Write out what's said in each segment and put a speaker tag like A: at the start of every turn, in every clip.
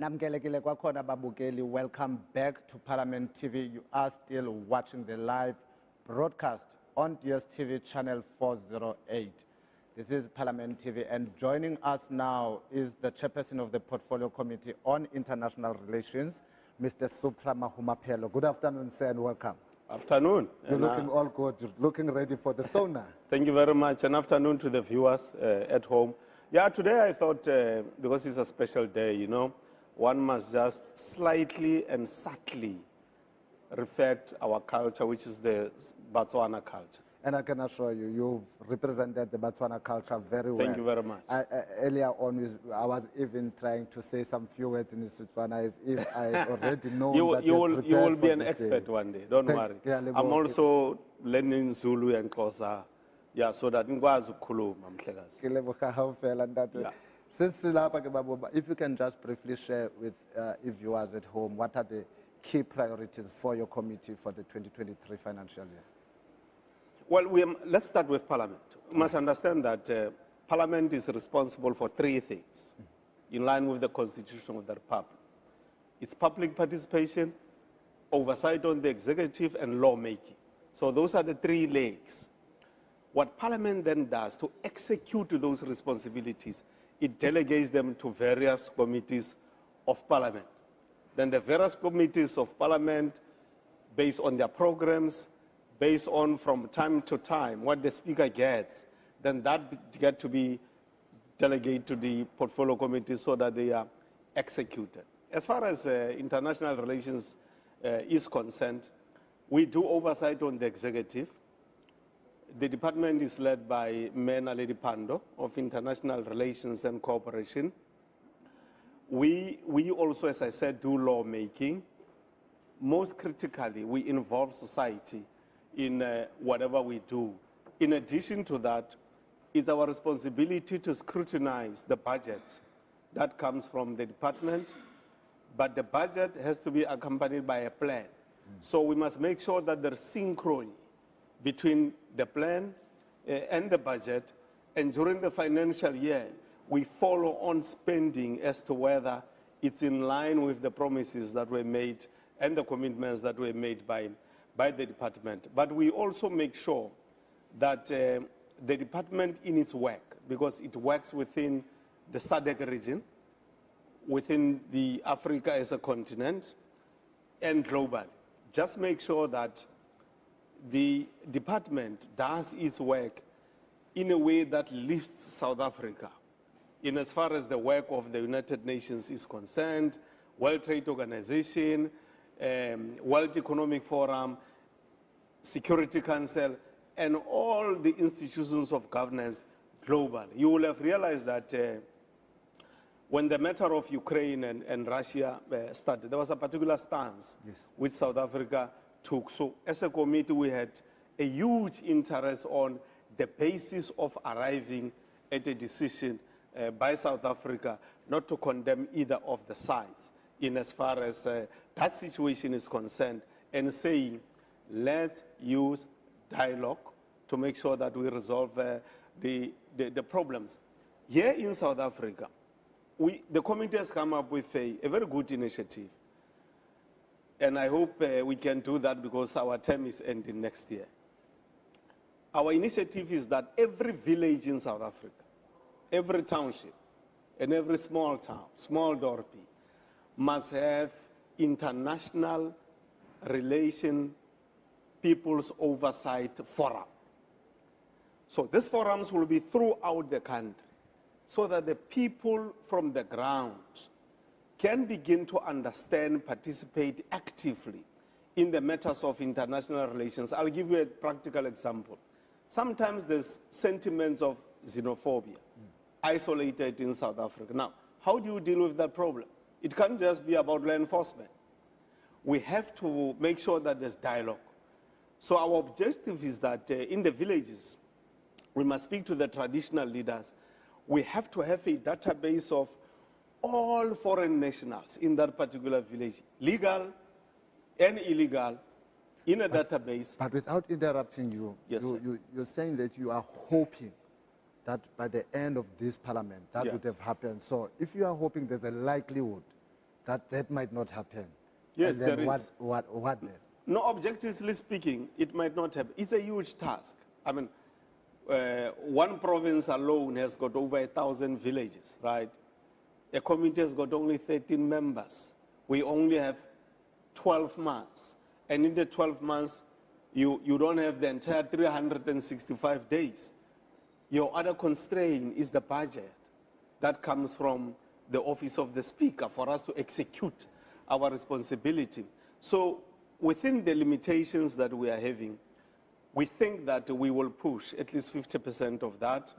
A: Namkelekile kwakhona babukeli, welcome back to Parliament TV. You are still watching the live broadcast on DSTV channel 408. This is Parliament TV, and joining us now is the chairperson of the Portfolio Committee on International Relations, Mr. Supra Mahumapelo. Good afternoon, sir, and welcome.
B: Afternoon.
A: You're looking all good. You're looking ready for the Sona.
B: Thank you very much, and afternoon to the viewers at home. Yeah, today I thought, because it's a special day, you know, one must just slightly and subtly reflect our culture, which is the Botswana culture.
A: And I can assure you, you've represented the Botswana culture very well.
B: Thank you very much.
A: Earlier on, I was even trying to say some few words in Setswana as if I already know that
B: you will be an expert
A: day.
B: one day, don't worry. I'm also learning Zulu and Xhosa, yeah, so that ngikwazi ukukhuluma mhlekazi. Yeah.
A: If you can just briefly share with viewers at home, what are the key priorities for your committee for the 2023 financial year?
B: Well, let's start with Parliament. We must understand that Parliament is responsible for three things in line with the Constitution of the Republic. It's public participation, oversight on the executive, and lawmaking. So those are the three legs. What Parliament then does to execute those responsibilities, it delegates them to various committees of Parliament. Then the various committees of Parliament, based on their programs, based on from time to time what the Speaker gets, then that gets to be delegated to the Portfolio Committee so that they are executed. As far as international relations is concerned, we do oversight on the executive. The department is led by Naledi Pandor of International Relations and Cooperation. We also, as I said, do lawmaking. Most critically, we involve society in whatever we do. In addition to that, it's our responsibility to scrutinize the budget that comes from the department, but the budget has to be accompanied by a plan. So we must make sure that there's synchrony between the plan and the budget, and during the financial year, we follow on spending as to whether it's in line with the promises that were made and the commitments that were made by the department. But we also make sure that the department in its work, because it works within the SADC region, within the Africa as a continent, and globally, just make sure that the department does its work in a way that lifts South Africa in as far as the work of the United Nations is concerned, World Trade Organization, World Economic Forum, Security Council, and all the institutions of governance globally. You will have realized that when the matter of Ukraine and Russia started, there was a particular stance which South Africa took. So as a committee, we had a huge interest on the basis of arriving at a decision by South Africa not to condemn either of the sides in as far as that situation is concerned, and saying, let's use dialogue to make sure that we resolve the problems. Here in South Africa, the committee has come up with a very good initiative. And I hope we can do that because our term is ending next year. Our initiative is that every village in South Africa, every township, and every small town, small dorpy, must have international relation people's oversight forum. So these forums will be throughout the country so that the people from the ground can begin to understand, participate actively in the matters of international relations. I'll give you a practical example. Sometimes there's sentiments of xenophobia isolated in South Africa. Now, how do you deal with that problem? It can't just be about law enforcement. We have to make sure that there's dialogue. So our objective is that in the villages, we must speak to the traditional leaders. We have to have a database of all foreign nationals in that particular village, legal and illegal, in a database.
A: But without interrupting you,
B: yes,
A: you're saying that you are hoping that by the end of this parliament, that would have happened. So if you are hoping there's a likelihood that might not happen.
B: Yes,
A: and then
B: there
A: what,
B: is.
A: What then?
B: No, objectively speaking, it might not happen. It's a huge task. I mean, one province alone has got over 1,000 villages, right? A community has got only 13 members. We only have 12 months. And in the 12 months, you don't have the entire 365 days. Your other constraint is the budget that comes from the office of the speaker for us to execute our responsibility. So within the limitations that we are having, we think that we will push at least 50% of that.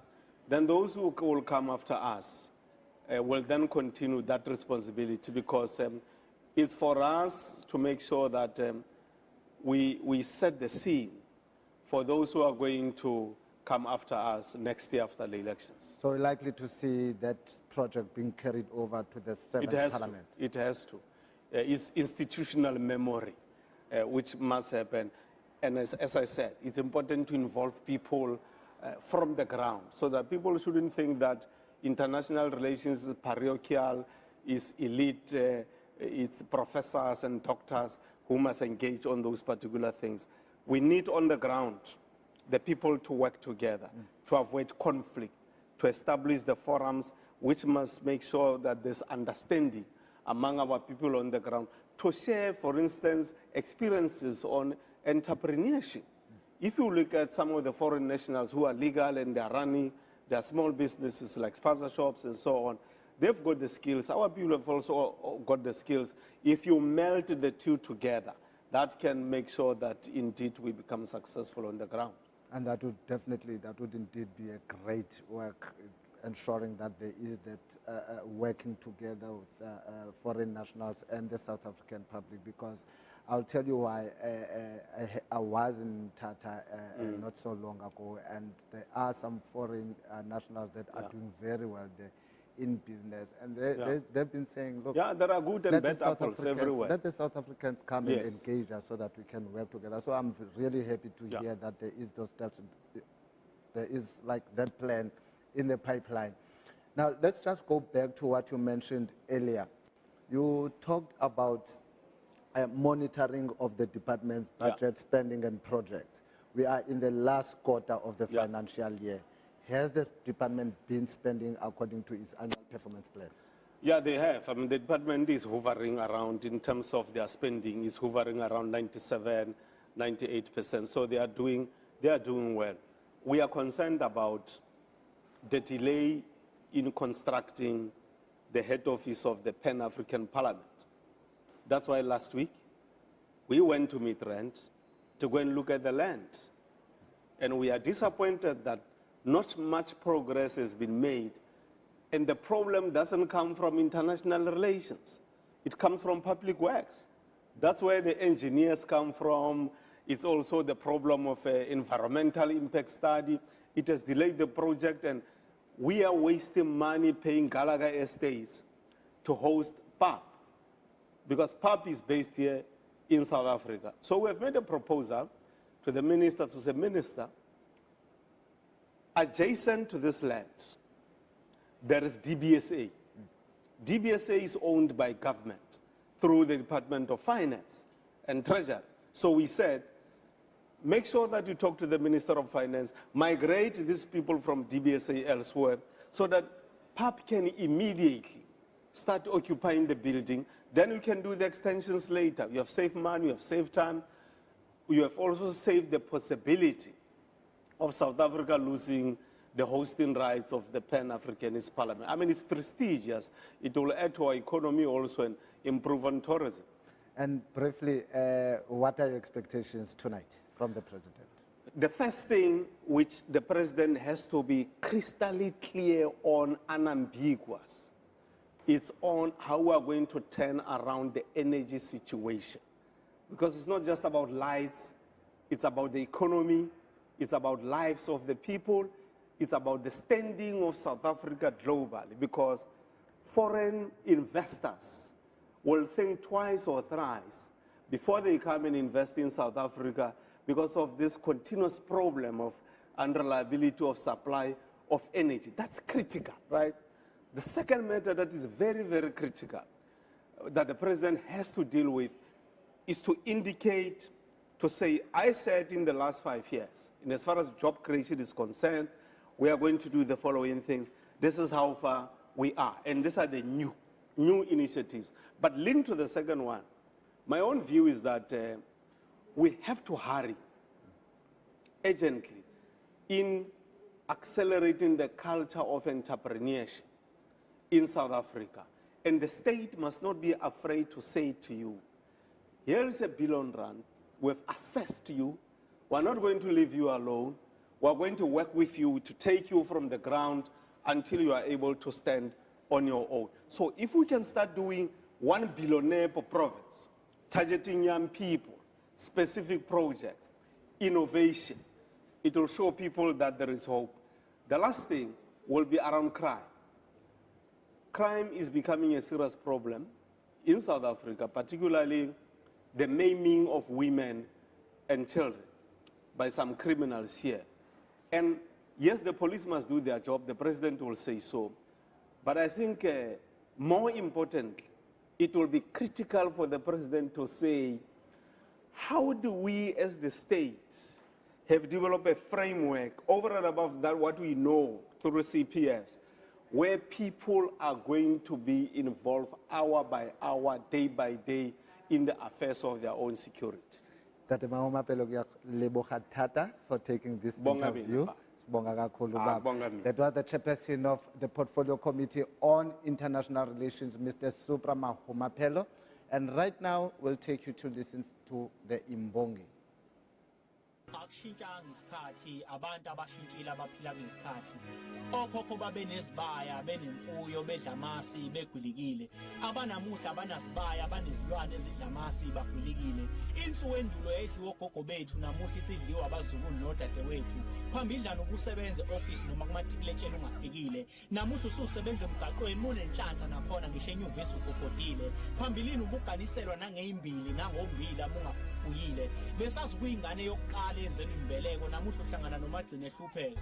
B: Then those who will come after us will then continue that responsibility, because it's for us to make sure that we set the scene for those who are going to come after us next year after the elections.
A: So we're likely to see that project being carried over to the 7th Parliament?
B: It has to. It's institutional memory, which must happen. And as I said, it's important to involve people from the ground, so that people shouldn't think that international relations is parochial, is elite, it's professors and doctors who must engage on those particular things. We need on the ground the people to work together, to avoid conflict, to establish the forums which must make sure that there's understanding among our people on the ground, to share, for instance, experiences on entrepreneurship. If you look at some of the foreign nationals who are legal and they're running their small businesses like spaza shops and so on, they've got the skills. Our people have also got the skills. If you melt the two together, that can make sure that indeed we become successful on the ground.
A: And that would indeed be a great work, ensuring that there is that working together with foreign nationals and the South African public, because I'll tell you why. I was in Tata not so long ago, and there are some foreign nationals that are doing very well there in business, and they've been saying, look,
B: there are good and bad apples everywhere.
A: Let the South Africans come and engage us so that we can work together. So I'm really happy to hear that there is those steps, there is like that plan in the pipeline. Now, let's just go back to what you mentioned earlier. You talked about monitoring of the department's budget, spending and projects. We are in the last quarter of the financial year. Has the department been spending according to its annual performance plan?
B: Yeah, they have. I mean, the department is hovering around, in terms of their spending, is hovering around 97, 98%. So they are doing well. We are concerned about the delay in constructing the head office of the Pan-African Parliament. That's why last week we went to Midrand to go and look at the land. And we are disappointed that not much progress has been made. And the problem doesn't come from international relations. It comes from public works. That's where the engineers come from. It's also the problem of environmental impact study. It has delayed the project, and we are wasting money paying Gallagher Estates to host PAP, because PAP is based here in South Africa. So we have made a proposal to the minister to say, Minister, adjacent to this land, there is DBSA. DBSA is owned by government through the Department of Finance and Treasury. So we said, make sure that you talk to the Minister of Finance, migrate these people from DBSA elsewhere, so that PAP can immediately start occupying the building. Then we can do the extensions later. You have saved money, you have saved time. You have also saved the possibility of South Africa losing the hosting rights of the Pan-Africanist Parliament. I mean, it's prestigious. It will add to our economy also and improve on tourism.
A: And briefly, what are your expectations tonight from the President?
B: The first thing which the President has to be crystal clear on, unambiguous, it's on how we are going to turn around the energy situation. Because it's not just about lights, it's about the economy, it's about lives of the people, it's about the standing of South Africa globally, because foreign investors will think twice or thrice before they come and invest in South Africa, because of this continuous problem of unreliability of supply of energy. That's critical, right? The second matter that is very, very critical, that the president has to deal with is to indicate, to say, I said in the last 5 years, and as far as job creation is concerned, we are going to do the following things. This is how far we are. And these are the new initiatives. But linked to the second one, my own view is that we have to hurry urgently in accelerating the culture of entrepreneurship in South Africa. And the state must not be afraid to say to you, here is $1 billion rand, we've assessed you, we're not going to leave you alone, we're going to work with you to take you from the ground until you are able to stand on your own. So if we can start doing 1 billionaire per province, targeting young people, specific projects, innovation, it will show people that there is hope. The last thing will be around crime. Crime is becoming a serious problem in South Africa, particularly the maiming of women and children by some criminals here. And yes, the police must do their job, the president will say so. But I think more importantly, it will be critical for the president to say, how do we as the state have developed a framework over and above that what we know through CPS, where people are going to be involved hour by hour, day by day in the affairs of their own security.
A: Tate Ramaphosa ngiyaleboga thata for taking this interview. Sibonga kakhulu baba. That was the chairperson of the Portfolio Committee on International Relations, Mr. Ramaphosa. And right now, we'll take you to listen to the Imbongi.
C: Akushintsha ngesikhathi abantu abashintshile abaphila ngesikhathi okhokho babenesibaya benemfuyo bedla amasi begwilikile abanamuhla abanasibaya abanezilwane ezidla amasi bagwilikile insuku endulo edliwa ogogo bethu namuhla isidliwa abazukulu nodadewethu phambidlana ukusebenza office noma kumatikiletsheni ungafikile namuhla ususebenza emgaqweni unenhlanhla nakhona ngisho enyuvesi ugogodile phambilini ubuganiselwa nangeimbili nangombila ungafuyile besazi kuyingane yokuqala yenzeni imbeleko namuhla uhlangana nomagcine ehlupheka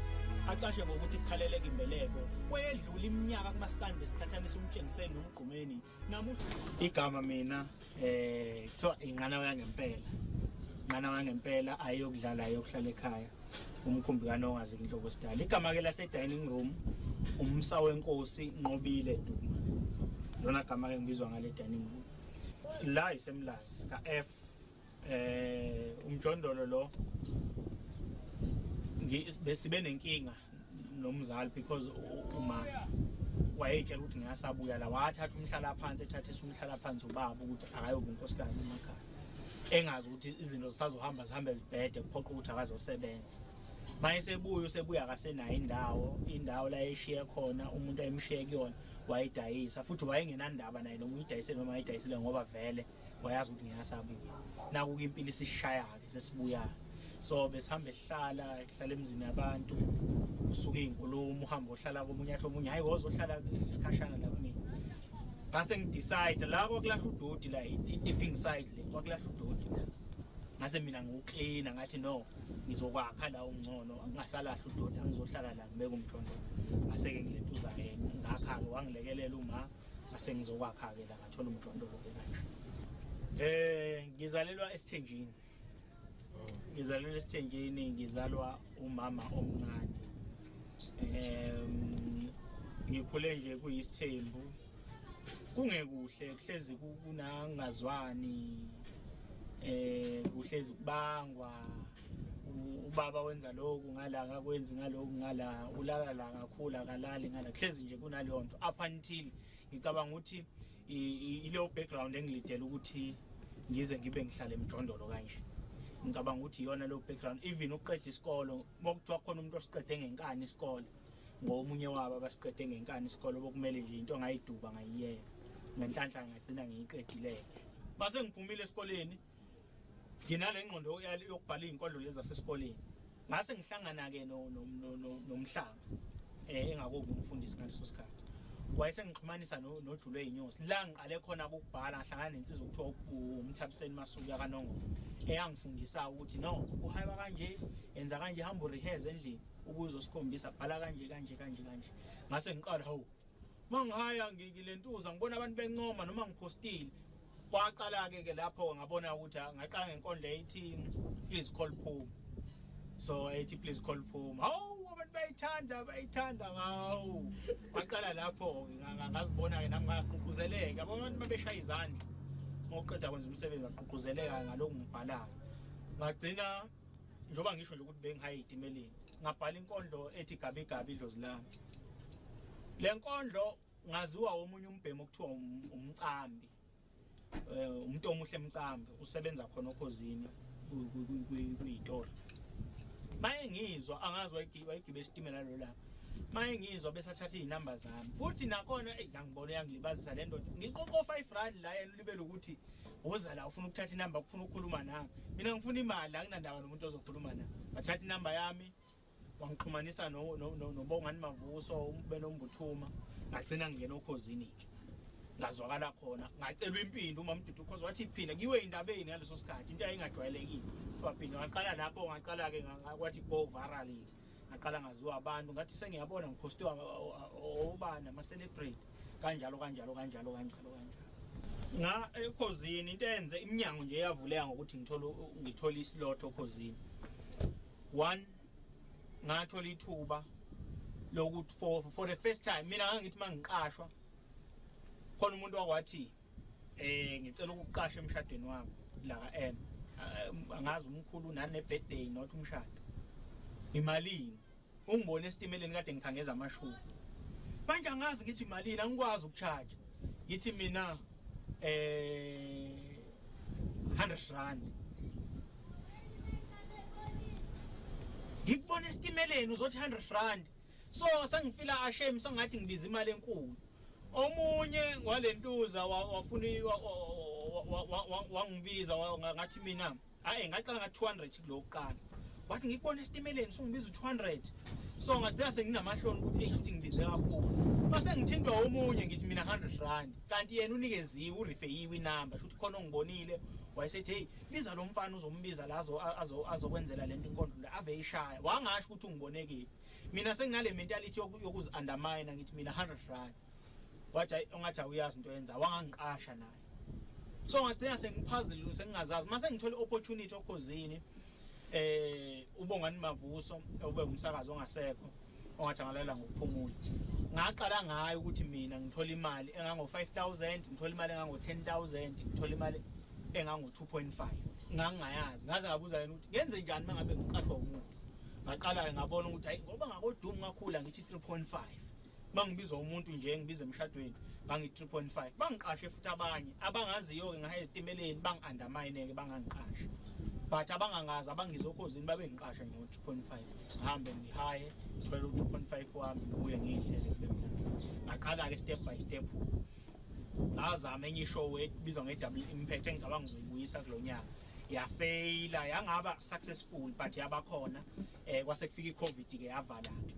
C: acashe ngokuthi kukhaleleka imbeleko kwedlula iminyaka kumasikani besikhathanisa umtshengiseni nomgqumeni namuhla igama mina kuthiwa ingqanawa yangempela ingqanawa yangempela ayokudlala ayokuhlala ekhaya umkhumbi kanongazi inhloko sidala igama ke lase dining room umsa wenkosi Nqobile Duma lona gama ke ngibizwa ngale dining room la isemlazi ka F umjondolo lo besibe nenkinga nomzali because uma wayetshela ukuthi ngiyasabuya la wathatha umhlala phansi ethathisa umhlala phansi ubaba ukuthi akayoba unkosikazi emakhaya engazi ukuthi izinto zisazohamba zihambe zibhede kuphoqa ukuthi akazosebenza mayesebuya usebuya akasenayo indawo la eshiya khona umuntu ayimshiye kuyona wayidayisa futhi wayengenandaba naye noma uyidayisele noma ayidayisile ngoba vele wayazi ukuthi ngiyasabuya naku impilo isishaya ke sesibuya so besihamba ehlala emzini yabantu usuke inkulumo uhamba ohlala komunye athi omunye hayi wozohlala isikhashana la kumina base ngidecide la kwakulahla udodi la i-dipping side le kwakulahla udodi la ngase mina ngiclean ngathi no ngizokwakha la ungcono ngingasalahla udodi angizohlala la ngibeke umthondo aseke ngilentuza yena ngakha ke wangilekelela uma ase ngizokwakha ke la ngathola umthondo lo kanje ngizalelwa esithenjini ngizalwa umama omncane ngikhule nje kuyisithembu kungekuhle kuhlezi kunangazwani kuhlezi kubangwa ubaba wenza lokhu ngala akakwenzi ngalokhu ngala ulala la kakhulu akalali ngala kuhlezi nje kunaleyo nto up until ngicabanga ukuthi ile background engilidela ukuthi ngize ngibe ngihlala emjondolo kanje ngicabanga ukuthi iyona lo background even uqeda isikolo bokuthiwa khona umuntu osiqede ngenkani isikolo ngomunye wabo abasiqede ngenkani isikolo bokumele nje into ngayiduba ngayiyeka ngenhlanhla ngagcina ngiyiqedile base ngiphumile esikoleni nginale ngqondo yokubhala izinkondlo lezi zasesikoleni ngase ngihlangana ke nomhlanga engakubi umfundisi ngaleso sikhathi wayesengixhumanisa noJulo eyinyosi la ngiqale khona ukubhala ngahlangana nensizwa okuthiwa umthabiseni masuku yakanongo eyangifundisa ukuthi no uhayba kanje enza kanje hamba rehearse endlini ukuze usikhombisa bhala kanje ngase ngiqala mangihaya ngilentuza ngibona abantu bencoma noma ngiphostile kwaqala ke lapho ngabona ukuthi ngaqala ngenkondlo ethi please call Phuma. So ethi please call Phuma. Hawu abantu bayithanda ngawo. Kwaqala lapho ngazibona ke nami ngaqhuquzeleka. Abantu babeshaya izandla. Ngokuqeda kwenza umsebenzi ngaqhuquzeleka ngalokho ngibhalayo. Ngagcina njoba ngisho nje ukuthi bengihaye itimeleni. Ngabhala inkondlo ethi gabi gabi idlozi lami. Le nkondlo ngaziwa omunye umbhemu okuthiwa umcambi. Umuntu omuhle emcambi usebenza khona okhozini kuyitori. Maye ngizwa angazi wayigibela isitimela lo la. Maye ngizwa bese athatha izinamba zami. Futhi nakhona ngangibona yangilibazisa le ndoda. Ngiqoqo 5 rand la yena libele ukuthi woza la ufuna ukuthatha inamba ufuna ukukhuluma nami. Mina ngifuna imali akunandaba nomuntu ozokhuluma nami. Bathatha inamba yami wangixhumanisa nobongani Mavuso ubenombuthuma. Ngagcina ngingena okhozini ke. Ngazwakala khona ngacelwa impindi uma Mdudu because wathi iphinda kiwe indabeni ngaleso sikhathi into ayingajwayelekile so waphinda ngaqala lapho ngaqala ke ngathi go viral ngaqala ngaziwa abantu ngathi sengiyabona ngiphostiwa obani ama celebrate kanjalo nga ekhozini into enze iminyango nje yavuleka ngokuthi ngithola islot okhozini. 1 ngathola ithuba lokuthi for the first time mina ngithi mangiqashwa khona umuntu wakwathi ngicela ukuqasha emshadweni wami la ka angazi umkhulu nane birthday not umshado imalini ungibone esitimeleni kade ngikhangeza amashumi manje angazi ngithi imalini angikwazi ukucharge ngithi mina 100 rand ngikubona esitimeleni uzothi 100 rand so sengifila ashame songathi ngibiza imali enkulu. Omunye ngwalentuza wafuna wangibiza ngathi mina ngaqala nga 200 kulokuqala wathi ngikubona esitimeleni songibiza 200 so ngathi senginamahloni ukuthi shuthi ngibize kakhulu mase ngithindwa omunye ngithi mina 100 rand kanti yena unikeziwe urefeyiwe inamba shuthi khona ongibonile wayesethi hey biza lo mfana uzombiza lazo azokwenzela lento inkondlo ave ishaya wangasho ukuthi ungibonekile mina senginale mentality yokuzi undermine ngithi mina 100 rand wathi ongathi uyazi into yenza wangangiqasha naye so ngagcina sengipuzzle sengingazazi mase ngithola opportunity okhozini ubongani Mavuso ube umsakazo ongasekho ongathi angalalela ngokuphumula ngaqala ngayo ukuthi mina ngithola imali engango 5000 ngithola imali engango 10000 ngithola imali engango 2.5 ngangayazi ngaze ngabuza yena ukuthi ngenze njani mangabe ngiqashwa umuntu ngaqala ngabona ukuthi hayi ngoba ngakodumu kakhulu ngithi 3.5 bangibizwa umuntu nje ngibiza emshadweni bangi 3.5 bangiqashe futhi abanye abangaziyo ke ngahe esitimeleni bangi-undermine ke bangangiqasha but abangangazi abangizokhozini babe ngiqasha ngo-3.5 ngihambe ngihaye 12.5 wami ngibuye ngidlele kule ngaqala ke step by step ngazama enye show ebizwa nge-double impact engicabanga ngizoyibuyisa kulo nyaka yafaila yangaba successful but yabakhona kwase kufika i-COVID ke yavala ke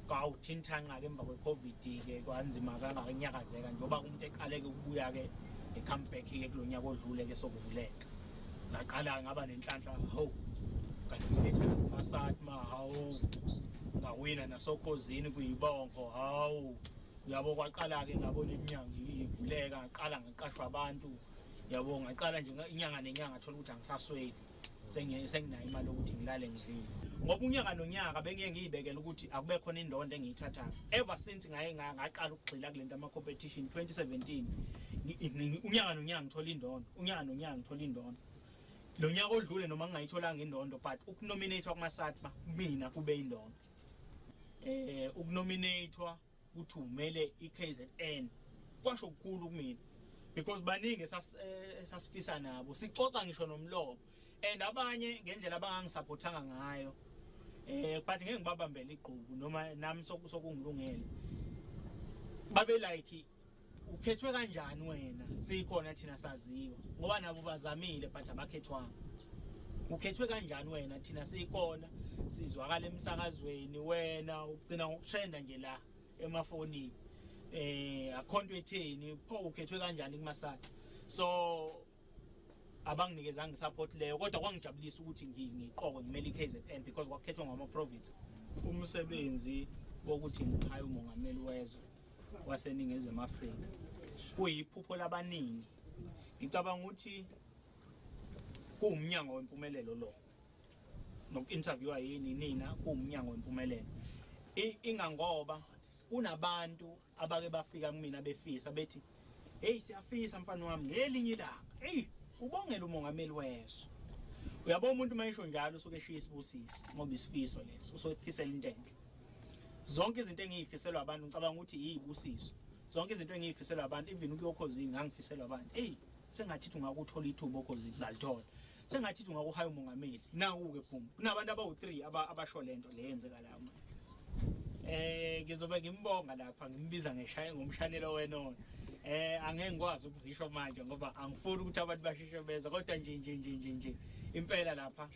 C: kwawuthintanqa ke emva kwe-COVID ke kwanzima kangakanyakazeka njengoba umuntu eqaleke ukubuya ke e-comeback ke kulo nyaka odlule ke sokuvuleka ngaqala ngaba nenhlanhla ho kanti ngithela kumasatma hawo ngawina nasokhozini kuyibongo hawo uyabo kwaqala ke ngabona iminyango ivuleka ngaqala ngaqashwa abantu yabo ngaqala nje inyanga nenyanga thola ukuthi angisasweli senginayo imali ukuthi ngilale ngidlile ngoba unyaka nonyaka bengiye ngiyibekela ukuthi akube khona indondo engiyithathayo ever since ngaqala ukugxila kulento ama competition 2017 unyaka nonyaka ngithola indondo lo nyaka odlule noma ngingayitholanga indondo but ukunominatewa kumasatma mina kube indondo ukunominatewa ukuthi umele iKZN kwasho ukukhulu kumina because baningi sasifisa nabo sixoxa ngisho nomlomo and abanye ngendlela abangangisupportanga ngayo but ngeke ngibabambele igqubu noma nami sokungilungele babe like ukhethwe kanjani wena sikhona thina saziwa ngoba nabo bazamile but abakhethwanga ukhethwe kanjani wena thina sikhona sizwakala emsakazweni wena ugcina ngokutrenda nje la emafonini akhonto etheni pho ukhethwe kanjani kumasatha so abanginikezanga support leyo kodwa kwangijabulisa ukuthi ngiqoqwe ngimele iKZN because kwakhethwa ngama province umsebenzi wokuthi ngihaye umongameli wezwe waseningizimu Afrika kuyiphupho labaningi ngicabanga ukuthi kuumnyango wempumelelo lo noku-interviewa yini nina kuumnyango wempumelelo ingangoba kunabantu abake bafika kumina befisa bethi hey siyafisa mfana wami ngelinye ilanga hey ubongela umongameli wezwe uyabona umuntu mayisho njalo usuke eshiya isibusiso ngoba isifiso leso usofisela into enhle zonke izinto engiyifiselwa abantu ngicabanga ukuthi yibusiso zonke izinto engiyifiselwa abantu even ukuyokhozini ngangifiselwa abantu hey sengathi ungakuthola ithuba okhozini ngalithola sengathi ungakuhaya umongameli naku ke phuma kunabantu abawu3 abasho lento leyenzeka la manje ngizobe ngimbonga lapha ngimbiza ngomshanelo wenona angeke ngikwazi ukuzisho manje ngoba angifuni ukuthi abantu bashishe beza kodwa nje impela lapha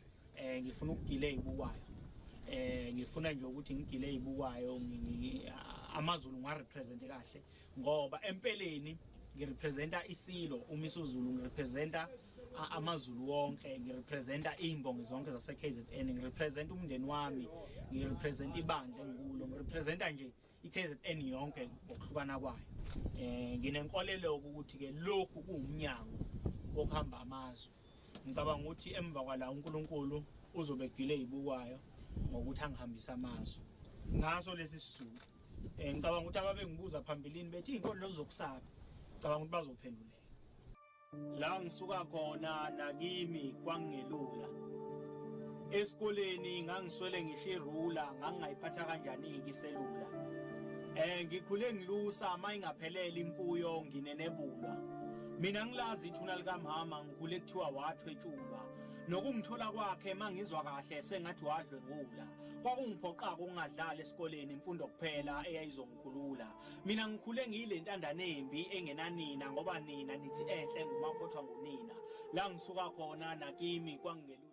C: ngifuna ukugila ezibukwayo ngifuna nje ukuthi ngigile ezibukwayo amaZulu ngarepresent kahle ngoba empeleni ngirepresenta isilo umisuzulu ngirepresenta amaZulu wonke ngirepresenta imbongi zonke zase KZN ngirepresenta umndeni wami ngirepresenta ibandla engikulo ngirepresenta nje iKZN yonke ngokuhlukana kwayo nginenkolelo ukuthi ke lokhu kuumnyango wokuhamba amazwe ngicabanga ukuthi emva kwala uNkulunkulu uzobegile ezibukwayo ngokuthi angihambisa amazwe ngaso lesi sizulu ngicabanga ukuthi ababe ngibuza phambilini bethi inkondlo zokusaba ngicabanga ukuthi bazophendula la ngisuka khona nakimi kwangelula esikoleni ngangiswele ngisho irula ngangayiphatha kanjani iselula ngikhule ngilusa mayingaphelele impuyo nginenebulwa mina ngilazi ithuna lika mama ngikhule kuthiwa wathwetshulwa nokungithola kwakhe mangizwa kahle sengathi wadlwengula kwakungiphoqa ukungadlala esikoleni imfundo kuphela eyayizongikhulula mina ngikhule ngiyilentanda nembi engenanina ngoba nina nithi enhle ngumakhothwa ngunina la ngisuka khona nakimi kwangelula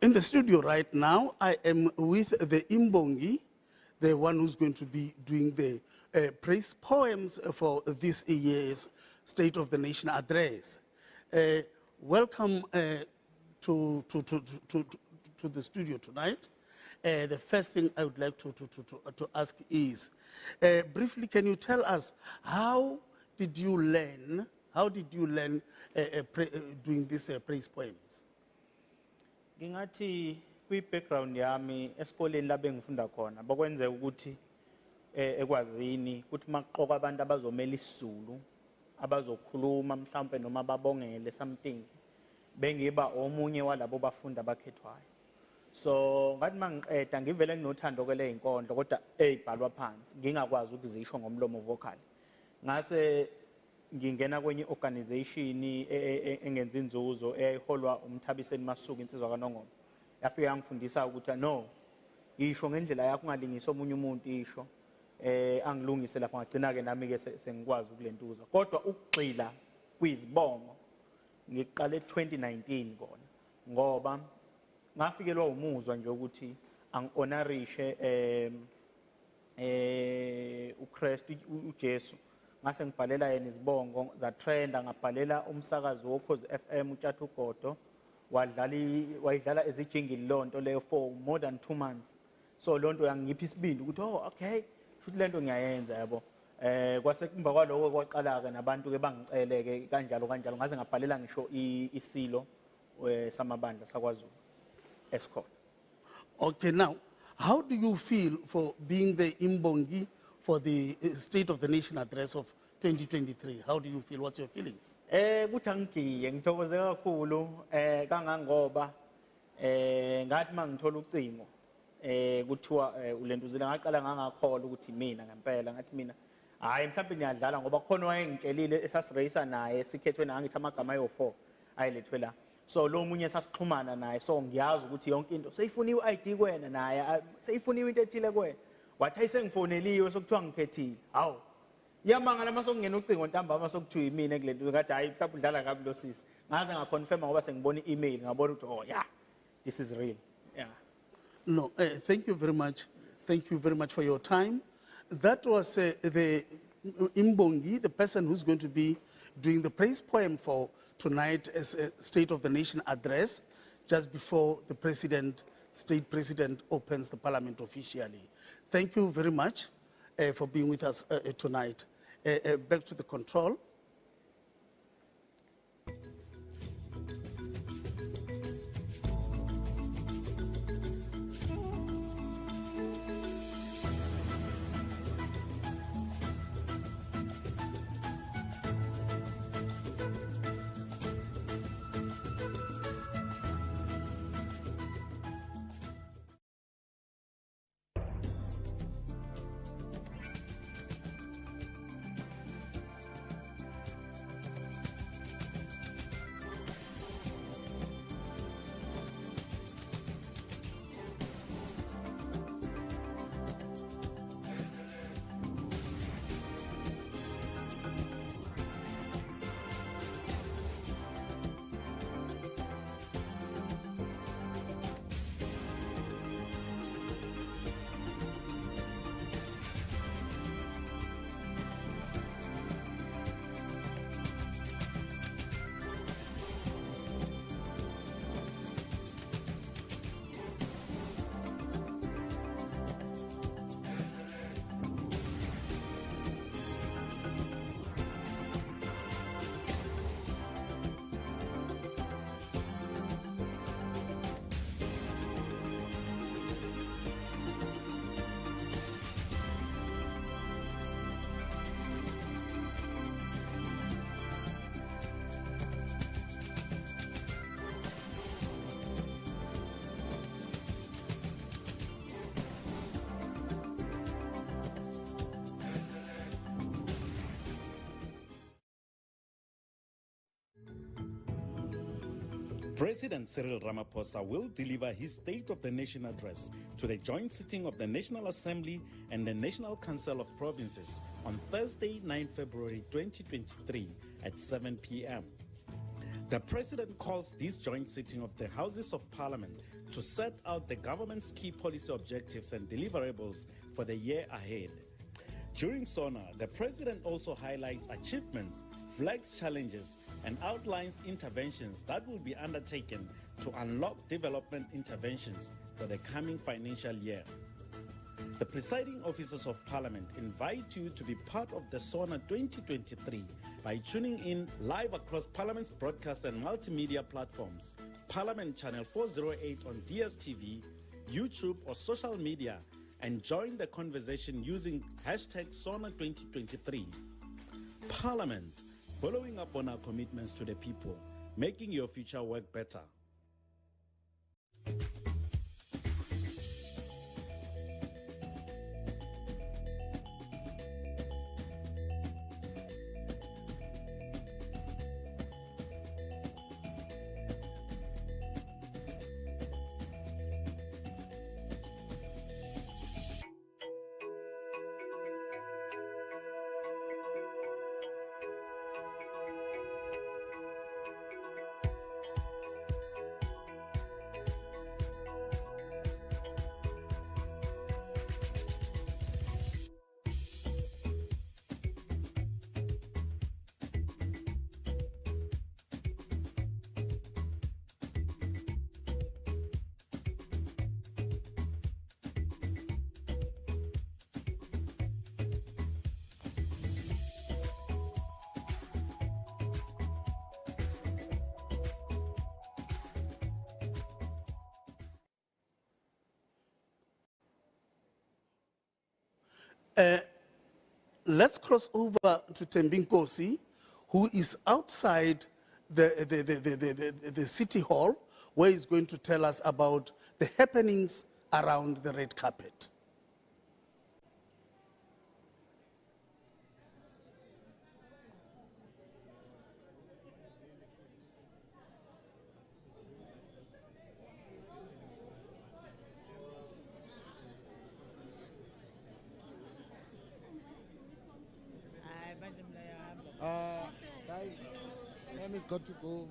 D: In the studio right now, I am with the Imbongi, the one who's going to be doing the praise poems for this year's State of the Nation address. Welcome to the studio tonight. The first thing I would like to ask is, briefly, can you tell us how did you learn doing these praise poems?
E: Ngingathi kwi-background yami esikoleni la bengifunda khona bakwenzeka ukuthi ekwazini ukuthi maqoka abantu abazomela isiZulu abazokhuluma mhlawumbe noma babongele something bengiba omunye walabo bafundi abakhethwayo so ngathi mangiqeda ngivele nginothando kwele inkondlo kodwa ezibhalwa phansi ngingakwazi ukuzisho ngomlomo vocal ngase ngingena kwenye organization engenza inzuzo eyayiholwa umthabiseni Masuku insizwa kaNongoma yafika yangifundisa ukuthi no isho ngendlela yakho ungalingisa omunye umuntu isho angilungise lapha ngagcina ke nami ke sengikwazi ukulentuza kodwa ukugxila kwizibongo ngiqale 2019 kona ngoba ngafikelwa umuzwa nje ukuthi angihonorishe uChrist uJesu ngase ngibhalela yena izibongo za trenda ngabhalela umsakazo wokhozi FM uTshatha uGodo wayidlala ezijingile lonto leyo for more than 2 months so lonto yangipha isibindi ukuthi oh okay futhi lento ngiyayenza yabo kwase kumva kwaloko kwaqala ke nabantu ke bangicele ke kanjalo ngaze ngabhalela ngisho isilo samabandla sakwaZulu eskhona.
D: Okay, now how do you feel for being the Imbongi for the State of the Nation address of 2023? How do you feel? What's your feelings?
E: Kuthi angigiye ngithokoze kakhulu kangangoba ngathi mangithola ucingo kuthiwa ulentuzile ngaqala ngangakholwa ukuthi mina ngempela ngathi mina hayi mhlawumbe niyadlala ngoba khona wayengitshelile esasirayisa naye sikhethwe nangithi amagama ayo4 ayilethwe la so lo munye sasixhumana naye so ngiyazi ukuthi yonke into seyifuniwe iID kwena naye seyifuniwe into ethile kwena wathi ayisengifoneliwe sokuthiwa ngikhethile hawu Yamangala masokungena ucingo ntambama sokuthiwa imina kule nto ngathi hayi mhlawumbe udlala kabi lo sisi. Ngaze ngaconfirma ngoba sengibona i-email ngabona ukuthi oh yeah, this is real. Yeah.
D: No, thank you very much. Thank you very much for your time. That was the Imbongi, the person who's going to be doing the praise poem for tonight as a State of the Nation address, just before the president, state president, opens the parliament officially. Thank you very much for being with us tonight. Back to the control.
F: President Cyril Ramaphosa will deliver his State of the Nation address to the joint sitting of the National Assembly and the National Council of Provinces on Thursday, 9 February 2023 at 7 p.m. The President calls this joint sitting of the Houses of Parliament to set out the government's key policy objectives and deliverables for the year ahead. During Sona, the President also highlights achievements, flags challenges, and outlines interventions that will be undertaken to unlock development interventions for the coming financial year. The presiding officers of Parliament invite you to be part of the Sona 2023 by tuning in live across Parliament's broadcast and multimedia platforms, Parliament Channel 408 on DSTV, YouTube or social media, and join the conversation using hashtag Sona 2023. Parliament, following up on our commitments to the people, making your future work better.
D: Let's cross over to Tembinkosi, who is outside the City Hall, where he's going to tell us about the happenings around the red carpet.
A: Bye. Ma'am, it's got to go.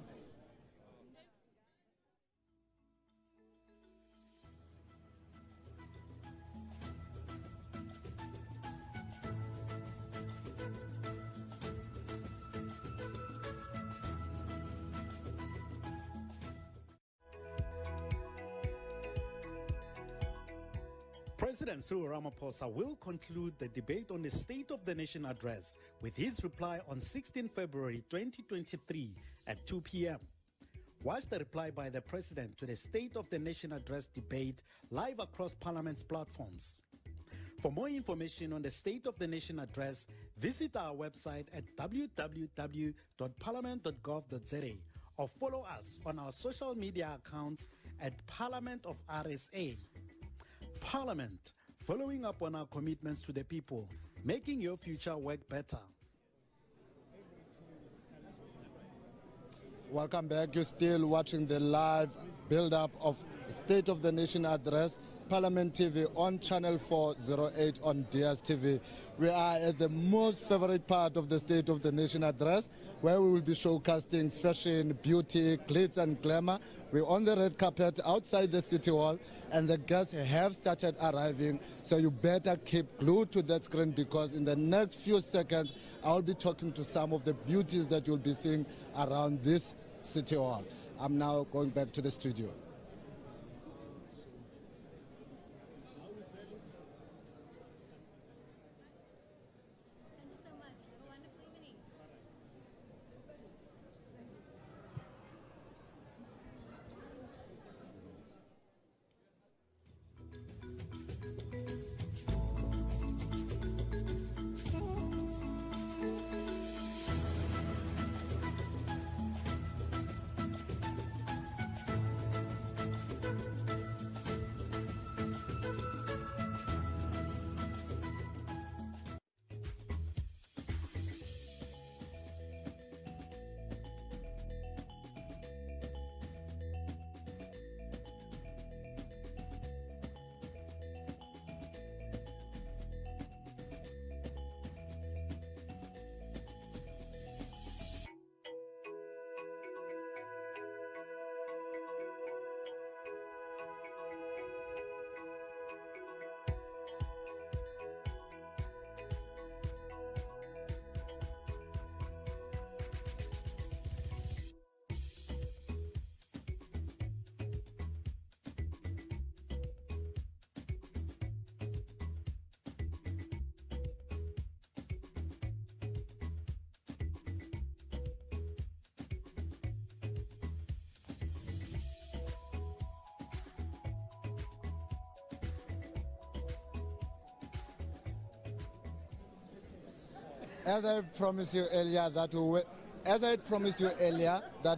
F: President Cyril Ramaphosa will conclude the debate on the State of the Nation address with his reply on 16 February 2023 at 2 p.m. Watch the reply by the President to the State of the Nation address debate live across Parliament's platforms. For more information on the State of the Nation address, visit our website at www.parliament.gov.za or follow us on our social media accounts at Parliament of RSA. Parliament, following up on our commitments to the people, making your future work better.
A: Welcome back. You're still watching the live build-up of State of the Nation address, Parliament TV on Channel 408 on DSTV. We are at the most favorite part of the State of the Nation address, where we will be showcasing fashion, beauty, glitz and glamour. We're on the red carpet outside the City Hall, and the guests have started arriving, so you better keep glued to that screen, because in the next few seconds, I'll be talking to some of the beauties that you'll be seeing around this City Hall. I'm now going back to the studio. As I promised you earlier that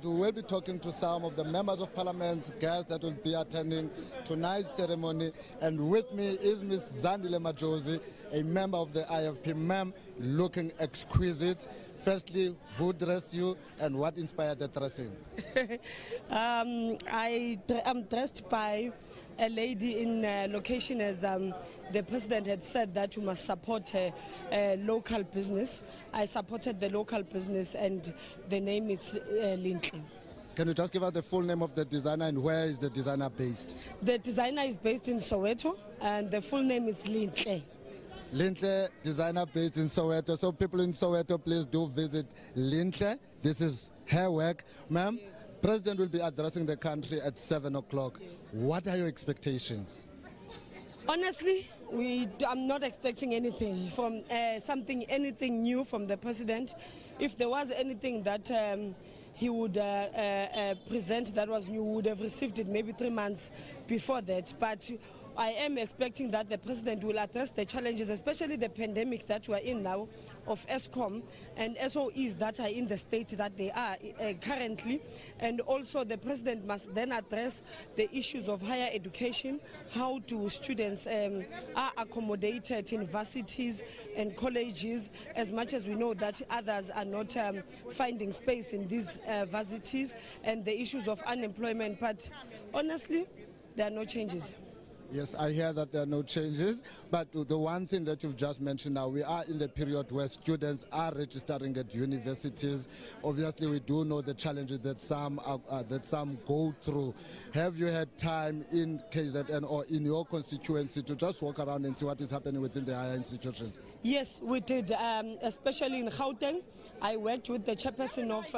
A: we will be talking to some of the members of Parliament's guests that will be attending tonight's ceremony. And with me is Ms. Zandile Majosi, a member of the IFP. Ma'am, looking exquisite. Firstly, who dressed you and what inspired the dressing?
G: I'm dressed by a lady in location, as the president had said that we must support local business. I supported the local business, and the name is Lintle.
A: Can you just give us the full name of the designer and where is the designer based?
G: The designer is based in Soweto, and the full name is Lintle.
A: Lintle, designer based in Soweto. So people in Soweto, please do visit Lintle. This is her work. Ma'am, yes. President will be addressing the country at 7 o'clock. Yes. What are your expectations?
G: Honestly, I'm not expecting anything from anything new from the president. If there was anything that he would present that was new, we would have received it maybe 3 months before that. But I am expecting that the president will address the challenges, especially the pandemic that we are in now, of ESCOM and SOEs that are in the state that they are currently. And also the president must then address the issues of higher education, how do students are accommodated in universities and colleges, as much as we know that others are not finding space in these universities, and the issues of unemployment. But honestly, there are no changes.
A: Yes, I hear that there are no changes, but the one thing that you've just mentioned now, we are in the period where students are registering at universities. Obviously, we do know the challenges that some go through. Have you had time in KZN or in your constituency to just walk around and see what is happening within the higher institutions?
G: Yes, we did, especially in Gauteng. I worked with the chairperson of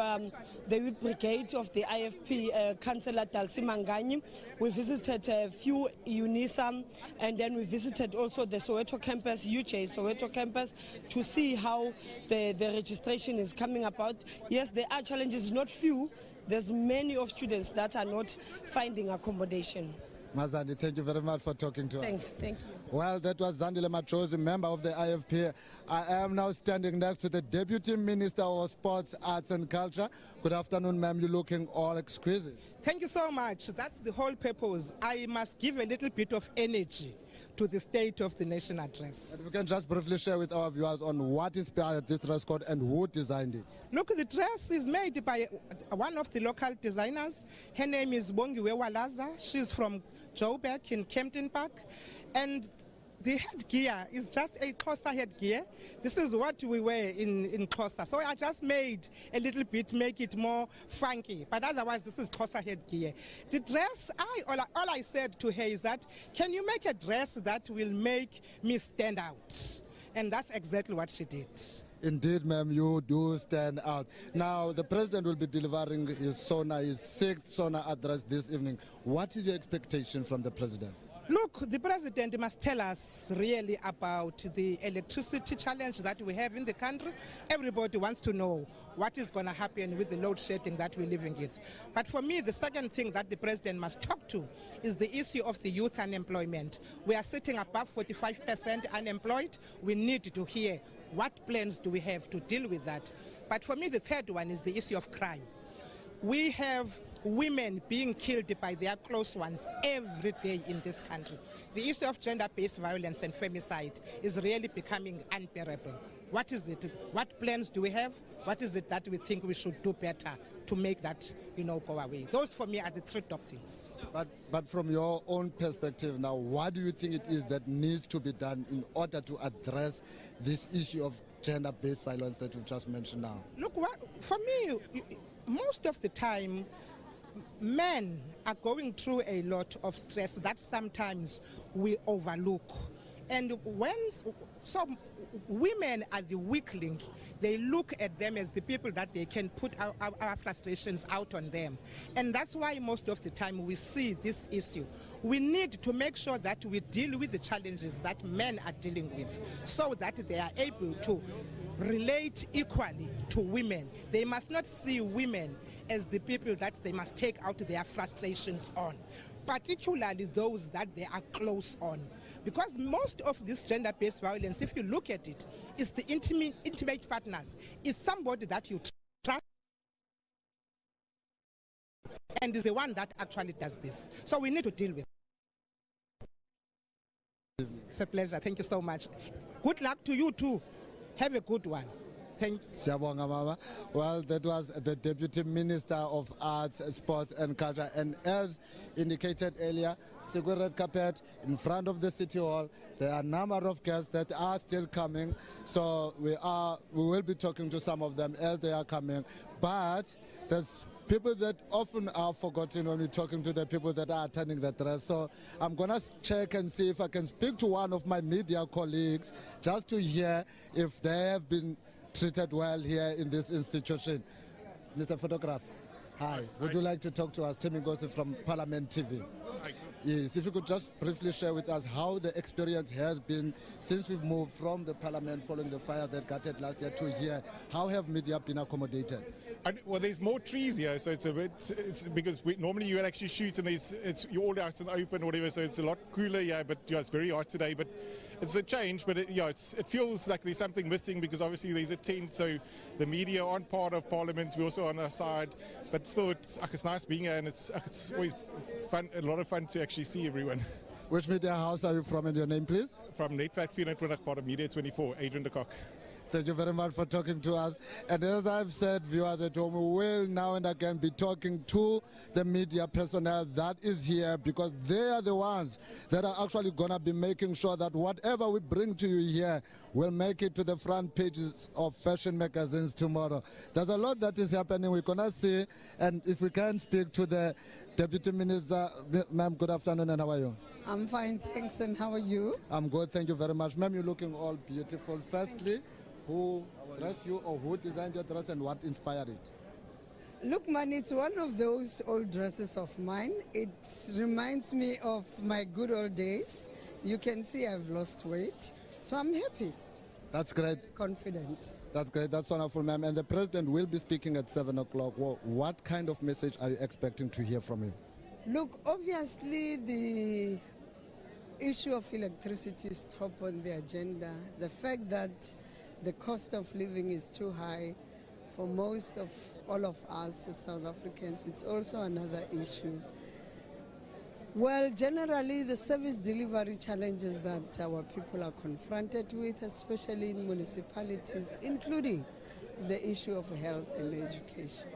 G: the Youth Brigade of the IFP, Councillor Dalsi Mangani. We visited a few UNISA, and then we visited also the Soweto campus, UJ Soweto campus, to see how the registration is coming about. Yes, there are challenges, not few. There's many of students that are not finding accommodation.
A: Mazandi, thank you very much for talking to us.
G: Thanks, thank you.
A: Well, that was Zandile Machozi, member of the IFP. I am now standing next to the Deputy Minister of Sports, Arts and Culture. Good afternoon, ma'am. You're looking all exquisite.
H: Thank you so much. That's the whole purpose. I must give a little bit of energy to the State of the Nation address.
A: And we can just briefly share with our viewers on what inspired this dress code and who designed it.
H: Look, the dress is made by one of the local designers. Her name is Bongiwe Walaza. She's from Joburg in Kempton Park. And the headgear is just a Xhosa headgear. This is what we wear in Xhosa. So I just made a little bit, make it more funky. But otherwise, this is Xhosa headgear. The dress, all I said to her is that, can you make a dress that will make me stand out? And that's exactly what she did.
A: Indeed, ma'am, you do stand out. Now, the president will be delivering his Sona, his 6th Sona address this evening. What is your expectation from the president?
H: Look, the president must tell us really about the electricity challenge that we have in the country. Everybody wants to know what is going to happen with the load shedding that we're living with. But for me, the second thing that the president must talk to is the issue of the youth unemployment. We are sitting above 45% unemployed. We need to hear what plans do we have to deal with that. But for me, the third one is the issue of crime. We have women being killed by their close ones every day in this country. The issue of gender-based violence and femicide is really becoming unbearable. What is it? What plans do we have? What is it that we think we should do better to make that, go away? Those for me are the three top things.
A: But from your own perspective now, what do you think it is that needs to be done in order to address this issue of gender-based violence that you've just mentioned now?
H: Look, for me, most of the time, men are going through a lot of stress that sometimes we overlook. And some women are the weak link. They look at them as the people that they can put our frustrations out on them. And that's why most of the time we see this issue. We need to make sure that we deal with the challenges that men are dealing with so that they are able to relate equally to women. They must not see women as the people that they must take out their frustrations on, particularly those that they are close on. Because most of this gender-based violence, if you look at it, is the intimate partners. It's somebody that you trust and is the one that actually does this. So we need to deal with it. It's a pleasure. Thank you so much. Good luck to you too. Have a good one. Thank you.
A: Well, that was the Deputy Minister of Arts, Sports and Culture. And as indicated earlier, red carpet in front of the City Hall. There are a number of guests that are still coming. So we will be talking to some of them as they are coming. But there's people that often are forgotten when we're talking to the people that are attending the dress. So I'm going to check and see if I can speak to one of my media colleagues just to hear if they have been treated well here in this institution. Mr. Photographer, hi. Would you like to talk to us? Timmy Ngosi from Parliament TV. Yes, if you could just briefly share with us how the experience has been since we've moved from the Parliament following the fire that gutted last year to here. How have media been accommodated?
I: Well, there's more trees here, so it's because normally you would actually shoot and you're all out in the open or whatever, so it's a lot cooler here, but yeah, it's very hot today, but it's a change, but it feels like there's something missing because obviously there's a tent, so the media aren't part of Parliament, we're also on our side, but still it's nice being here and it's always fun, a lot of fun to actually see everyone.
A: Which media house are you from and your name, please?
I: From Netwerk 24, part of Media 24, Adrian de Kock.
J: Thank you very much for talking to us. And as I've said, viewers at home, we will now and again be talking to the media personnel that is here, because they are the ones that are actually going to be making sure that whatever we bring to you here will make it to the front pages of fashion magazines tomorrow. There's a lot that is happening. We're going to see, and if we can speak to the Deputy Minister. Ma'am, good afternoon, and how are you?
K: I'm fine, thanks, and how are you?
J: I'm good, thank you very much. Ma'am, you're looking all beautiful. Firstly, who dressed you, or who designed your dress, and what inspired it?
K: Look, man, it's one of those old dresses of mine. It reminds me of my good old days. You can see I've lost weight, so I'm happy.
J: That's great.
K: Confident.
J: That's great. That's wonderful, ma'am. And the president will be speaking at 7 o'clock. Well, what kind of message are you expecting to hear from him?
K: Look, obviously the issue of electricity is top on the agenda. The fact that the cost of living is too high for most of all of us as South Africans, it's also another issue. Well, generally the service delivery challenges that our people are confronted with, especially in municipalities, including the issue of health and education.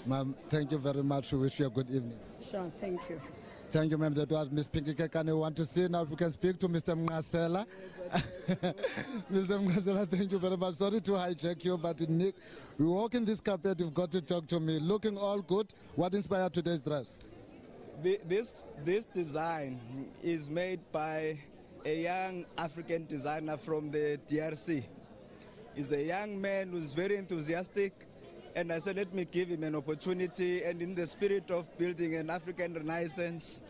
J: Ma'am, thank you very much. We wish you a good evening.
K: Sure, thank you.
J: Thank you, ma'am. That was Ms. Pinky Kekane. We want to see now if we can speak to Mr. Mngasela. Mr. Mngasela, thank you very much. Sorry to hijack you, but we walk in this carpet, you've got to talk to me. Looking all good. What inspired today's dress?
L: This design is made by a young African designer from the DRC. He's a young man who's very enthusiastic, and I said, let me give him an opportunity, and in the spirit of building an African renaissance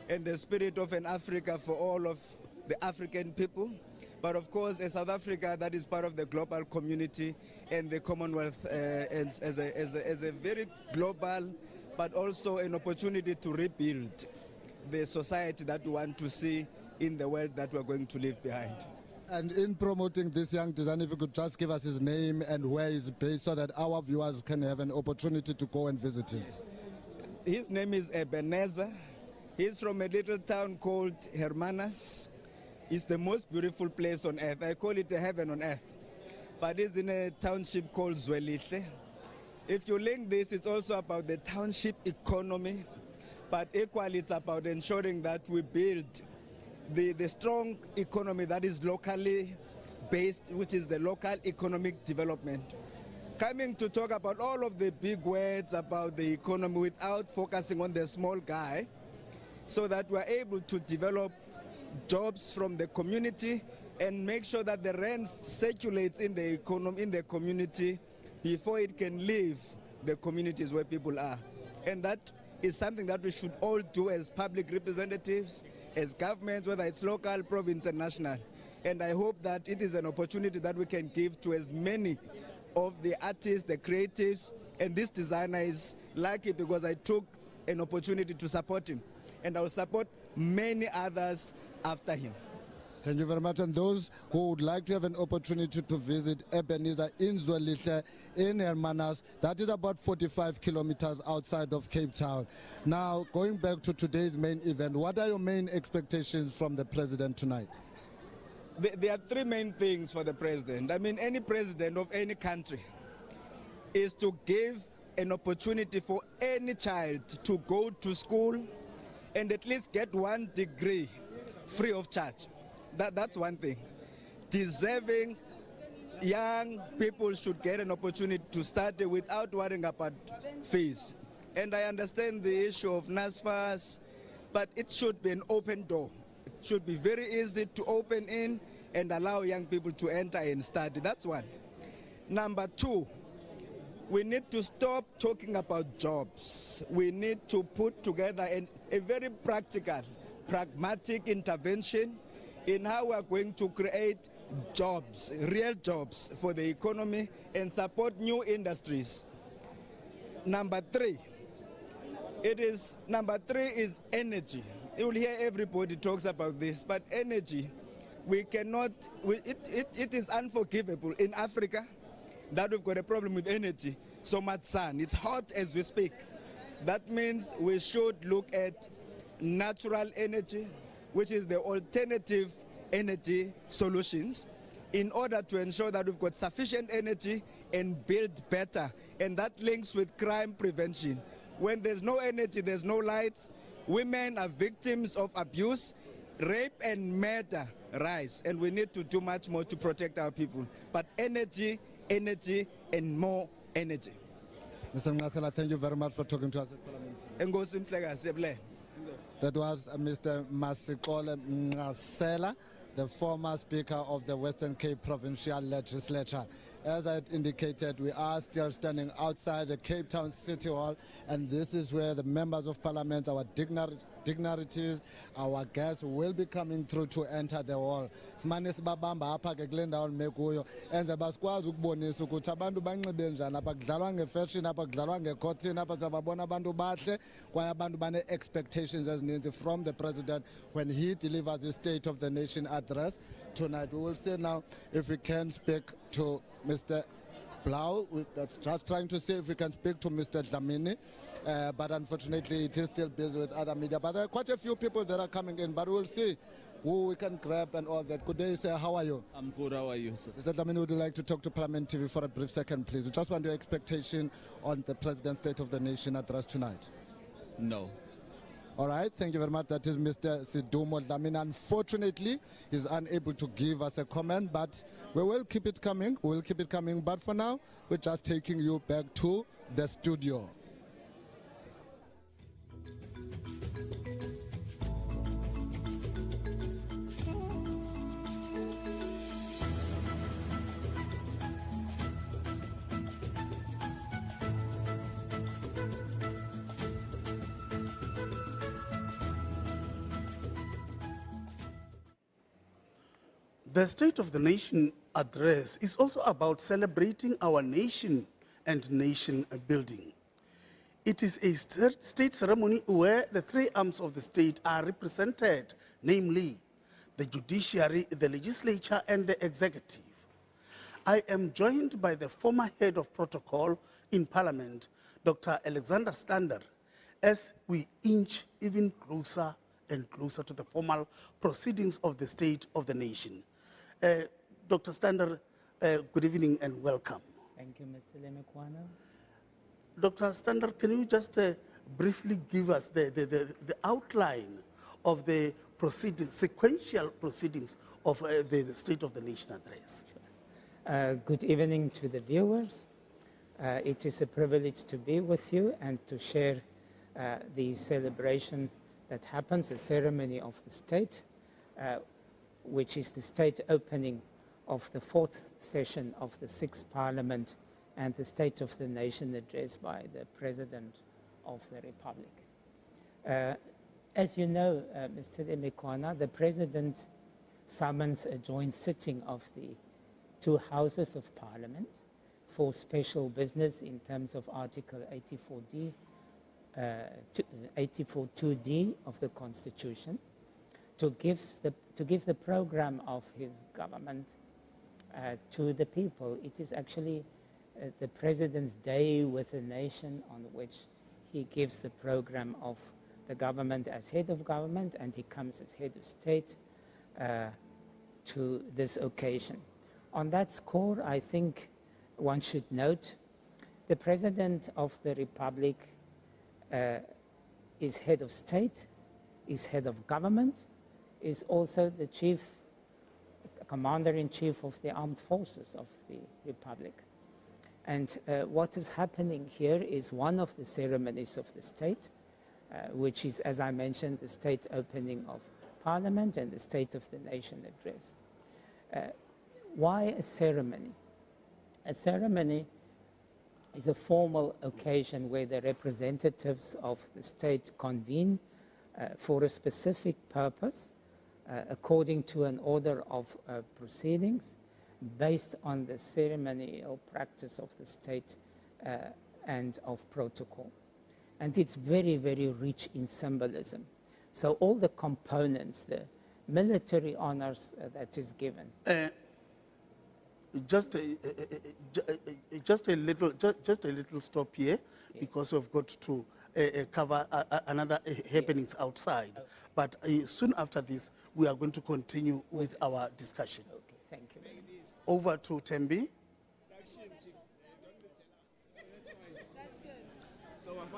L: and the spirit of an Africa for all of the African people, but of course a South Africa that is part of the global community and the Commonwealth as a very global, but also an opportunity to rebuild the society that we want to see in the world that we're going to leave behind.
J: And in promoting this young designer, if you could just give us his name and where he's based so that our viewers can have an opportunity to go and visit him.
L: Yes. His name is Ebenezer. He's from a little town called Hermanus. It's the most beautiful place on earth. I call it a heaven on earth. But it's in a township called Zwelihle. If you link this, it's also about the township economy, but equally it's about ensuring that we build the strong economy that is locally based, which is the local economic development. Coming to talk about all of the big words about the economy without focusing on the small guy, so that we're able to develop jobs from the community and make sure that the rent circulates in the economy, in the community, before it can leave the communities where people are. And that is something that we should all do as public representatives, as governments, whether it's local, province, and national. And I hope that it is an opportunity that we can give to as many of the artists, the creatives, and this designer is lucky because I took an opportunity to support him. And I will support many others after him.
J: Thank you very much. And those who would like to have an opportunity to visit Ebenezer in Zwelihle in Hermanus, that is about 45 kilometers outside of Cape Town. Now, going back to today's main event, what are your main expectations from the president tonight?
L: There are three main things for the president. I mean, any president of any country is to give an opportunity for any child to go to school and at least get 1 degree free of charge. That's one thing. Deserving young people should get an opportunity to study without worrying about fees. And I understand the issue of NSFAS, but it should be an open door. It should be very easy to open in and allow young people to enter and study. That's one. Number two, we need to stop talking about jobs. We need to put together a very practical, pragmatic intervention in how we are going to create jobs, real jobs for the economy and support new industries. Number three is energy. You will hear everybody talks about this, but energy, we cannot, it is unforgivable in Africa that we've got a problem with energy. So much sun, it's hot as we speak. That means we should look at natural energy, which is the alternative energy solutions. in order to ensure that we've got sufficient energy and build better. And that links with crime prevention. When there's no energy, there's no lights. Women are victims of abuse, rape and murder rise. And we need to do much more to protect our people. But energy, energy, and more energy.
J: Mr. Ngasela, thank you very much for talking to us at Parliament. That was Mr. Masikole Ngasela, the former Speaker of the Western Cape Provincial Legislature. As I indicated, we are still standing outside the Cape Town City Hall, and this is where the members of Parliament, our dignitaries, our guests will be coming through to enter the hall. Simane sibabamba apha ke kule ndawo mekuyo enze basikwazi ukubonisa ukuthi abantu banxibe njani apha kudlalwa ngefashion apha kudlalwa ngecotton apha siyababona abantu bahle kwaye abantu bane expectations ezininzi from the president when he delivers his State of the Nation address tonight. We will see now if we can speak to Mr. Blau. That's just trying to see if we can speak to Mr. Dlamini. But unfortunately, it is still busy with other media. But there are quite a few people that are coming in. But we'll see who we can grab and all that. Good day, sir. How are you?
M: I'm good. How are you, sir?
J: Mr. Dlamini, would you like to talk to Parliament TV for a brief second, please? We just want your expectation on the President's State of the Nation address tonight.
M: No.
J: All right, thank you very much. That is Mr. Sidumo Dlamini. Unfortunately, he's unable to give us a comment, but we will keep it coming. We will keep it coming. But for now, we're just taking you back to the studio.
D: The State of the Nation address is also about celebrating our nation and nation building. It is a state ceremony where the three arms of the state are represented, namely the judiciary, the legislature, and the executive. I am joined by the former head of protocol in Parliament, Dr. Alexander Stander, as we inch even closer and closer to the formal proceedings of the State of the Nation. Dr. Stander, good evening and welcome.
N: Thank you, Mr. Lemekwana.
D: Dr. Stander, can you just briefly give us the outline of the sequential proceedings of the State of the Nation address?
N: Sure. Good evening to the viewers. It is a privilege to be with you and to share the celebration that happens, the ceremony of the state, which is the state opening of the fourth session of the 6th Parliament and the State of the Nation address by the President of the Republic. As you know, Mr. Lemekwana, the President summons a joint sitting of the two houses of Parliament for special business in terms of Article 84.2d of the Constitution, to give the program of his government to the people. It is actually the President's day with the nation on which he gives the program of the government as head of government, and he comes as head of state to this occasion. On that score, I think one should note the President of the Republic is head of state, is head of government, is also the commander-in-chief of the armed forces of the Republic. And what is happening here is one of the ceremonies of the state, which is, as I mentioned, the state opening of Parliament and the State of the Nation address. Why a ceremony? A ceremony is a formal occasion where the representatives of the state convene for a specific purpose, according to an order of proceedings based on the ceremonial practice of the state and of protocol. And it's very, very rich in symbolism. So all the components, the military honors that is given.
D: Just a little stop here, yes, because we've got to cover another happenings outside. Okay. But soon after this, we are going to continue with our discussion.
N: Okay, thank you very much.
D: over to Tembi.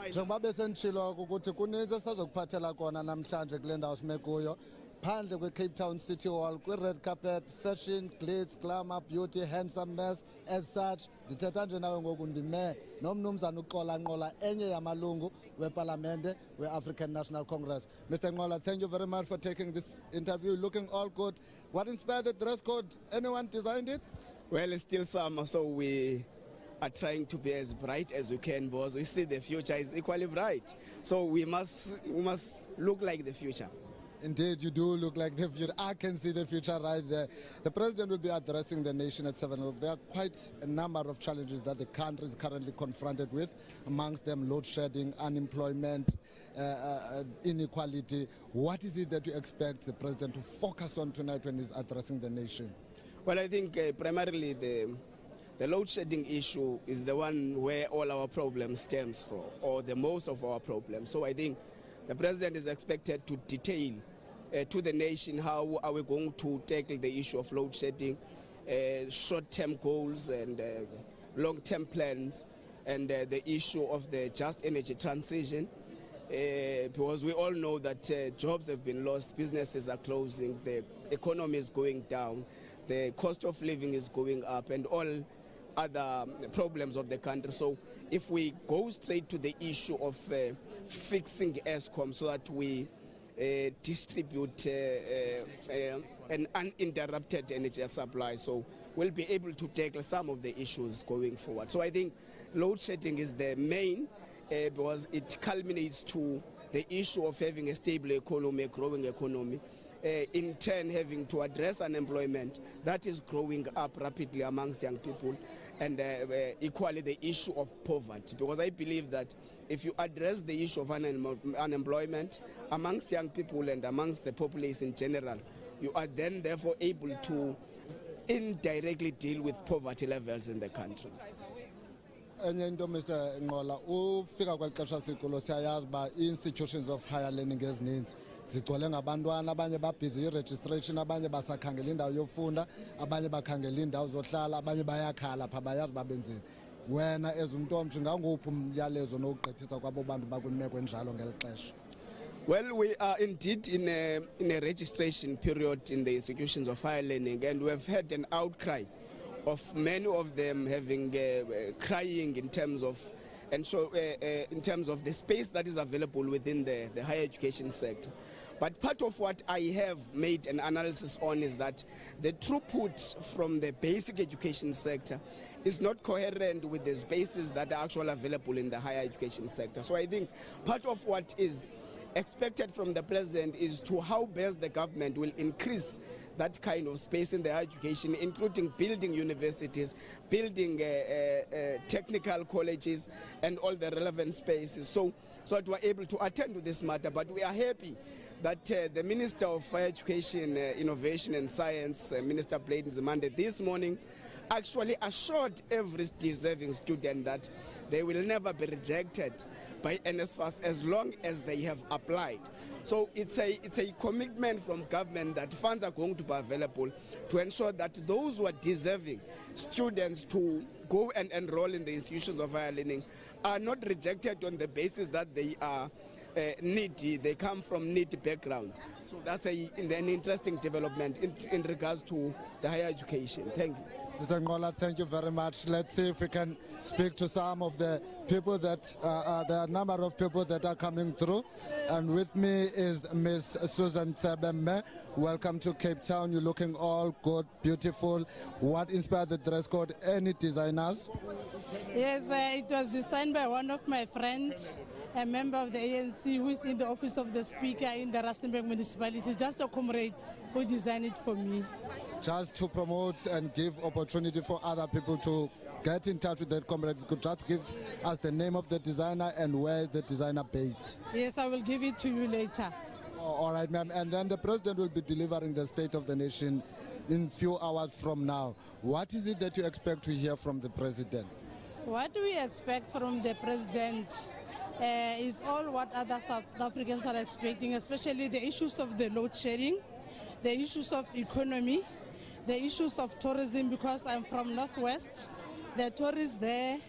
J: Njengoba besenditshilo ukuthi kuninzi esizokuphathela kona namhlanje kule ndawo sime kuyo phandle kwe-Cape Town City Hall kwi-red carpet, fashion, glitz, glamour, beauty, handsomeness. As such, ndithetha nje nawe ngoku ndime nomnumzana uXola Nqola, enye yamalungu wepalamente we-African National Congress. Mr. Nqola, thank you very much for taking this interview. Looking all good. What inspired the dress code? Anyone designed it?
L: Well, it's still summer, so we are trying to be as bright as we can because we see the future is equally bright. So we must look like the future.
J: Indeed, you do look like the future. I can see the future right there. The president will be addressing the nation at 7 o'clock. There are quite a number of challenges that the country is currently confronted with, amongst them load shedding, unemployment, inequality. What is it that you expect the president to focus on tonight when he's addressing the nation?
L: Well, I think primarily the load shedding issue is the one where all our problems stems from, or the most of our problems. So I think the president is expected to detail to the nation how are we going to tackle the issue of load shedding, short-term goals and long-term plans, and the issue of the just energy transition. Because we all know that jobs have been lost, businesses are closing, the economy is going down, the cost of living is going up, and all other problems of the country. So if we go straight to the issue of fixing ESCOM so that we distribute an uninterrupted energy supply, so we'll be able to tackle some of the issues going forward. So I think load shedding is the main because it culminates to the issue of having a stable economy, a growing economy, in turn having to address unemployment that is growing up rapidly amongst young people, and equally the issue of poverty, because I believe that if you address the issue of unemployment amongst young people and amongst the populace in general, you are then therefore able to indirectly deal with poverty levels in the country.
J: Enye into Mr. Nqola, ufika kweli xesha sikulo siyayazi uba institutions of higher learning ezininzi zigcwele ngabantwana, abanye babhizi i-registration, abanye basakhangela indawo yofunda, abanye bakhangela indawo zohlala, abanye bayakhala pha bayazi babenzini. Wena ezumntu omtsha nganguphi umyalezo nowugqithisa kwabo bantu bakwimeko enjalo ngeli xesha?
L: Well, we are indeed in a registration period in the institutions of higher learning, and we have had an outcry of many of them having crying in terms of in terms of the space that is available within the higher education sector. But part of what I have made an analysis on is that the throughput from the basic education sector is not coherent with the spaces that are actually available in the higher education sector. So I think part of what is expected from the president is to how best the government will increase that kind of space in the higher education, including building universities, building technical colleges, and all the relevant spaces. So that we're able to attend to this matter. But we are happy that the Minister of Higher Education, Innovation and Science, Minister Blade Nzimande, this morning actually assured every deserving student that they will never be rejected by NSFAS as long as they have applied. So it's a commitment from government that funds are going to be available to ensure that those who are deserving students to go and enroll in the institutions of higher learning are not rejected on the basis that they are needy, they come from needy backgrounds. So that's an interesting development in regards to the higher education. Thank you.
J: Mr. Nqola, thank you very much. Let's see if we can speak to some of the people that, there are a number of people that are coming through. And with me is Miss Susan Tsebeme. Welcome to Cape Town. You're looking all good, beautiful. What inspired the dress code? Any designers?
O: Yes, it was designed by one of my friends, a member of the ANC who is in the office of the speaker in the Rustenburg municipality. Just a comrade who designed it for me.
J: Just to promote and give opportunity for other people to get in touch with that comrade, you could just give us the name of the designer and where is the designer based?
O: Yes, I will give it to you later.
J: Oh, all right, ma'am. And then the president will be delivering the State of the Nation in a few hours from now. What is it that you expect to hear from the president?
O: What we expect from the president is all what other South Africans are expecting, especially the issues of the load shedding, the issues of economy, the issues of tourism, because I'm from Northwest. The tourists there,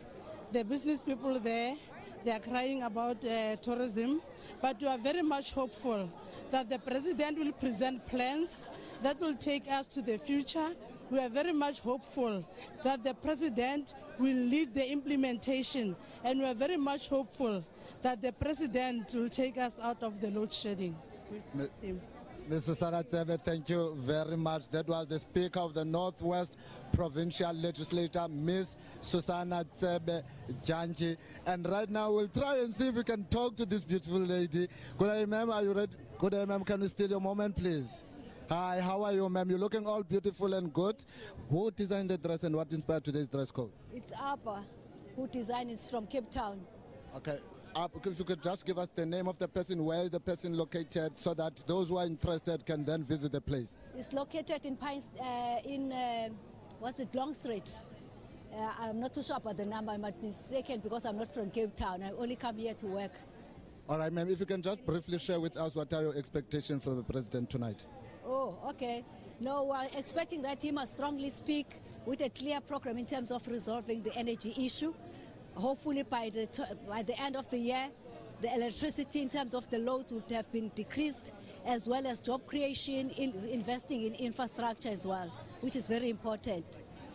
O: the business people there, they are crying about tourism. But we are very much hopeful that the president will present plans that will take us to the future. We are very much hopeful that the president will lead the implementation, and we are very much hopeful that the president will take us out of the load shedding.
J: Mr. Saratseve, thank you very much. That was the Speaker of the Northwest Provincial Legislature, Ms. Susana Tsebe Janji. And right now we'll try and see if we can talk to this beautiful lady. Good day, ma'am. Are you ready? Good day, ma'am. Can we steal your moment, please? Hi, how are you, ma'am? You're looking all beautiful and good. Who designed the dress and what inspired today's dress code?
P: It's Abba who designed it from Cape Town.
J: Okay. If you could just give us the name of the person, where the person located, so that those who are interested can then visit the place.
P: It's located in Pines, Long Street. I'm not too sure about the number. I might be mistaken because I'm not from Cape Town. I only come here to work.
J: All right, ma'am. If you can just briefly share with us what are your expectations for the president tonight?
P: Oh, okay. No, we're expecting that he must strongly speak with a clear program in terms of resolving the energy issue. Hopefully by the end of the year, the electricity in terms of the loads would have been decreased, as well as job creation, investing in infrastructure as well, which is very important.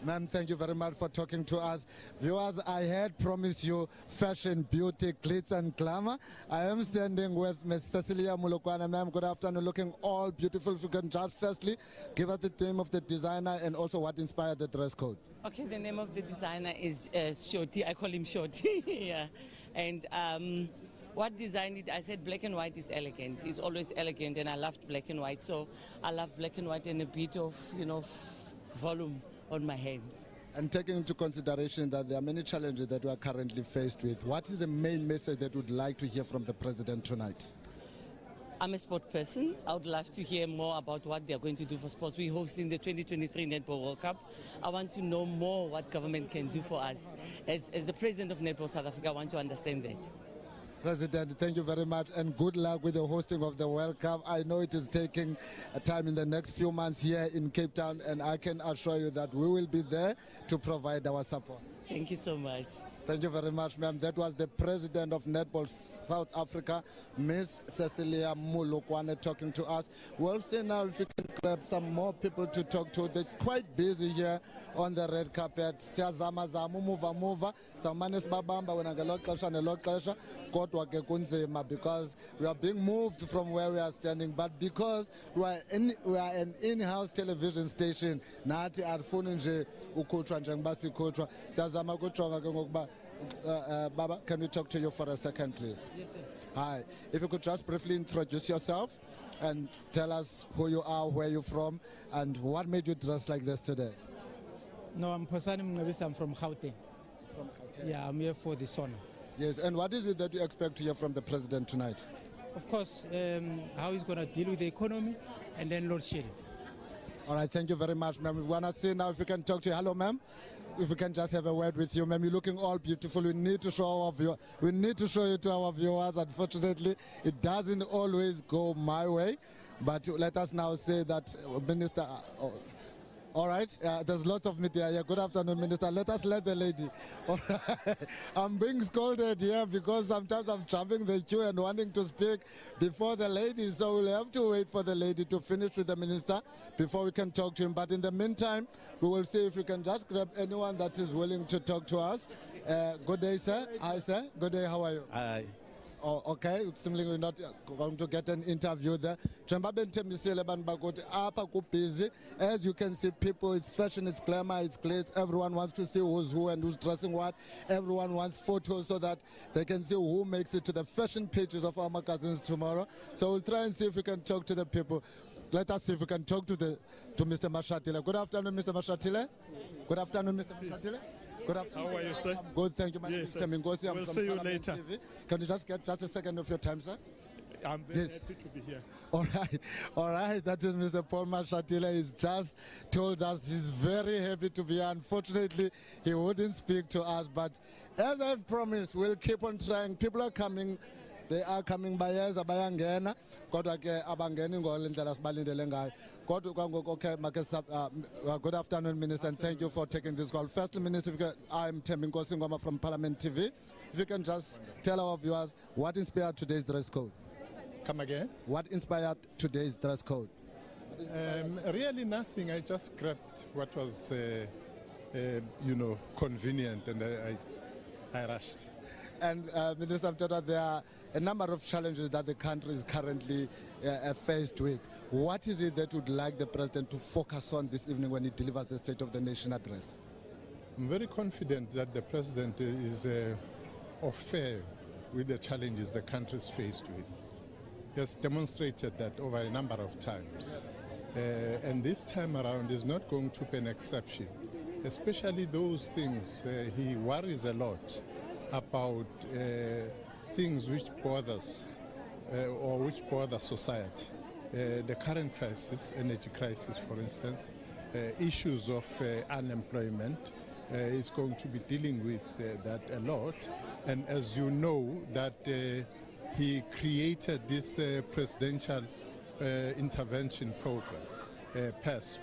J: Ma'am, thank you very much for talking to us. Viewers, I had promised you fashion, beauty, glitz and glamour. I am standing with Ms. Cecilia Mulokwana. Ma'am, good afternoon, looking all beautiful. If you can just firstly give us the name of the designer and also what inspired the dress code.
Q: Okay, the name of the designer is Shorty. I call him Shorty. Yeah. And what designed it, I said black and white is elegant. It's always elegant, and I loved black and white. So I love black and white and a bit of, volume on my hands.
J: And taking into consideration that there are many challenges that we are currently faced with, what is the main message that you would like to hear from the president tonight?
Q: I'm a sport person. I would love to hear more about what they're going to do for sports. We're hosting the 2023 Netball World Cup. I want to know more what government can do for us. As the president of Netball South Africa, I want to understand that.
J: President, thank you very much and good luck with the hosting of the World Cup. I know it is taking time in the next few months here in Cape Town, and I can assure you that we will be there to provide our support.
Q: Thank you so much.
J: Thank you very much, ma'am. That was the president of Netball South Africa, Ms. Cecilia Mulokwane, talking to us. We'll see now if we can grab some more people to talk to. It's quite busy here on the red carpet. Siyazama zama umuva samane sibabamba wena ngelok xesha nelok xesha kodwa ke kunzima because we are being moved from where we are standing, but because we are an in-house television station, nathi arifuni nje ukhutshwa njengoba sikhutshwa. Siyazama ukujonga ke ngokuba Baba, can we talk to you for a second, please?
R: Yes, sir.
J: Hi. If you could just briefly introduce yourself and tell us who you are, where you're from, and what made you dress like this today.
R: No, I'm Posani Mngabisa. I'm from Gauteng.
J: From Gauteng?
R: Yeah, I'm here for the Sona.
J: Yes, and what is it that you expect to hear from the president tonight?
R: Of course, how he's going to deal with the economy and then load shedding.
J: All right, thank you very much, ma'am. We want to see now if we can talk to you. Hello, ma'am. If we can just have a word with you, ma'am. You're looking all beautiful. We need to show you to our viewers. Unfortunately, it doesn't always go my way. But let us now say that, Minister. All right, there's lots of media here. Good afternoon, Minister. Let the lady. All right. I'm being scolded here because sometimes I'm jumping the queue and wanting to speak before the lady. So we'll have to wait for the lady to finish with the minister before we can talk to him. But in the meantime, we will see if we can just grab anyone that is willing to talk to us. Good day, sir. Hi, sir. Good day. How are you?
S: Hi.
J: Oh, okay, seemingly we're not going to get an interview there. Busy. As you can see, people, it's fashion, it's glamour, it's glitz. Everyone wants to see who's who and who's dressing what. Everyone wants photos so that they can see who makes it to the fashion pages of our magazines tomorrow. So we'll try and see if we can talk to the people. Let us see if we can talk to Mr. Mashatile. Good afternoon, Mr. Mashatile. Good afternoon, Mr. Mashatile. Good afternoon.
S: How are you, sir?
J: I'm good, thank you. My name is Mingosi. I'm
S: We'll
J: from
S: see you
J: Parliament
S: later.
J: TV. Can you just get just a second of your time, sir?
S: I'm very happy to be here.
J: All right. That is Mr. Paul Mashatile. He's just told us he's very happy to be here. Unfortunately, he wouldn't speak to us, but as I've promised, we'll keep on trying. People are coming. They are coming by as abayangena. Kodwa ke abangeni ngolendlela sibalindele ngayo. Good afternoon, Minister, and thank you for taking this call. Firstly, Minister, I'm Thembi Nkosingoma from Parliament TV. If you can just tell our viewers what inspired today's dress code.
I: Come again?
J: What inspired today's dress code?
I: Really nothing. I just grabbed what was, convenient, and I rushed.
J: And Minister Mdntv, there are a number of challenges that the country is currently faced with. What is it that you would like the President to focus on this evening when he delivers the State of the Nation address?
I: I'm very confident that the President is fair with the challenges the country is faced with. He has demonstrated that over a number of times. And this time around is not going to be an exception, especially those things. He worries a lot about things which bothers or which bother society. The current crisis, energy crisis, for instance, issues of unemployment. Is going to be dealing with that a lot. And as you know, that he created this presidential intervention program, PES,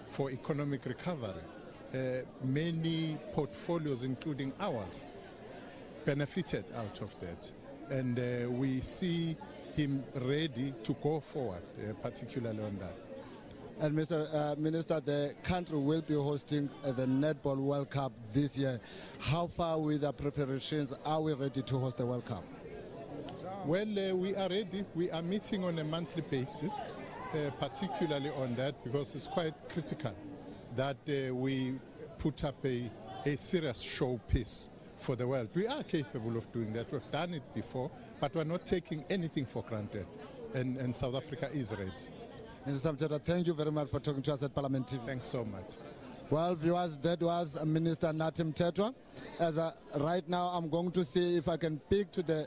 I: for economic recovery. Many portfolios, including ours, benefited out of that. And we see him ready to go forward, particularly on that.
J: And Mr. Minister, the country will be hosting the Netball World Cup this year. How far with the preparations are we ready to host the World Cup?
I: Well, we are ready. We are meeting on a monthly basis, particularly on that, because it's quite critical that we put up a serious showpiece for the world. We are capable of doing that. We've done it before, but we're not taking anything for granted, and South Africa is ready.
J: Minister Mdntv, thank you very much for talking to us at Parliament TV.
I: Thanks so much.
J: Well, viewers, that was Minister Nathi Mthethwa. Right now, I'm going to see if I can speak to the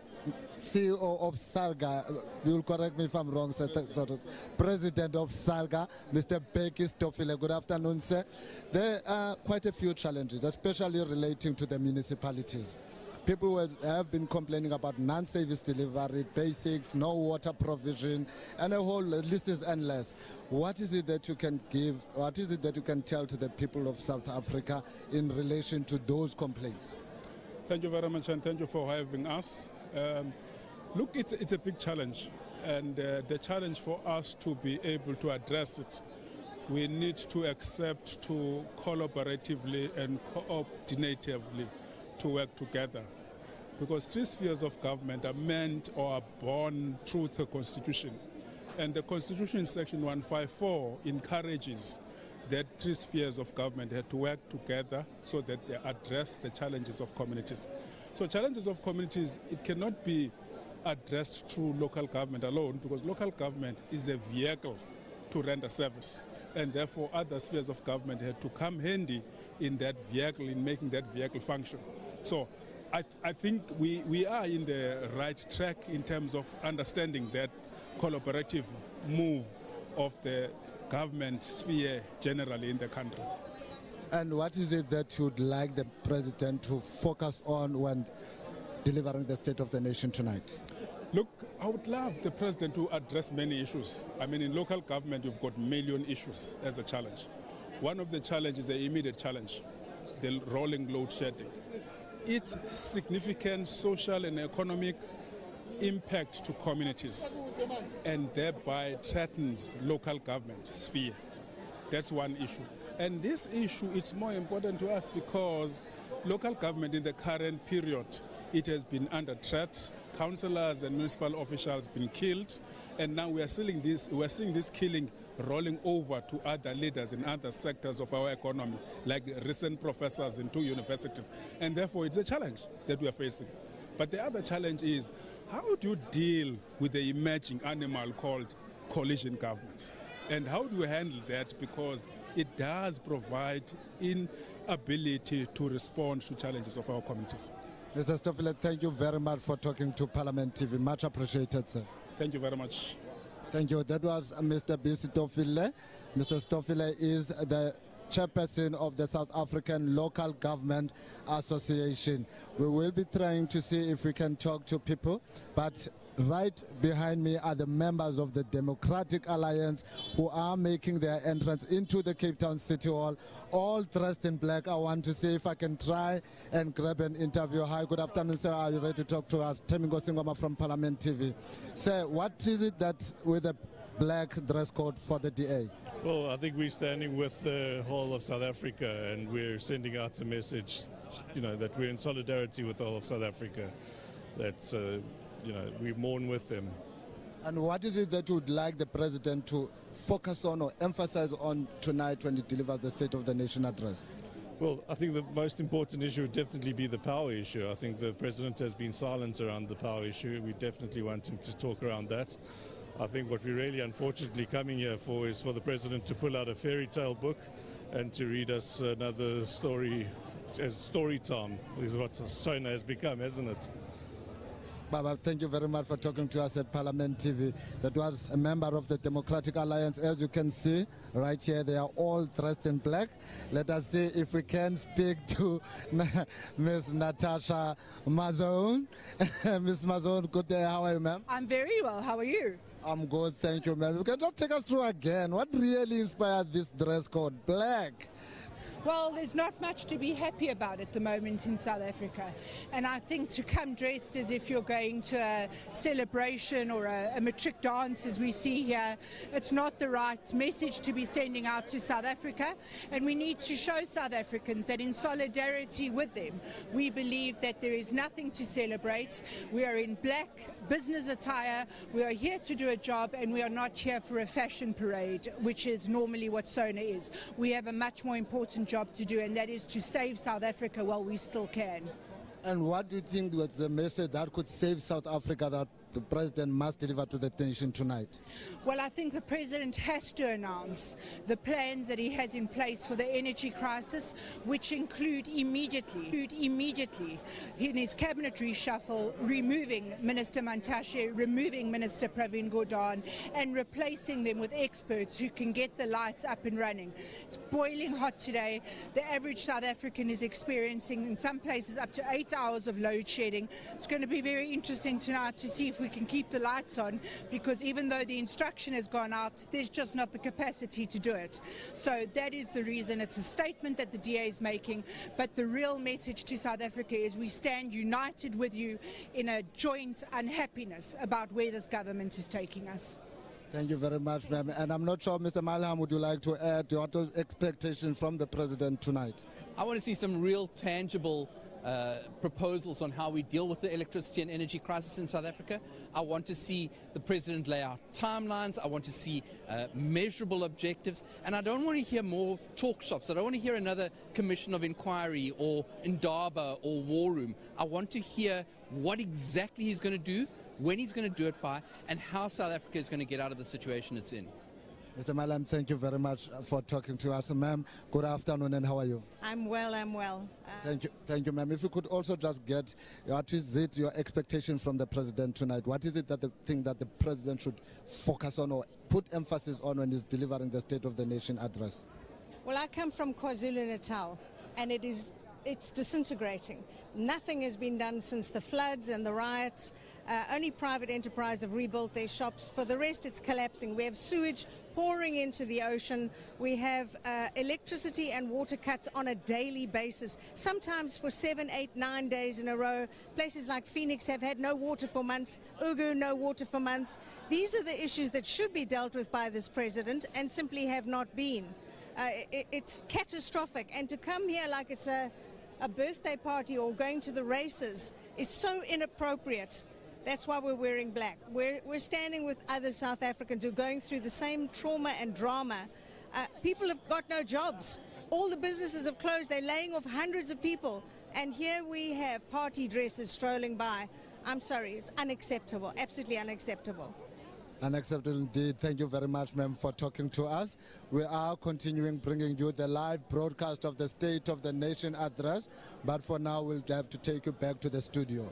J: CEO of SALGA. You will correct me if I'm wrong, sir. President of SALGA, Mr. Bheki Stofile. Good afternoon, sir. There are quite a few challenges, especially relating to the municipalities. People have been complaining about non-service delivery, basics, no water provision, and a whole list is endless. What is it that you can give, what is it that you can tell to the people of South Africa in relation to those complaints?
T: Thank you very much, and thank you for having us. Look, it's a big challenge, and the challenge for us to be able to address it, we need to accept to collaboratively and coordinatively to work together, because 3 spheres of government are meant or are born through the Constitution, and the Constitution section 154 encourages that 3 spheres of government have to work together so that they address the challenges of communities. So challenges of communities, it cannot be addressed through local government alone, because local government is a vehicle to render service, and therefore other spheres of government have to come handy in that vehicle, in making that vehicle function. So I think we are in the right track in terms of understanding that collaborative move of the government sphere generally in the country.
J: And what is it that you'd like the President to focus on when delivering the State of the Nation tonight?
T: Look, I would love the President to address many issues. I mean, in local government, you've got million issues as a challenge. One of the challenges, the immediate challenge, the rolling load shedding. Its significant social and economic impact to communities, and thereby threatens local government sphere. That's one issue. And this issue, it's more important to us because local government in the current period, it has been under threat. Councillors and municipal officials been killed, and now we are seeing this killing rolling over to other leaders in other sectors of our economy, like recent professors in 2 universities. And therefore, it's a challenge that we are facing. But the other challenge is, how do you deal with the emerging animal called coalition governments? And how do we handle that? Because it does provide inability to respond to challenges of our communities.
J: Mr. Stofile, thank you very much for talking to Parliament TV. Much appreciated, sir.
T: Thank you very much.
J: Thank you. That was Mr. Stofile. Mr. Stofile is the chairperson of the South African Local Government Association. We will be trying to see if we can talk to people, but right behind me are the members of the Democratic Alliance who are making their entrance into the Cape Town City Hall, all dressed in black. I want to see if I can try and grab an interview. Hi, good afternoon, sir. Are you ready to talk to us? Temingo Singoma from Parliament TV. Sir, what is it that with the black dress code for the DA?
U: Well, I think we're standing with the whole of South Africa, and we're sending out a message, that we're in solidarity with all of South Africa, that, we mourn with them.
J: And what is it that you would like the president to focus on or emphasize on tonight when he delivers the State of the Nation address?
U: Well, I think the most important issue would definitely be the power issue. I think the president has been silent around the power issue. We definitely want him to talk around that. I think what we're really unfortunately coming here for is for the president to pull out a fairy tale book and to read us another story, as story time is what Sona has become, hasn't it?
J: Baba, thank you very much for talking to us at Parliament TV. That was a member of the Democratic Alliance. As you can see right here, they are all dressed in black. Let us see if we can speak to Ms. Natasha Mazone. Ms. Mazone, good day. How are you, ma'am?
V: I'm very well. How are you?
J: I'm good, thank you, ma'am. You can just take us through again. What really inspired this dress code, black?
V: Well, there's not much to be happy about at the moment in South Africa. And I think to come dressed as if you're going to a celebration or a matric dance, as we see here, it's not the right message to be sending out to South Africa. And we need to show South Africans that in solidarity with them, we believe that there is nothing to celebrate. We are in black business attire. We are here to do a job, and we are not here for a fashion parade, which is normally what Sona is. We have a much more important job to do, and that is to save South Africa while we still can.
J: And what do you think was the message that could save South Africa that the president must deliver to the nation tonight?
V: Well, I think the president has to announce the plans that he has in place for the energy crisis, which include immediately in his cabinet reshuffle, removing Minister Mantashe, removing Minister Pravin Gordhan, and replacing them with experts who can get the lights up and running. It's boiling hot today. The average South African is experiencing, in some places, up to 8 hours of load shedding. It's going to be very interesting tonight to see if we can keep the lights on, because even though the instruction has gone out, there's just not the capacity to do it. So that is the reason. It's a statement that the DA is making, but the real message to South Africa is we stand united with you in a joint unhappiness about where this government is taking us.
J: Thank you very much, ma'am. And I'm not sure, Mr. Malham, would you like to add your expectations from the president tonight?
W: I want to see some real tangible proposals on how we deal with the electricity and energy crisis in South Africa. I want to see the president lay out timelines. I want to see measurable objectives. And I don't want to hear more talk shops. I don't want to hear another commission of inquiry or Ndaba or War Room. I want to hear what exactly he's going to do, when he's going to do it by, and how South Africa is going to get out of the situation it's in.
J: Mr. Malam, thank you very much for talking to us. Ma'am, good afternoon, and how are you?
X: I'm well.
J: Thank you, ma'am. If you could also just get, what is it, your expectation from the president tonight? What is it that the thing that the president should focus on or put emphasis on when he's delivering the State of the Nation address?
X: Well, I come from KwaZulu-Natal, and it's disintegrating. Nothing has been done since the floods and the riots. Only private enterprise have rebuilt their shops. For the rest, it's collapsing. We have sewage pouring into the ocean. We have electricity and water cuts on a daily basis, sometimes for 7, 8, 9 days in a row. Places like Phoenix have had no water for months. Ugu, no water for months. These are the issues that should be dealt with by this president and simply have not been. It's catastrophic. And to come here like it's a birthday party or going to the races is so inappropriate. That's why we're wearing black. We're standing with other South Africans who are going through the same trauma and drama. People have got no jobs. All the businesses have closed. They're laying off hundreds of people. And here we have party dresses strolling by. I'm sorry, it's unacceptable, absolutely unacceptable.
J: Unacceptable indeed. Thank you very much, ma'am, for talking to us. We are continuing bringing you the live broadcast of the State of the Nation address, but for now we'll have to take you back to the studio.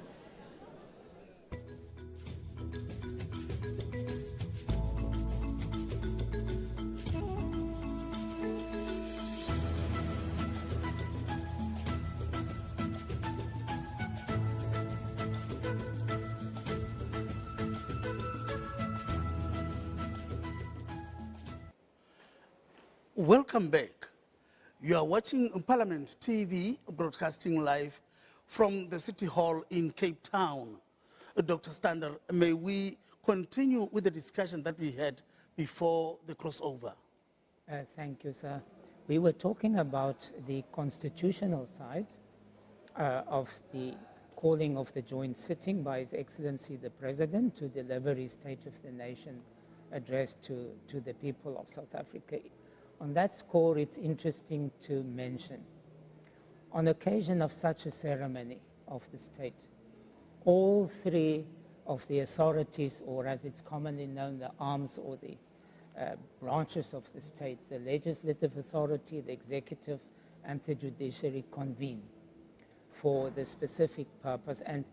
D: Welcome back. You are watching Parliament TV, broadcasting live from the City Hall in Cape Town. Dr. Stander, may we continue with the discussion that we had before the crossover?
N: Thank you, sir. We were talking about the constitutional side of the calling of the joint sitting by His Excellency the President to deliver his State of the Nation address to the people of South Africa. On that score, it's interesting to mention, on occasion of such a ceremony of the state, all three of the authorities, or as it's commonly known, the arms or the branches of the state, the legislative authority, the executive, and the judiciary convene for the specific purpose. And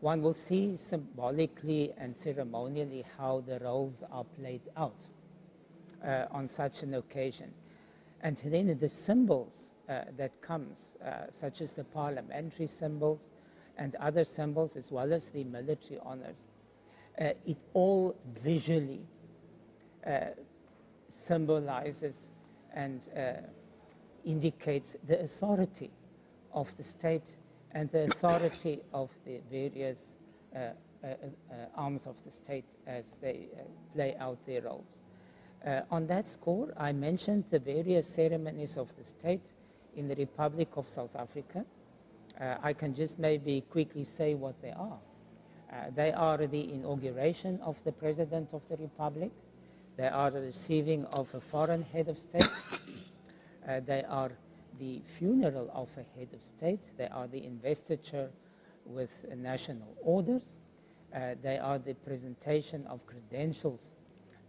N: one will see symbolically and ceremonially how the roles are played out on such an occasion. And then the symbols that comes, such as the parliamentary symbols and other symbols, as well as the military honors, it all visually symbolizes and indicates the authority of the state and the authority of the various arms of the state as they play out their roles. On that score, I mentioned the various ceremonies of the state in the Republic of South Africa. I can just maybe quickly say what they are. They are the inauguration of the President of the Republic. They are the receiving of a foreign head of state. They are the funeral of a head of state. They are the investiture with national orders. They are the presentation of credentials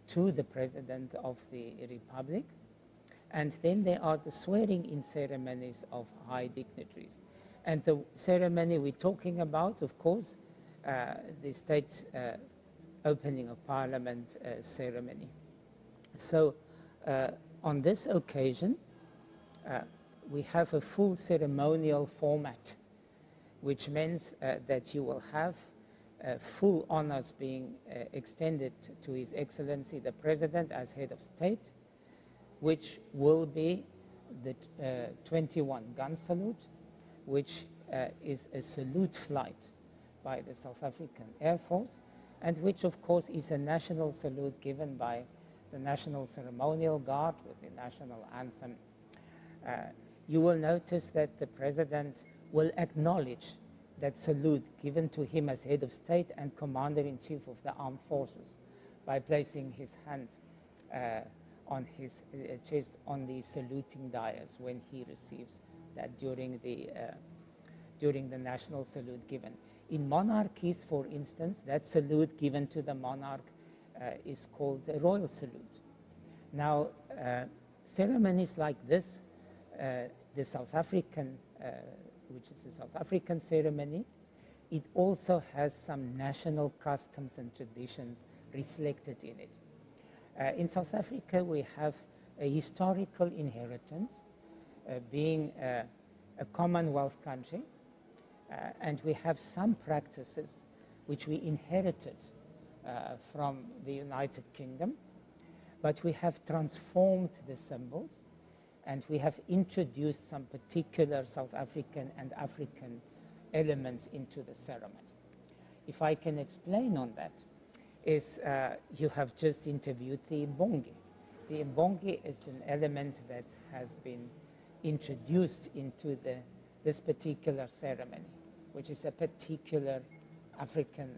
N: to the President of the Republic. And then there are the swearing-in ceremonies of high dignitaries. And the ceremony we're talking about, of course, the state opening of Parliament ceremony. So on this occasion, we have a full ceremonial format, which means that you will have full honors being extended to His Excellency the President as head of state, which will be the 21 gun salute, which is a salute flight by the South African Air Force, and which of course is a national salute given by the National Ceremonial Guard with the national anthem. You will notice that the President will acknowledge that salute given to him as head of state and Commander-in-Chief of the Armed Forces by placing his hand on his chest on the saluting dais when he receives that during the national salute given. In monarchies, for instance, that salute given to the monarch is called a royal salute. Now, ceremonies like this, the South African, which is the South African ceremony, it also has some national customs and traditions reflected in it. In South Africa, we have a historical inheritance, being a Commonwealth country, and we have some practices which we inherited from the United Kingdom, but we have transformed the symbols and we have introduced some particular South African and African elements into the ceremony. If I can explain on that, is you have just interviewed the Mbongi. The Mbongi is an element that has been introduced into this particular ceremony, which is a particular African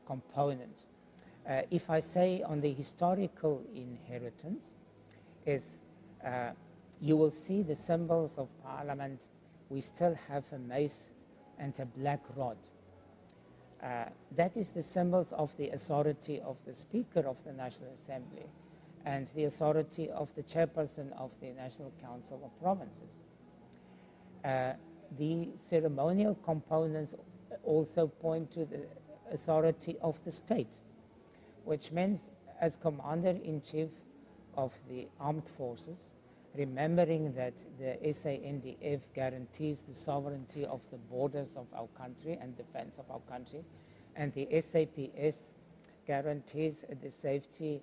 N: component. If I say on the historical inheritance, is you will see the symbols of Parliament. We still have a mace and a black rod. That is the symbols of the authority of the Speaker of the National Assembly and the authority of the Chairperson of the National Council of Provinces. The ceremonial components also point to the authority of the state, which means as Commander-in-Chief of the Armed Forces, remembering that the SANDF guarantees the sovereignty of the borders of our country and defense of our country, and the SAPS guarantees the safety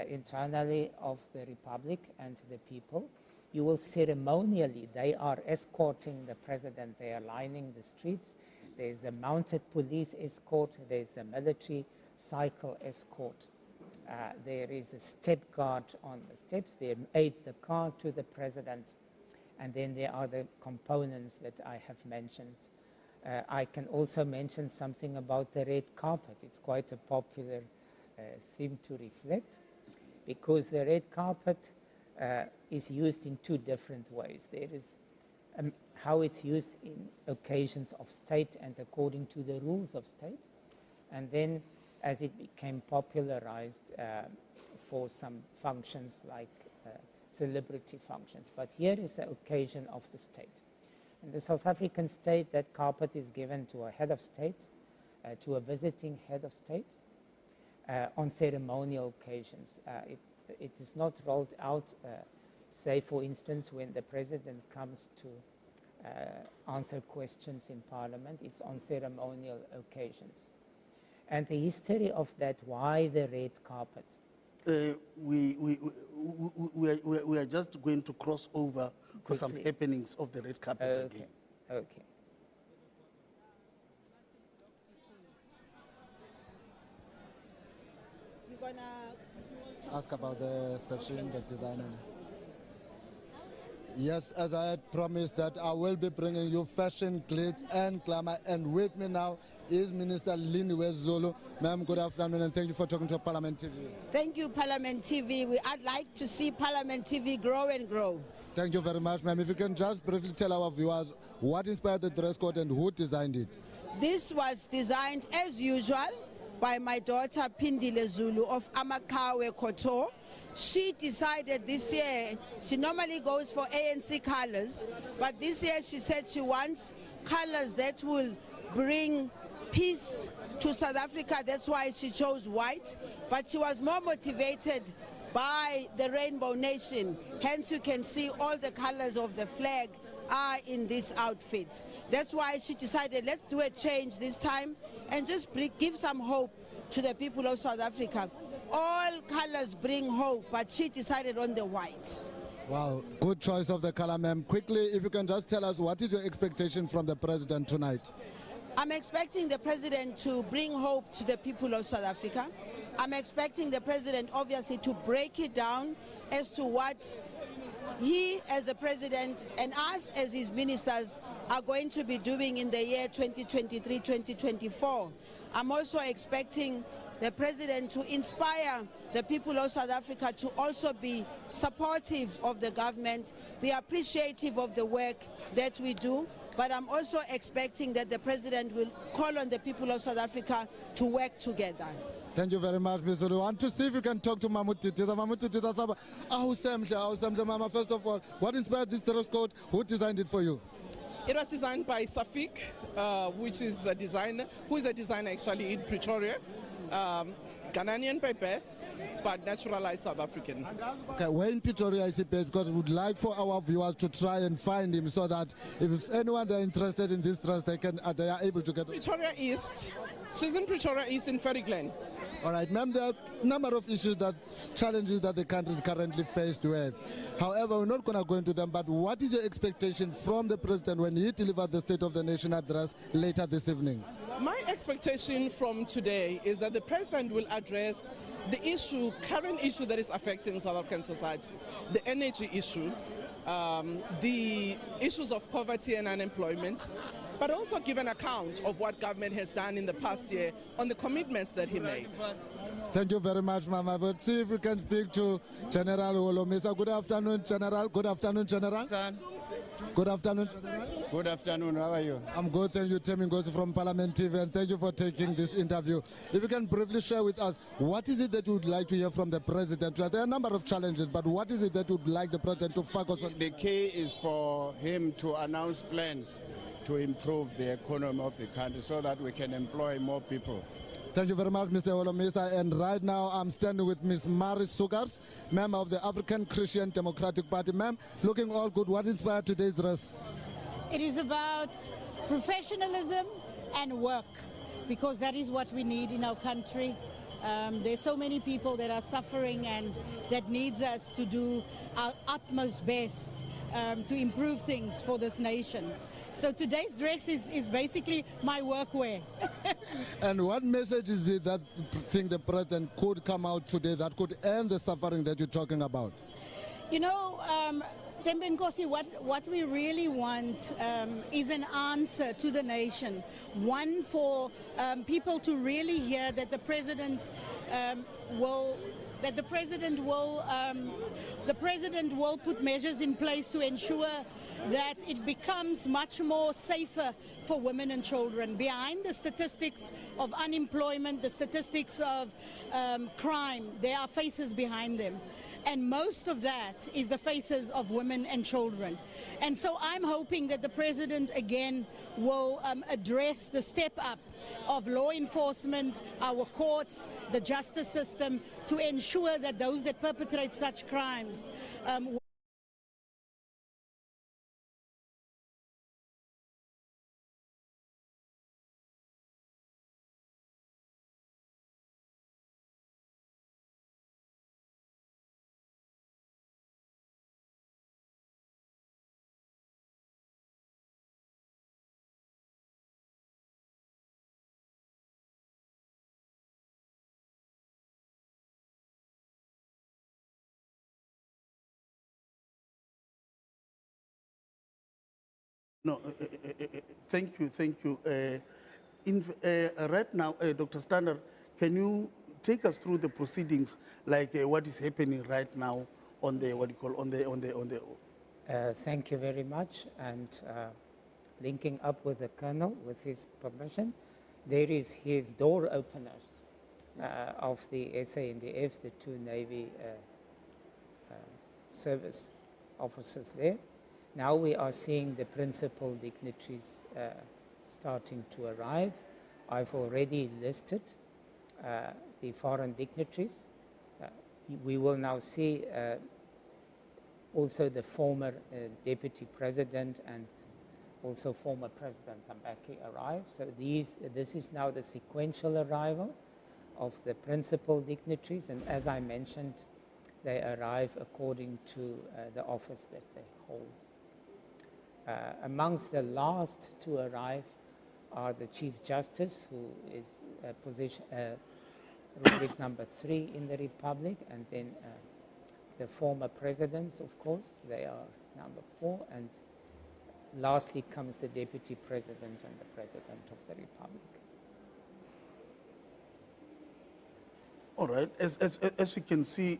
N: internally of the Republic and the people. You will ceremonially, they are escorting the president, they are lining the streets. There's a mounted police escort, there's a military cycle escort. There is a step guard on the steps, there aids the car to the president, and then there are the components that I have mentioned. I can also mention something about the red carpet. It's quite a popular theme to reflect, because the red carpet is used in two different ways. There is how it's used in occasions of state and according to the rules of state, and then as it became popularized for some functions like celebrity functions. But here is the occasion of the state. In the South African state, that carpet is given to a head of state, to a visiting head of state, on ceremonial occasions. It is not rolled out, say for instance, when the president comes to answer questions in Parliament. It's on ceremonial occasions. And the history of that, why the red carpet?
D: We are just going to cross over for some happenings of the red carpet again.
N: Okay.
H: You're gonna
J: Ask about the fashion, the designer. Yes, as I had promised that I will be bringing you fashion, glitz and glamour, and with me now is Minister Lindiwe Zulu. Ma'am, good afternoon and thank you for talking to Parliament TV.
B: Thank you, Parliament TV. I'd like to see Parliament TV grow and grow.
J: Thank you very much, ma'am. If you can just briefly tell our viewers what inspired the dress code and who designed it.
B: This was designed as usual by my daughter Pindile Zulu of Amakawe Koto. She decided this year, she normally goes for ANC colors, but this year she said she wants colors that will bring peace to South Africa. That's why she chose white, but she was more motivated by the Rainbow Nation. Hence you can see all the colors of the flag are in this outfit. That's why she decided, let's do a change this time and just give some hope to the people of South Africa. All colors bring hope, but she decided on the white.
J: Wow, good choice of the color, ma'am. Quickly, if you can just tell us what is your expectation from the president tonight?
B: I'm expecting the president to bring hope to the people of South Africa. I'm expecting the president, obviously, to break it down as to what he as a president and us as his ministers are going to be doing in the year 2023-2024. I'm also expecting the president to inspire the people of South Africa to also be supportive of the government, be appreciative of the work that we do, but I'm also expecting that the president will call on the people of South Africa to work together.
J: Thank you very much, Mr. We want to see if you can talk to Mamutitiza. Mamutitiza, Mama, first of all, what inspired this dress code? Who designed it for you?
C: It was designed by Safik, which is a designer, who is a designer actually in Pretoria. Ghanaian by birth, but naturalized South African.
J: Okay, where in Pretoria is he based? Because we would like for our viewers to try and find him so that if anyone they're interested in this dress, they are able to get it.
C: Pretoria East. She's in Pretoria East in Ferry Glen.
J: All right, ma'am, there are a number of challenges that the country is currently faced with. However, we're not going to go into them, but what is your expectation from the president when he delivers the State of the Nation address later this evening?
C: My expectation from today is that the president will address the current issue that is affecting South African society, the energy issue, the issues of poverty and unemployment, but also give an account of what government has done in the past year on the commitments that he made.
J: Thank you very much, Mama. But see if we can speak to General Holomisa. Good afternoon, General. Good afternoon, General. Good afternoon, General.
E: Good afternoon. How are you?
J: I'm good. Thank you, Temi Ngozi from Parliament TV, and thank you for taking this interview. If you can briefly share with us, what is it that you would like to hear from the president? There are a number of challenges, but what is it that you would like the president to focus on?
E: The key is for him to announce plans to improve the economy of the country so that we can employ more people.
J: Thank you very much, Mr. Holomisa. And right now, I'm standing with Ms. Maris Sugars, member of the African Christian Democratic Party. Ma'am, looking all good. What inspired today's dress?
F: It is about professionalism and work.
A: because that is what we need in our country. There's so many people that are suffering and that needs us to do our utmost best to improve things for this nation. So today's dress is basically my workwear.
J: And what message is it that you think the president could come out today that could end the suffering that you're talking about?
A: You know, Tembenkosi, what we really want is an answer to the nation. One for people to really hear that the president will put measures in place to ensure that it becomes much more safer for women and children. Behind the statistics of unemployment, the statistics of crime, there are faces behind them. And most of that is the faces of women and children. And so I'm hoping that the president again will address the step up of law enforcement, our courts, the justice system, to ensure that those that perpetrate such crimes
D: No, thank you. Right now, Dr. Stander, can you take us through the proceedings, like what is happening right now on the
N: Thank you very much. And linking up with the Colonel, with his permission, there is his door openers of the SANDF, the two Navy service officers there. Now we are seeing the principal dignitaries starting to arrive. I've already listed the foreign dignitaries. We will now see also the former Deputy President and also former President Mbeki arrive. So this is now the sequential arrival of the principal dignitaries, and as I mentioned, they arrive according to the office that they hold. Amongst the last to arrive are the Chief Justice, who is position rubric number 3 in the Republic, and then the former presidents, of course, they are number 4, and lastly comes the Deputy President and the President of the Republic.
D: All right. As we can see,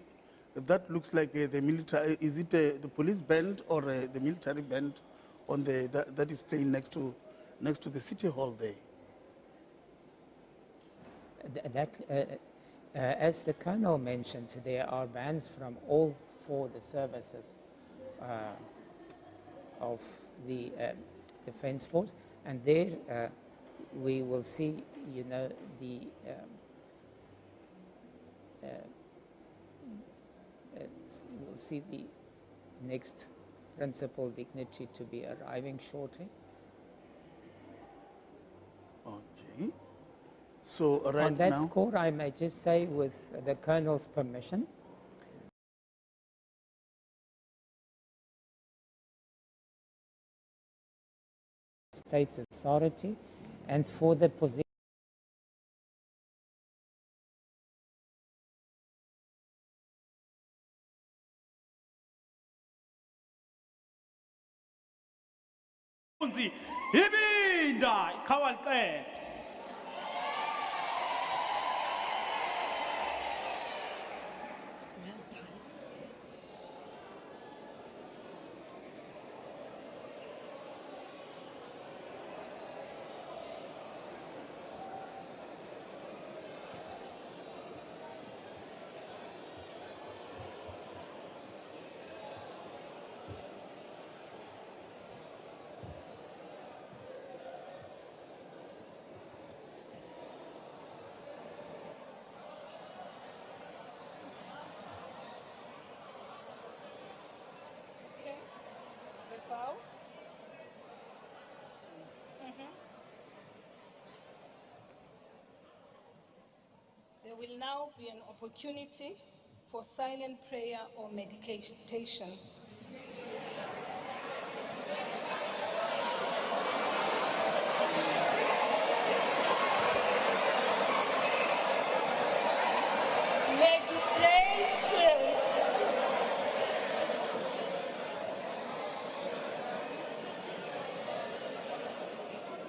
D: that looks like the military. Is it the police band or the military band on that is playing next to the city hall there?
N: As the Colonel mentioned, there are bands from all 4 the services of the Defence Force, and there we will see, you know, we'll see the next principal dignitary to be arriving shortly.
D: Okay. So right
N: on that
D: now,
N: score, I may just say, with the Colonel's permission, State's authority, and for the position
F: ibinda ikhawaliqeda
G: will now be an opportunity for silent prayer or meditation. Meditation.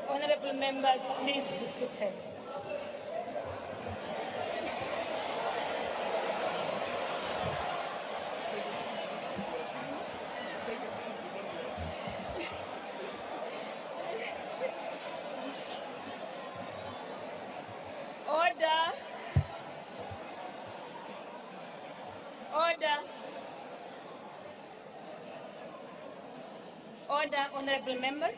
G: Honorable members, please be seated. Order. Order. Order, honorable members.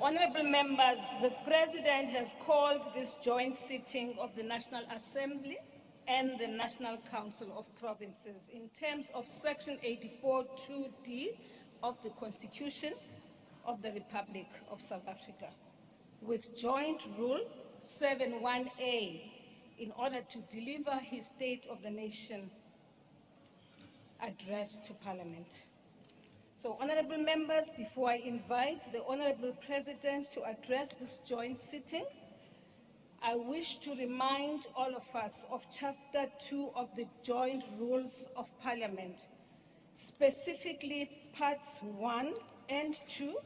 G: Honorable members, the President has called this joint sitting of the National Assembly and the National Council of Provinces in terms of Section 84(2)(d) of the Constitution of the Republic of South Africa, with Joint Rule 71A, in order to deliver his State of the Nation address to Parliament. So, honorable members, before I invite the Honorable President to address this joint sitting, I wish to remind all of us of Chapter 2 of the Joint Rules of Parliament, specifically Parts 1 and 2,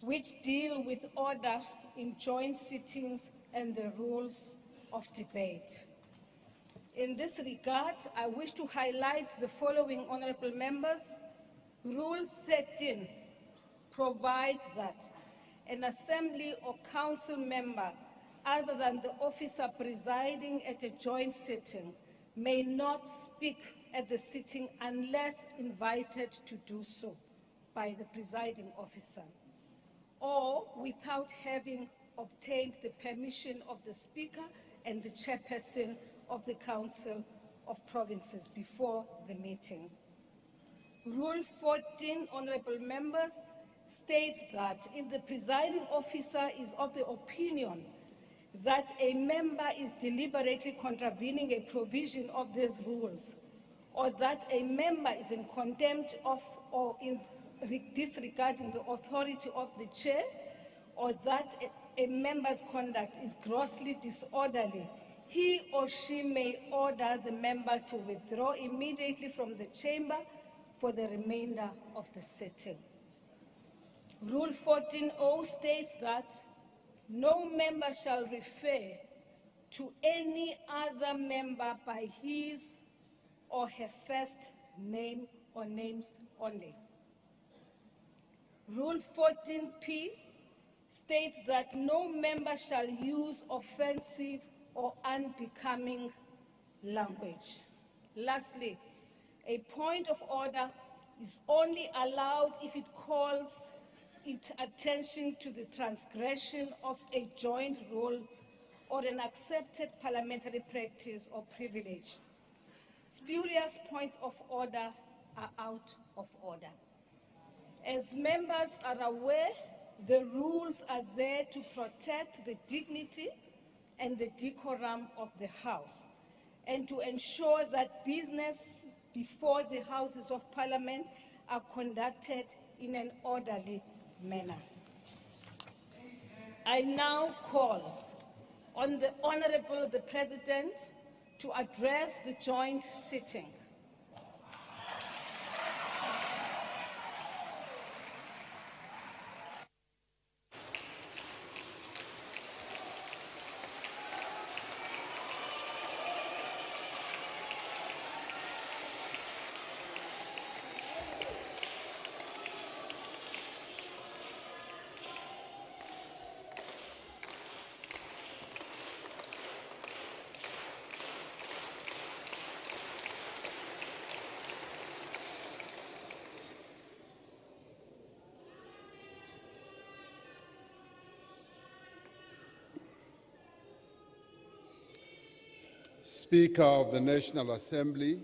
G: which deal with order in joint sittings and the rules of debate. In this regard, I wish to highlight the following, honorable members. Rule 13 provides that an assembly or council member, other than the officer presiding at a joint sitting, may not speak at the sitting unless invited to do so by the presiding officer, or without having obtained the permission of the Speaker and the Chairperson of the Council of Provinces before the meeting. Rule 14, honorable members, states that if the presiding officer is of the opinion that a member is deliberately contravening a provision of these rules, or that a member is in contempt of or in disregarding the authority of the chair, or that a member's conduct is grossly disorderly, he or she may order the member to withdraw immediately from the chamber for the remainder of the sitting. Rule 14(0) states that no member shall refer to any other member by his or her first name or names only. Rule 14(p) states that no member shall use offensive or unbecoming language. Lastly, a point of order is only allowed if it calls attention to the transgression of a joint rule or an accepted parliamentary practice or privilege. Spurious points of order are out of order. As members are aware, the rules are there to protect the dignity and the decorum of the House, and to ensure that business before the Houses of Parliament are conducted in an orderly manner. I now call on the Honorable the President to address the joint sitting.
E: Speaker of the National Assembly,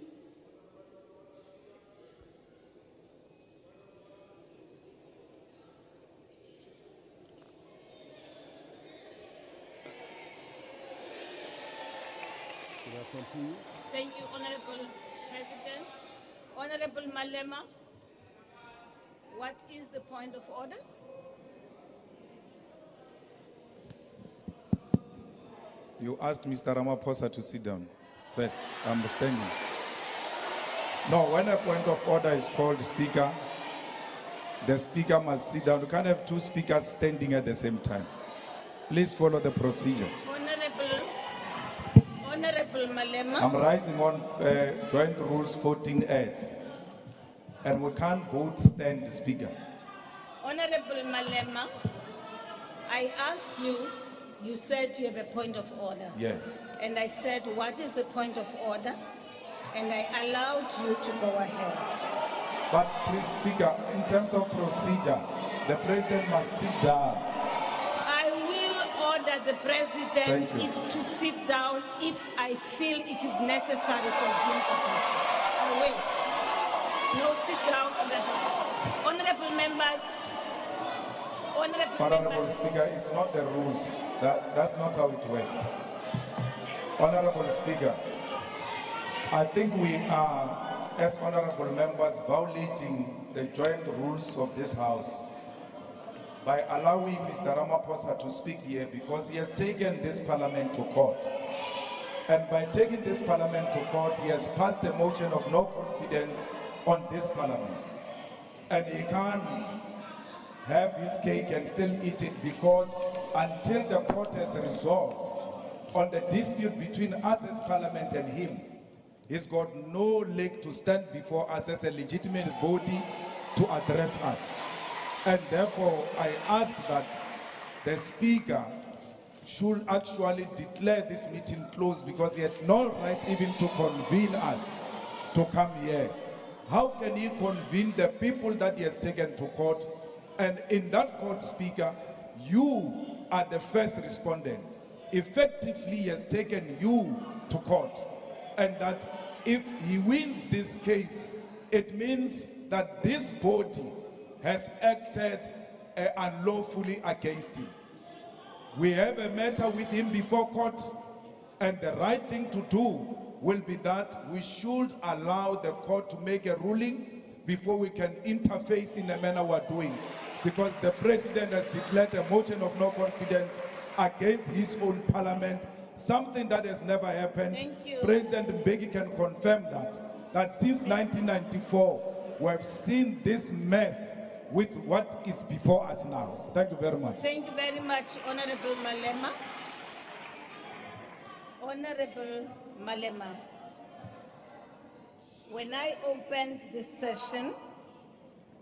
E: Continue.
G: Thank you, Honorable President. Honorable Malema, what is the point of order?
K: You asked Mr. Ramaphosa to sit down first. I'm standing. No, when a point of order is called, Speaker, the Speaker must sit down. You can't have two speakers standing at the same time. Please follow the procedure.
G: Honorable Malema.
K: I'm rising on Joint Rules 14S. And we can't both stand, Speaker.
G: Honorable Malema, I asked you, you said you have a point of order.
K: Yes.
G: And I said, what is the point of order? And I allowed you to go ahead.
K: But please, Speaker, in terms of procedure, the President must sit down.
G: I will order the President to sit down if I feel it is necessary for him to do so. I will. No, sit down, honorable members.
K: Honorable Speaker, it's not the rules. That's not how it works. Honorable Speaker, I think we are, as honorable members, violating the joint rules of this House by allowing Mr. Ramaphosa to speak here because he has taken this parliament to court. And by taking this parliament to court, he has passed a motion of no confidence on this parliament. And he can't have his cake and still eat it because until the court has resolved on the dispute between us as parliament and him, he's got no leg to stand before us as a legitimate body to address us. And therefore, I ask that the Speaker should actually declare this meeting closed because he had no right even to convene us to come here. How can he convene the people that he has taken to court? And in that court, Speaker, you are the first respondent. Effectively, he has taken you to court. And that if he wins this case, it means that this body has acted unlawfully against him. We have a matter with him before court, and the right thing to do will be that we should allow the court to make a ruling before we can interface in the manner we're doing. Because the President has declared a motion of no confidence against his own parliament, something that has never happened.
G: Thank you.
K: President Mbeki can confirm that since 1994, we have seen this mess with what is before us now. Thank you very much.
G: Thank you very much, Honorable Malema. Honorable Malema, when I opened this session,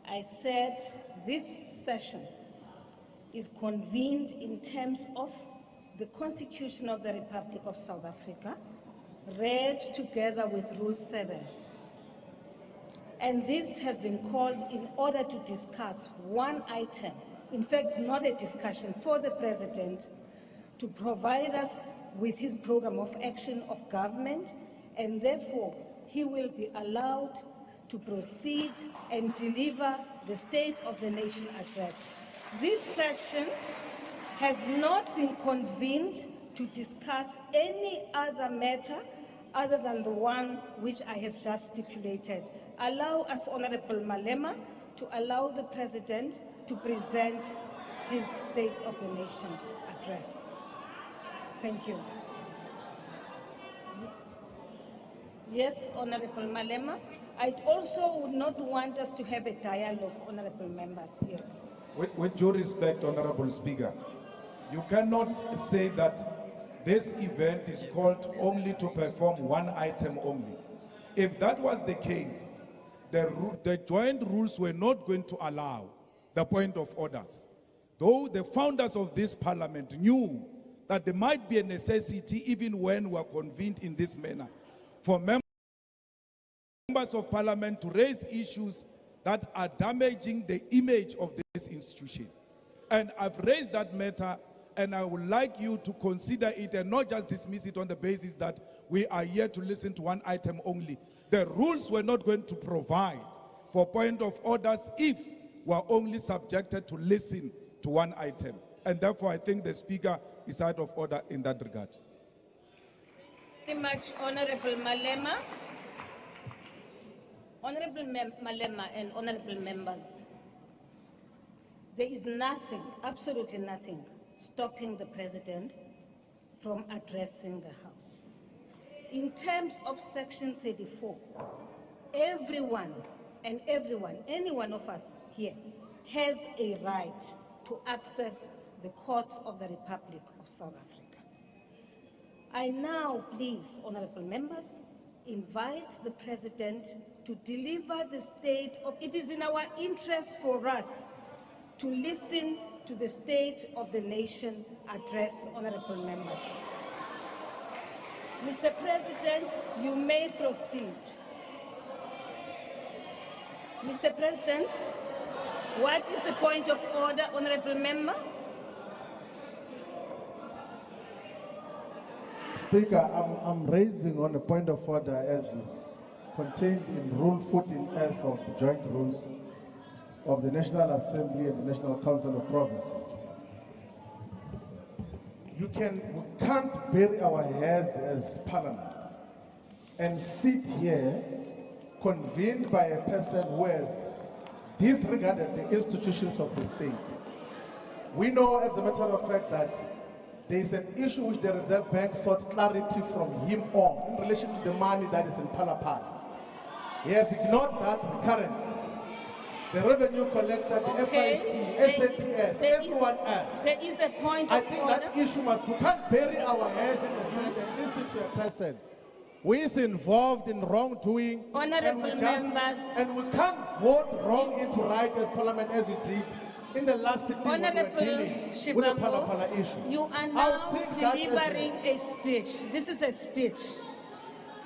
G: I said this session is convened in terms of the Constitution of the Republic of South Africa, read together with Rule 7. And this has been called in order to discuss one item, in fact, not a discussion, for the President to provide us with his program of action of government, and therefore he will be allowed to proceed and deliver the State of the Nation address. This session has not been convened to discuss any other matter other than the one which I have just stipulated. Allow us, Honorable Malema, to allow the President to present his State of the Nation address. Thank you. Yes, Honorable Malema. I also would not want us to have a dialogue, Honorable members. Yes.
K: With due respect, Honorable Speaker, you cannot say that this event is called only to perform one item only. If that was the case, the joint rules were not going to allow the point of orders. Though the founders of this parliament knew that there might be a necessity, even when we are convened in this manner, for members of parliament to raise issues that are damaging the image of this institution. And I've raised that matter, and I would like you to consider it and not just dismiss it on the basis that we are here to listen to one item only. The rules were not going to provide for point of orders if we are only subjected to listen to one item. And therefore, I think the Speaker is out of order in that regard.
G: Very much, Honorable Malema. Honorable Malema and honorable members, there is nothing, absolutely nothing, stopping the President from addressing the House. In terms of Section 34, everyone, any one of us here has a right to access the courts of the Republic of South Africa. I now, please, honorable members, invite the President to deliver the state of, it is in our interest for us to listen to the State of the Nation address, honorable members. Mr. President, you may proceed. Mr. President, what is the point of order, honorable member?
K: Speaker, I'm raising on a point of order as is contained in Rule 14S of the Joint Rules of the National Assembly and the National Council of Provinces. We can't bury our heads as Parliament and sit here convened by a person who has disregarded the institutions of the state. We know, as a matter of fact, that there is an issue which the Reserve Bank sought clarity from him on in relation to the money that is in Palapala. He has ignored that recurrently. The revenue collector, the FIC, SAPS, everyone else.
G: There is a point of order.
K: I think that issue we can't bury our heads in the sand and listen to a person who is involved in wrongdoing.
G: Honorable members.
K: And we can't vote wrong into right as Parliament as you did in the last sitting when we were dealing with the Palapala issue.
G: You are now delivering a speech. This is a speech.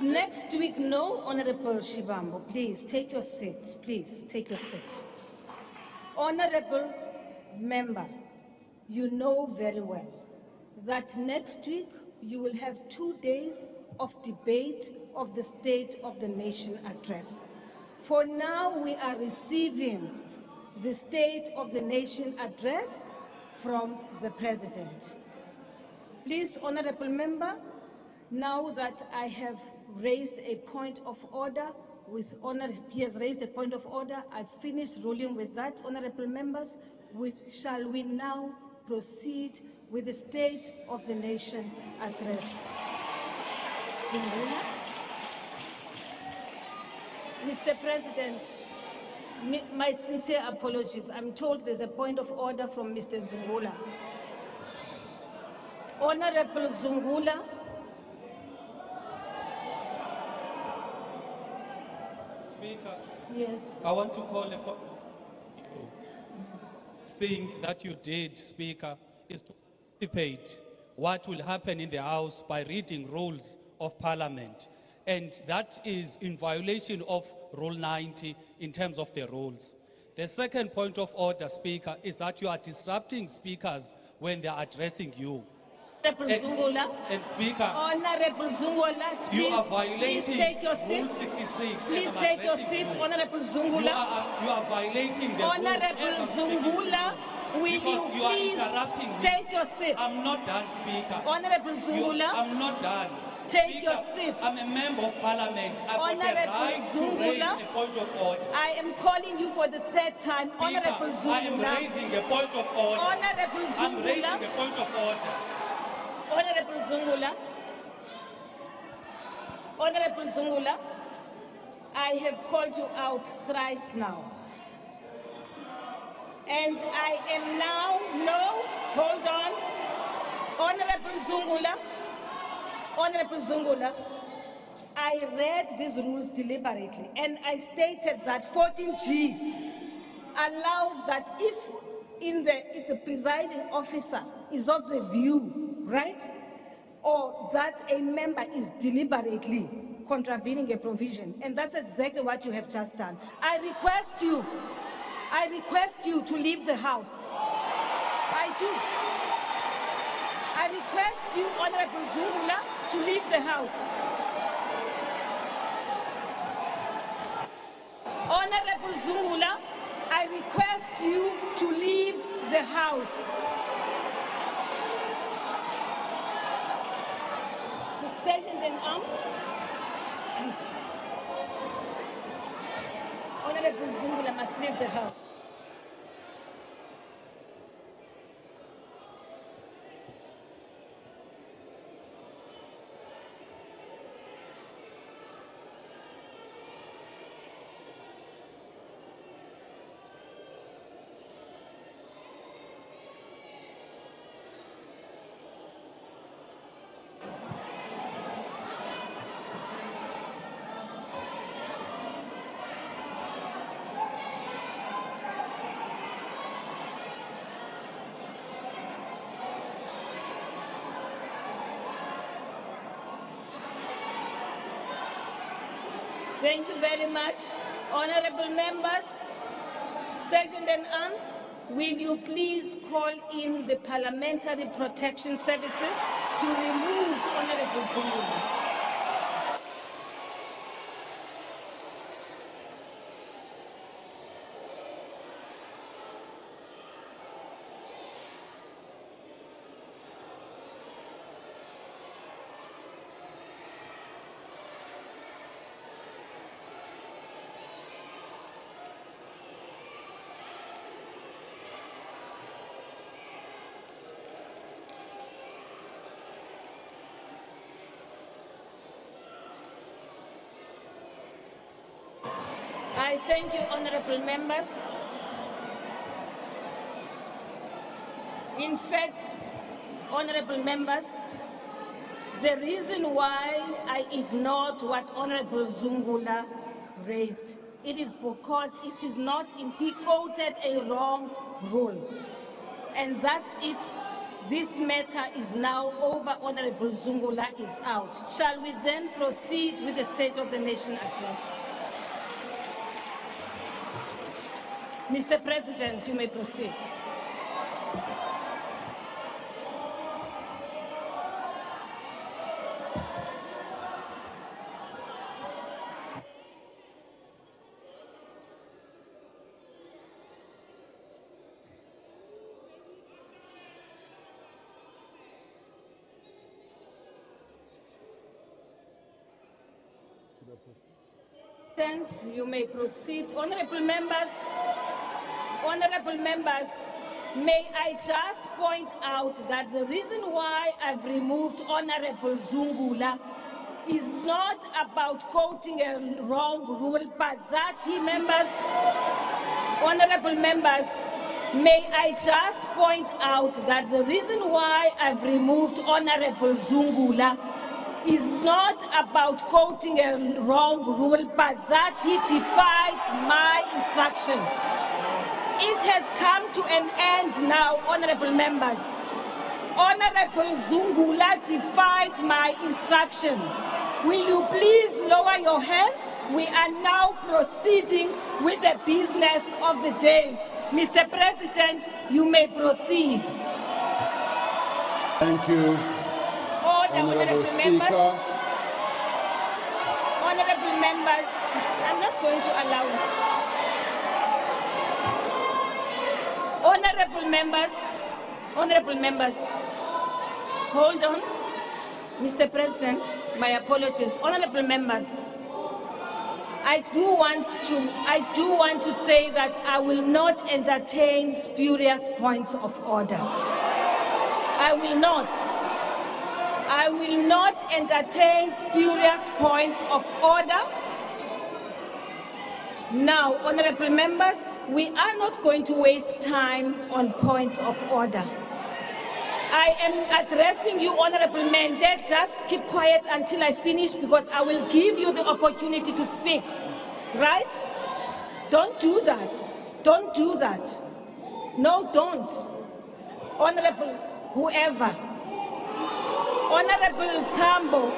G: Next week, no, Honorable Shivambo, please take your seat. Please take your seat. Honorable member, you know very well that next week you will have 2 days of debate of the State of the Nation address. For now, we are receiving the State of the Nation address from the President. Please, honorable member, now that I have raised a point of order with he has raised a point of order, I've finished ruling with that, honorable members. Shall we now proceed with the State of the Nation address? Mr. President, my sincere apologies. I'm told there's a point of order from Mr. Zungula. Honorable Zungula.
L: Speaker,
G: yes.
L: I want to call a thing that you did, Speaker, is to anticipate what will happen in the House by reading rules of Parliament. And that is in violation of Rule 90 in terms of the rules. The second point of order, Speaker, is that you are disrupting speakers when they are addressing you.
G: And
L: Speaker,
G: Honorable Zungula,
L: you are violating
G: please take your seat.
L: Rule 66.
G: Please take your seat, Honorable Zungula.
L: You are violating the
G: Honorable Zungula, will you
L: are
G: please
L: interrupting me.
G: take your seat?
L: I'm not done, Speaker.
G: Honorable Zungula,
L: I'm not done.
G: take
L: Speaker,
G: your seat.
L: I'm a member of Parliament. I've got a
G: Honorable
L: right to
G: Zungula,
L: raise a point of order.
G: I am calling you for the third time.
L: Speaker,
G: Honorable Zungula.
L: I am raising a point of order.
G: Honorable Zungula.
L: I'm raising a point of order.
G: Honorable Zungula. Honorable Zungula, I have called you out thrice now. And I am now, no, hold on. Honorable Zungula, I read these rules deliberately and I stated that 14G allows that if the presiding officer is of the view, right, or that a member is deliberately contravening a provision, and that's exactly what you have just done. I request you to leave the House. I do. I request you, Honorable Zungula, to leave the House. Honorable Zungula, I request you to leave the House. Sergeant in Arms, please. Honorable Zungula must leave the house. Thank you very much. Honorable members, Sergeant in Arms, will you please call in the Parliamentary Protection Services to remove Honorable Zungula? I thank you, honorable members. In fact, honorable members, the reason why I ignored what Honorable Zungula raised, it is because it is not, he quoted a wrong rule. And that's it. This matter is now over. Honorable Zungula is out. Shall we then proceed with the State of the Nation address? Mr. President, you may proceed. You may proceed. Honorable members, may I just point out that the reason why I've removed Honorable Zungula is not about quoting a wrong rule, but that honorable members, may I just point out that the reason why I've removed Honorable Zungula is not about quoting a wrong rule, but that he defied my instruction. It has come to an end now, honorable members. Honorable Zungula defied my instruction. Will you please lower your hands? We are now proceeding with the business of the day. Mr. President, you may proceed.
E: Thank you.
G: Honorable
E: Speaker.
G: members, honorable members, I'm not going to allow it. Honorable members, hold on. Mr. President, my apologies. Honorable members, I do want to say that I will not entertain spurious points of order. I will not entertain spurious points of order. Now, honorable members, we are not going to waste time on points of order. I am addressing you, honorable Mdntv. Just keep quiet until I finish, because I will give you the opportunity to speak. Right? Don't do that. Don't do that. No, don't. Honorable whoever. Honorable Tambo,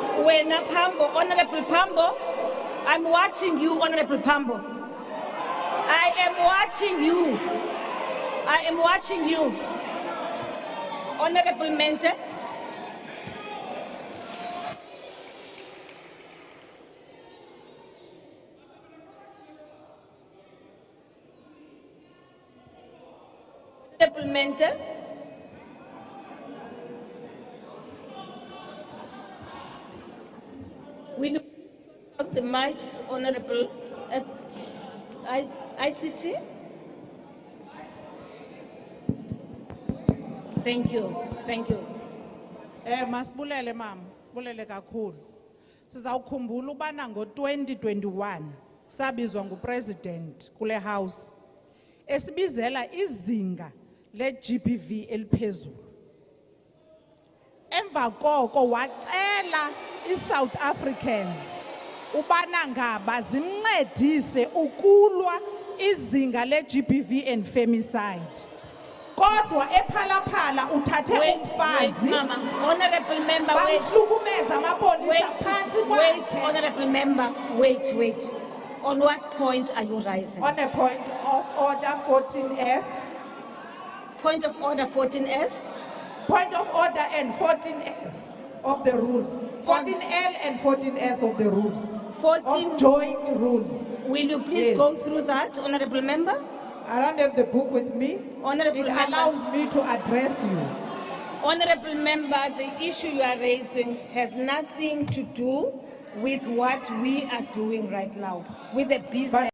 G: Honorable Pambo, I'm watching you, Honorable Pambo. I am watching you. Honorable Mdntv. Honorable Mdntv. Will you sort out the mics, Honorable ICT? Thank you. Thank you.
M: Masibulele mama, sibulele kakhulu. Sizawukhumbula ubana ngo-2021 sabizwa ngupresident kule house esibizela izinga le-GBV eliphezulu. Emva koko wacela i-South Africans ubana ngaba zimncedise ukulwa izinga le-GBV and femicide. Kodwa ephalaphala uthathe umfazi.
G: Mama, honorable member, wait.
M: Bamhlukumeza amapolisa phansi kwakhe.
G: Wait, honorable member, wait. On what point are you rising?
M: On a point of order 14S.
G: Point of order 14S?
M: Point of order and 14S of the rules. 14L and 14S of the rules. 14 of joint rules.
G: Will you please go through that, honorable member?
M: I don't have the book with me.
G: Honorable
M: it allows me to address you.
G: Honorable member, the issue you are raising has nothing to do with what we are doing right now, with the business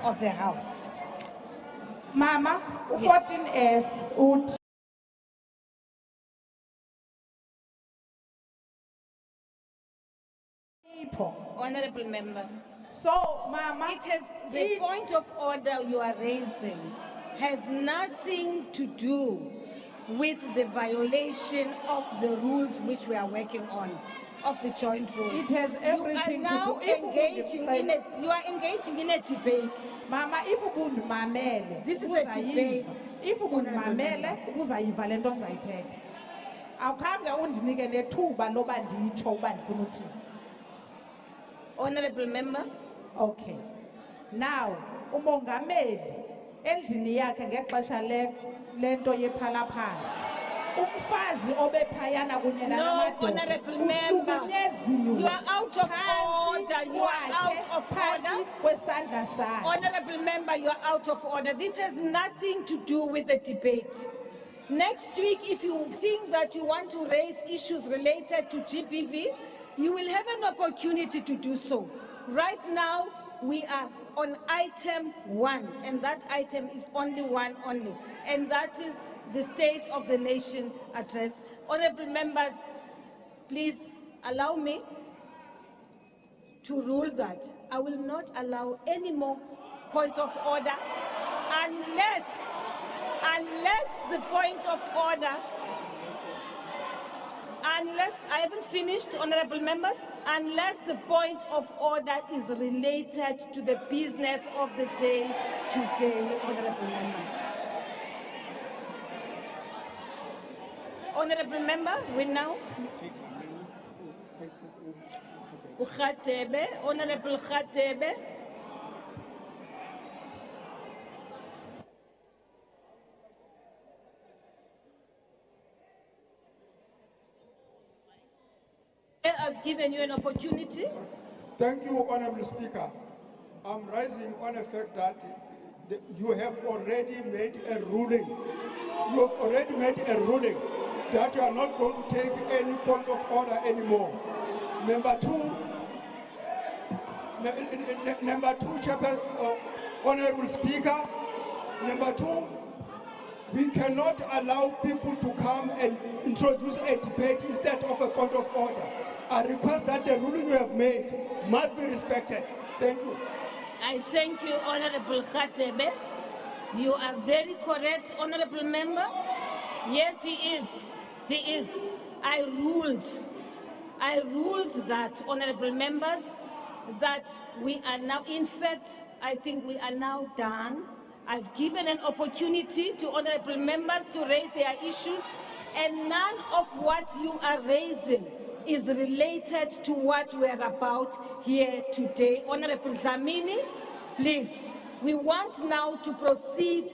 G: of the house.
M: Mama, 14S would
G: Honorable member.
M: So, Mama,
G: it has the point of order you are raising has nothing to do with the violation of the rules which we are working on, of the joint rules.
M: It has everything to do.
G: You are engaging in a debate.
M: Mama, if you mamele,
G: this is a debate.
M: If you mamele, uzayiva le nto ndizayithetha. Awukhange undinike nethuba loba nditsho uba ndifuna uthini.
G: Honorable member.
M: Okay. Now, umongameli endlini yakhe ngexesha lento yephalaphala. Umfazi obephayana kunye nalamadoda.
G: Honorable member. You are out of order. You are out of order.
M: Kwesandla sakhe.
G: Honorable member, you are out of order. This has nothing to do with the debate. Next week, if you think that you want to raise issues related to GBV, you will have an opportunity to do so. Right now, we are on item 1, and that item is only one only, and that is the State of the Nation address. Honorable members, please allow me to rule that I will not allow any more points of order unless the point of order, unless I haven't finished, honorable members, unless the point of order is related to the business of the day today, honorable members. Honorable member, we now. Honorable Khatebe. I've given you an opportunity.
K: Thank you, Honorable Speaker. I'm rising on the fact that you have already made a ruling. You have already made a ruling that you are not going to take any points of order anymore. Number two, Honorable Speaker. Number two, we cannot allow people to come and introduce a debate instead of a point of order. I request that the ruling you have made must be respected. Thank you.
G: I thank you, Honorable Khatebe. You are very correct, Honorable Member. Yes, he is. He is. I ruled that, Honorable Members, that we are now, in fact, I think we are now done. I've given an opportunity to Honorable Members to raise their issues, and none of what you are raising is related to what we're about here today. Honorable Dlamini, please, we want now to proceed.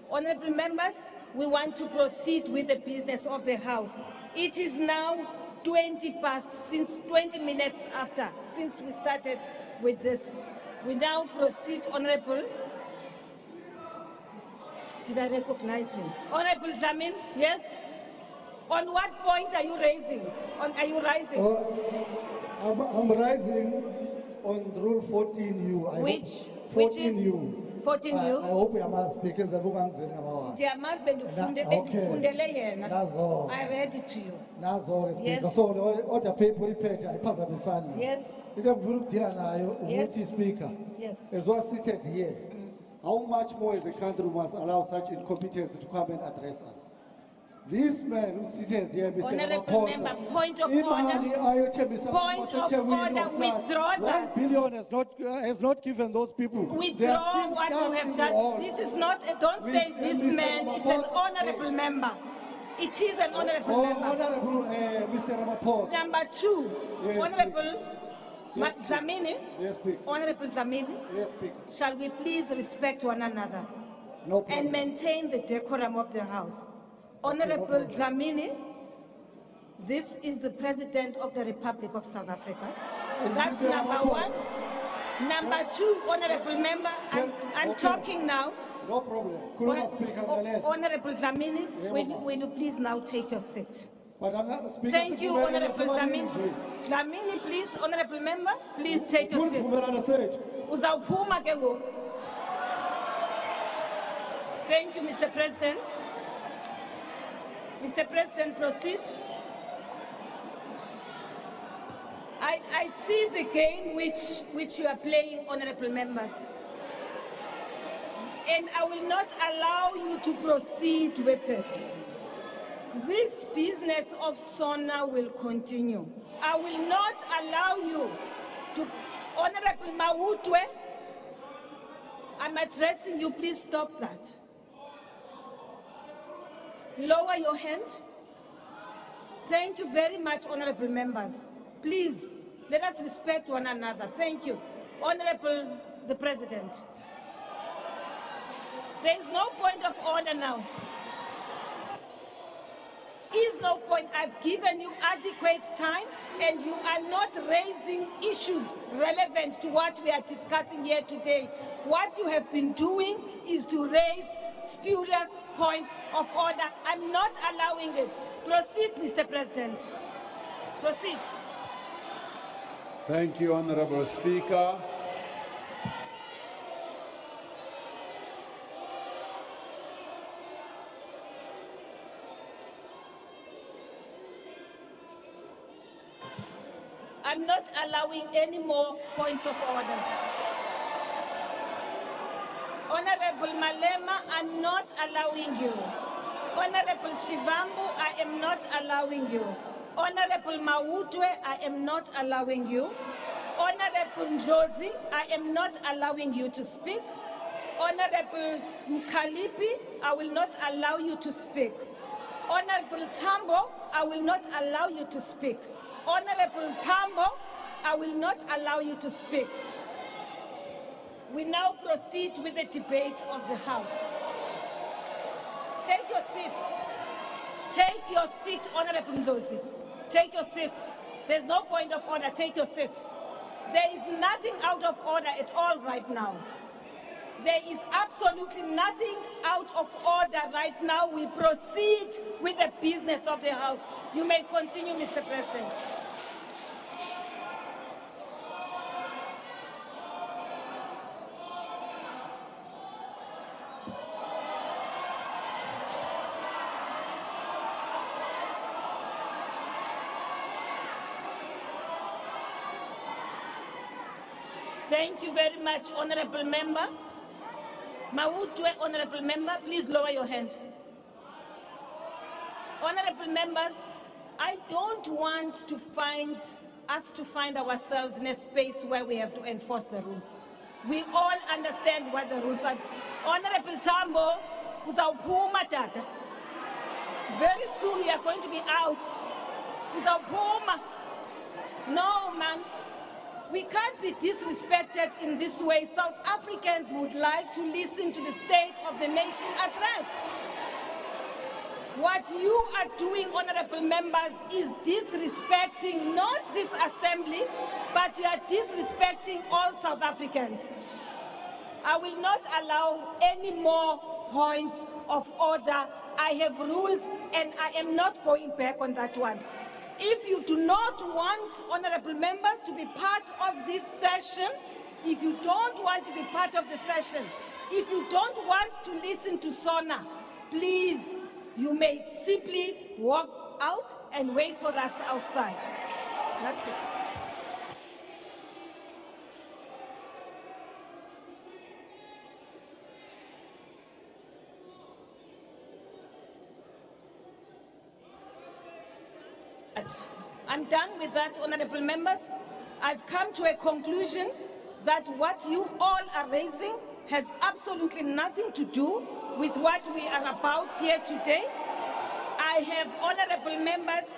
G: Honorable members, we want to proceed with the business of the House. It is now 20 past, since 20 minutes after, since we started with this. We now proceed, Honorable. Did I recognize him? Honorable Dlamini, yes? On what point are you raising? Are you rising?
O: I'm rising on Rule 14U.
G: Which
O: 14U.
G: 14U.
O: I hope you must speak in the book and say
G: Ndiyamazi bendifundele yena.
O: That's all.
G: I read it to you.
O: That's all.
G: Yes.
O: So the other people iphethe ayiphazamisani.
G: Yes.
O: Into engifuna ukudila nayo
G: Yes.
O: ukuthi speaker.
G: Yes.
O: As well seated here. How much more as a country must allow such incompetence to come and address us? This man who sits here, Mr.
G: Honorable member,
O: Ramaphosa,
G: point of order, withdraw that.
O: 1 billion has not given those people.
G: Withdraw what you have done. This is not, don't say this man, it's an honorable member. It is an honorable member.
O: Honorable Mr. Ramaphosa.
G: Number 2,
O: Yes,
G: Honorable
O: Yes,
G: Dlamini.
O: Yes, Speaker.
G: Honorable Dlamini.
O: Yes, Speaker.
G: Shall we please respect one another?
O: No problem.
G: And maintain the decorum of the House. Honorable Dlamini, this is the President of the Republic of South Africa. That's number 1. Number 2, Honorable Member, I'm talking now.
O: No problem.
G: Honorable Dlamini, will you please now take your seat? Thank you, Honorable Dlamini. Dlamini, please, Honorable Member, please take your seat. Uzawuphuma ke ngoku. Thank you, Mr. President. Mr. President, proceed. I see the game which you are playing, honorable members. And I will not allow you to proceed with it. This business of Sona will continue. I will not allow you to, Honorable Mawutwe, I'm addressing you, please stop that. Lower your hand. Thank you very much, honorable members. Please, let us respect one another. Thank you. Honorable the President. There is no point of order now. Is no point. I've given you adequate time and you are not raising issues relevant to what we are discussing here today. What you have been doing is to raise spurious points of order. I'm not allowing it. Proceed, Mr. President. Proceed.
E: Thank you, Honorable Speaker.
G: I'm not allowing any more points of order. Honorable Malema, I'm not allowing you. Honorable Shivambu, I am not allowing you. Honorable Mawutwe, I am not allowing you. Honorable Josie, I am not allowing you to speak. Honorable Mkalipi, I will not allow you to speak. Honorable Tambo, I will not allow you to speak. Honorable Pambo, I will not allow you to speak. We now proceed with the debate of the House. Take your seat. Take your seat, Honorable Ndlozi. Take your seat. There's no point of order. Take your seat. There is nothing out of order at all right now. There is absolutely nothing out of order right now. We proceed with the business of the House. You may continue, Mr. President. Thank you very much, Honorable Member. Mawutwe, Honorable Member, please lower your hand. Honorable Members, I don't want to find ourselves in a space where we have to enforce the rules. We all understand what the rules are. Honorable Tambo, uzawuphuma tata. Very soon we are going to be out. Uzawuphuma. No, man. We can't be disrespected in this way. South Africans would like to listen to the State of the Nation address. What you are doing, honorable members, is disrespecting not this assembly, but you are disrespecting all South Africans. I will not allow any more points of order. I have ruled and I am not going back on that one. If you do not want honorable members to be part of this session, if you don't want to be part of the session, if you don't want to listen to Sona, please, you may simply walk out and wait for us outside. That's it. I'm done with that, honorable members. I've come to a conclusion that what you all are raising has absolutely nothing to do with what we are about here today. I have, honorable members,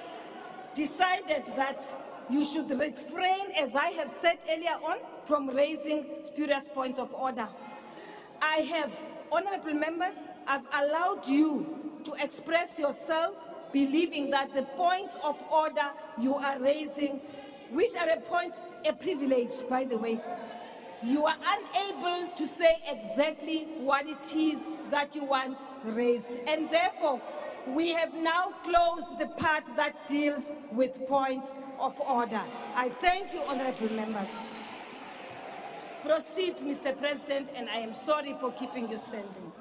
G: decided that you should refrain, as I have said earlier on, from raising spurious points of order. I have, honorable members, I've allowed you to express yourselves, believing that the points of order you are raising, which are a privilege, by the way, you are unable to say exactly what it is that you want raised. And therefore, we have now closed the part that deals with points of order. I thank you, honorable members. Proceed, Mr. President, and I am sorry for keeping you standing.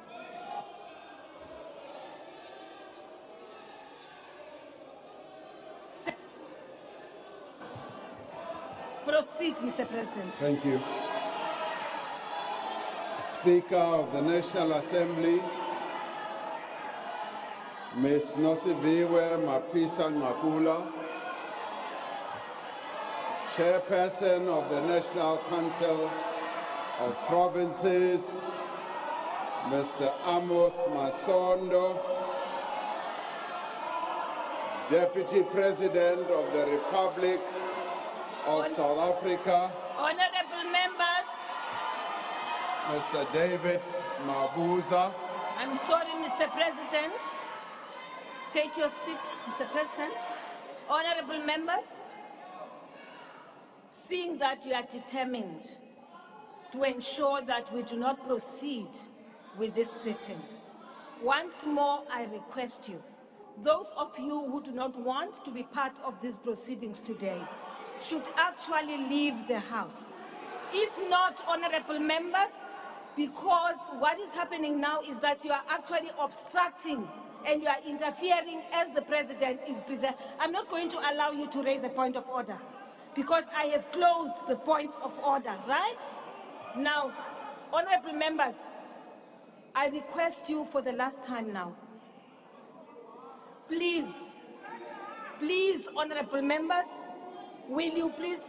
G: Proceed, Mr. President.
P: Thank you. Speaker of the National Assembly, Ms. Nosiviwe Mapisa Ngakula, Chairperson of the National Council of Provinces, Mr. Amos Masondo, Deputy President of the Republic of South Africa,
G: honorable members,
P: Mr. David Mabuza.
G: I'm sorry, Mr. President. Take your seat, Mr. President. Honorable members, seeing that you are determined to ensure that we do not proceed with this sitting, once more I request you, those of you who do not want to be part of these proceedings today, should actually leave the House. If not, honorable members, because what is happening now is that you are actually obstructing and you are interfering as the President is present. I'm not going to allow you to raise a point of order because I have closed the points of order, right? Now, honorable members, I request you for the last time now, please, honorable members, will you please,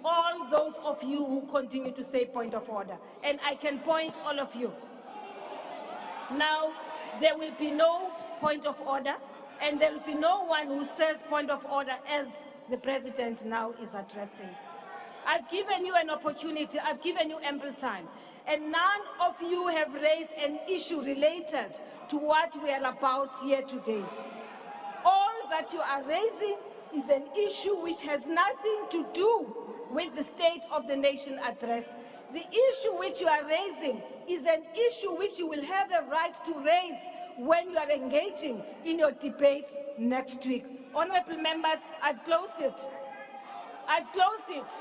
G: all those of you who continue to say point of order, and I can point all of you. Now, there will be no point of order, and there will be no one who says point of order as the President now is addressing. I've given you an opportunity, I've given you ample time, and none of you have raised an issue related to what we are about here today. All that you are raising is an issue which has nothing to do with the State of the Nation address. The issue which you are raising is an issue which you will have a right to raise when you are engaging in your debates next week. Honorable members, I've closed it. I've closed it.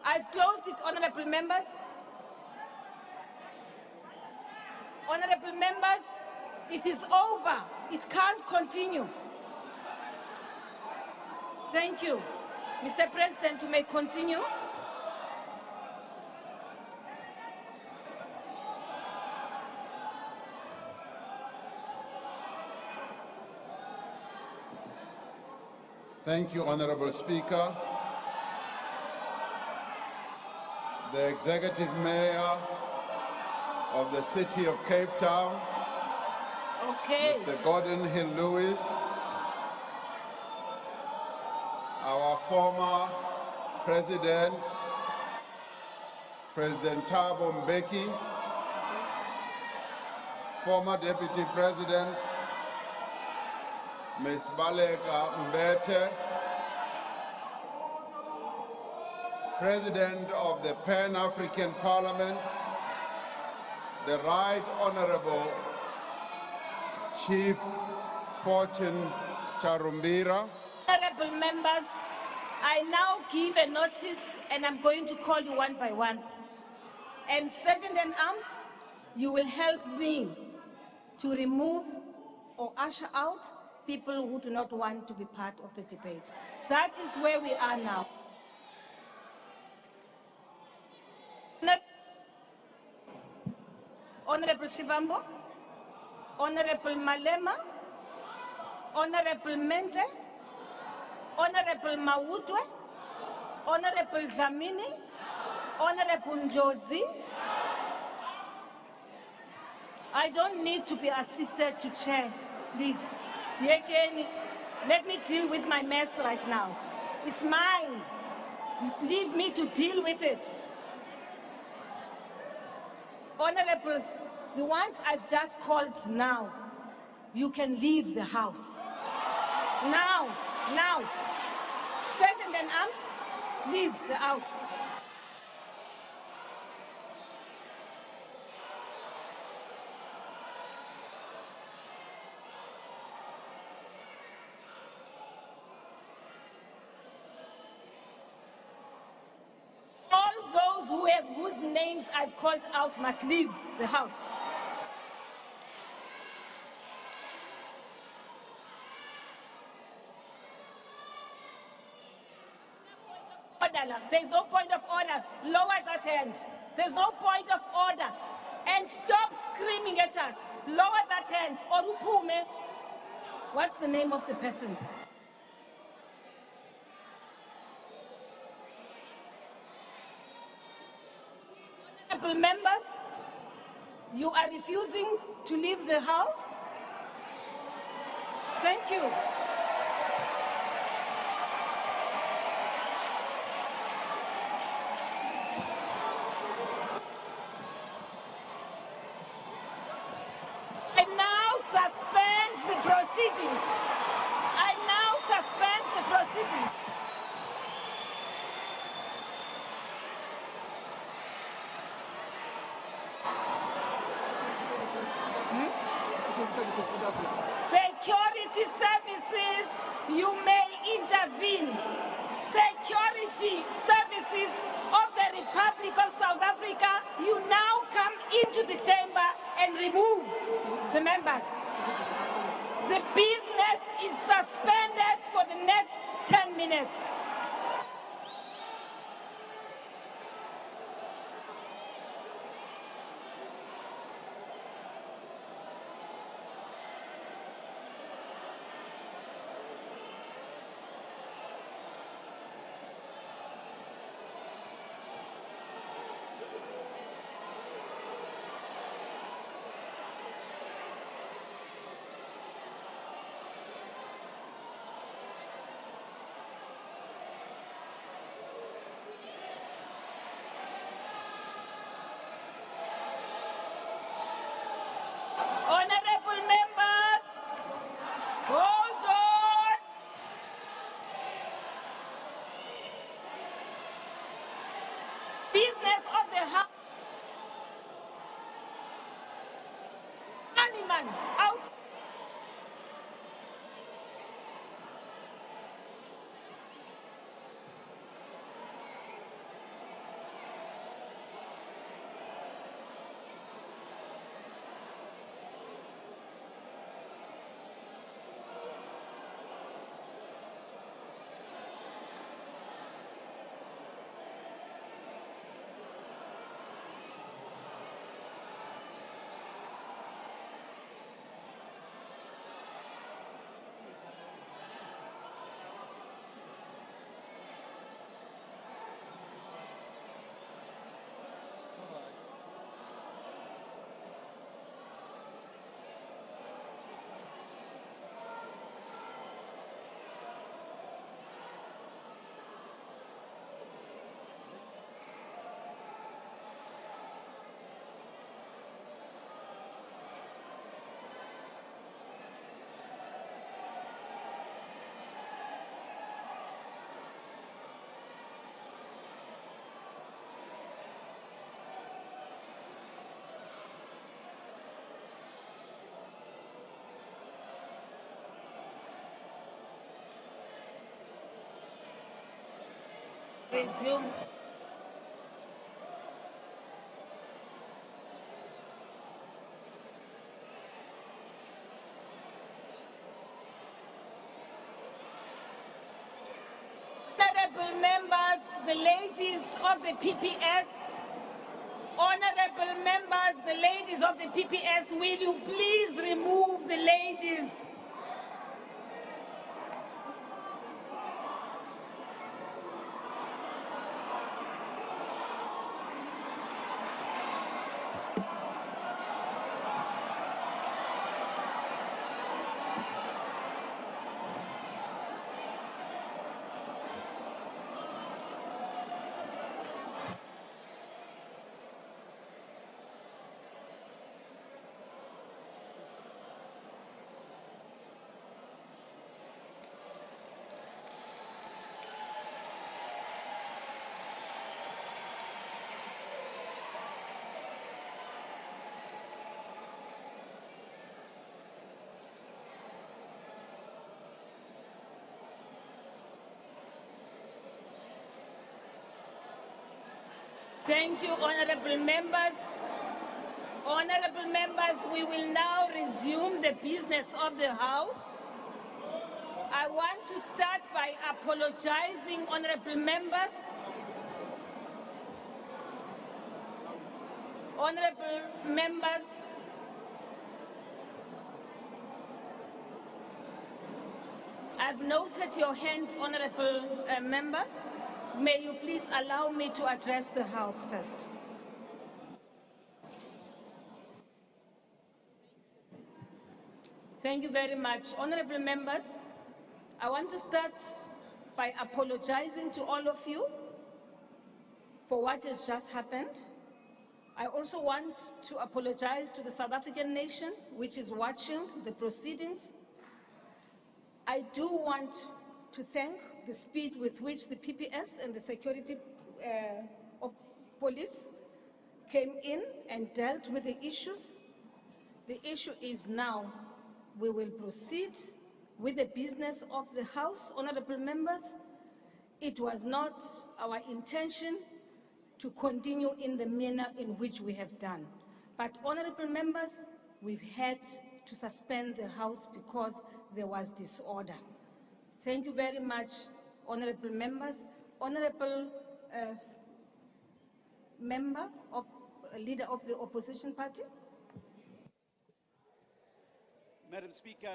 G: I've closed it, honorable members. Honorable members, it is over. It can't continue. Thank you. Mr. President, you may continue.
P: Thank you, Honorable Speaker. The Executive Mayor of the City of Cape Town, Mr. Gordon Hill-Lewis, our former President, President Thabo Mbeki, former Deputy President, Ms. Baleka Mbete, President of the Pan-African Parliament, the Right Honorable Chief Fortune Charumbira.
G: Honorable members, I now give a notice and I'm going to call you one by one. And Sergeant in Arms, you will help me to remove or usher out people who do not want to be part of the debate. That is where we are now. Honorable Shivambo, Honorable Malema, Honorable Mente, Honorable Mawutwe, Honorable Dlamini, Honorable Ndlozi. I don't need to be assisted to chair, please. Let me deal with my mess right now. It's mine. Leave me to deal with it. Honorables, the ones I've just called now, you can leave the house. Now. Sergeant in Arms, leave the house. All those whose names I've called out must leave the house. There's no point of order. Lower that hand. There's no point of order. And stop screaming at us. Lower that hand. Orupume. What's the name of the person? Honorable members, you are refusing to leave the house? Thank you. I now suspend the proceedings. I now suspend the proceedings. Security services, you may intervene. Security services of the Republic of South Africa, you now come into the chamber and remove the members. The business is suspended for the next 10 minutes. resume. Honorable members, the ladies of the PPS, honorable members, the ladies of the PPS, will you please remove the ladies? Thank you, honorable members. Honorable members, we will now resume the business of the House. I want to start by apologizing, honorable members. Honorable members, I've noted your hand, honorable member. May you please allow me to address the House first. Thank you very much. Honorable members, I want to start by apologizing to all of you for what has just happened. I also want to apologize to the South African nation, which is watching the proceedings. I do want to thank the speed with which the PPS and the security of police came in and dealt with the issues. The issue is now we will proceed with the business of the House, honorable members. It was not our intention to continue in the manner in which we have done. But honorable members, we've had to suspend the House because there was disorder. Thank you very much, honorable members. Honorable leader of the opposition party.
I: Madam Speaker,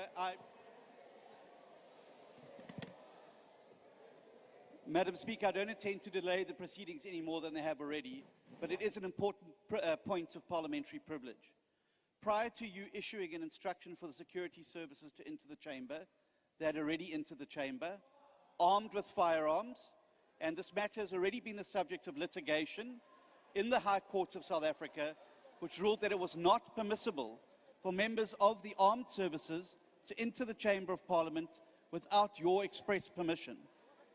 I: I don't intend to delay the proceedings any more than they have already, but it is an important point of parliamentary privilege. Prior to you issuing an instruction for the security services to enter the chamber, they had already entered the chamber, armed with firearms, and this matter has already been the subject of litigation in the High Court of South Africa, which ruled that it was not permissible for members of the armed services to enter the Chamber of Parliament without your express permission.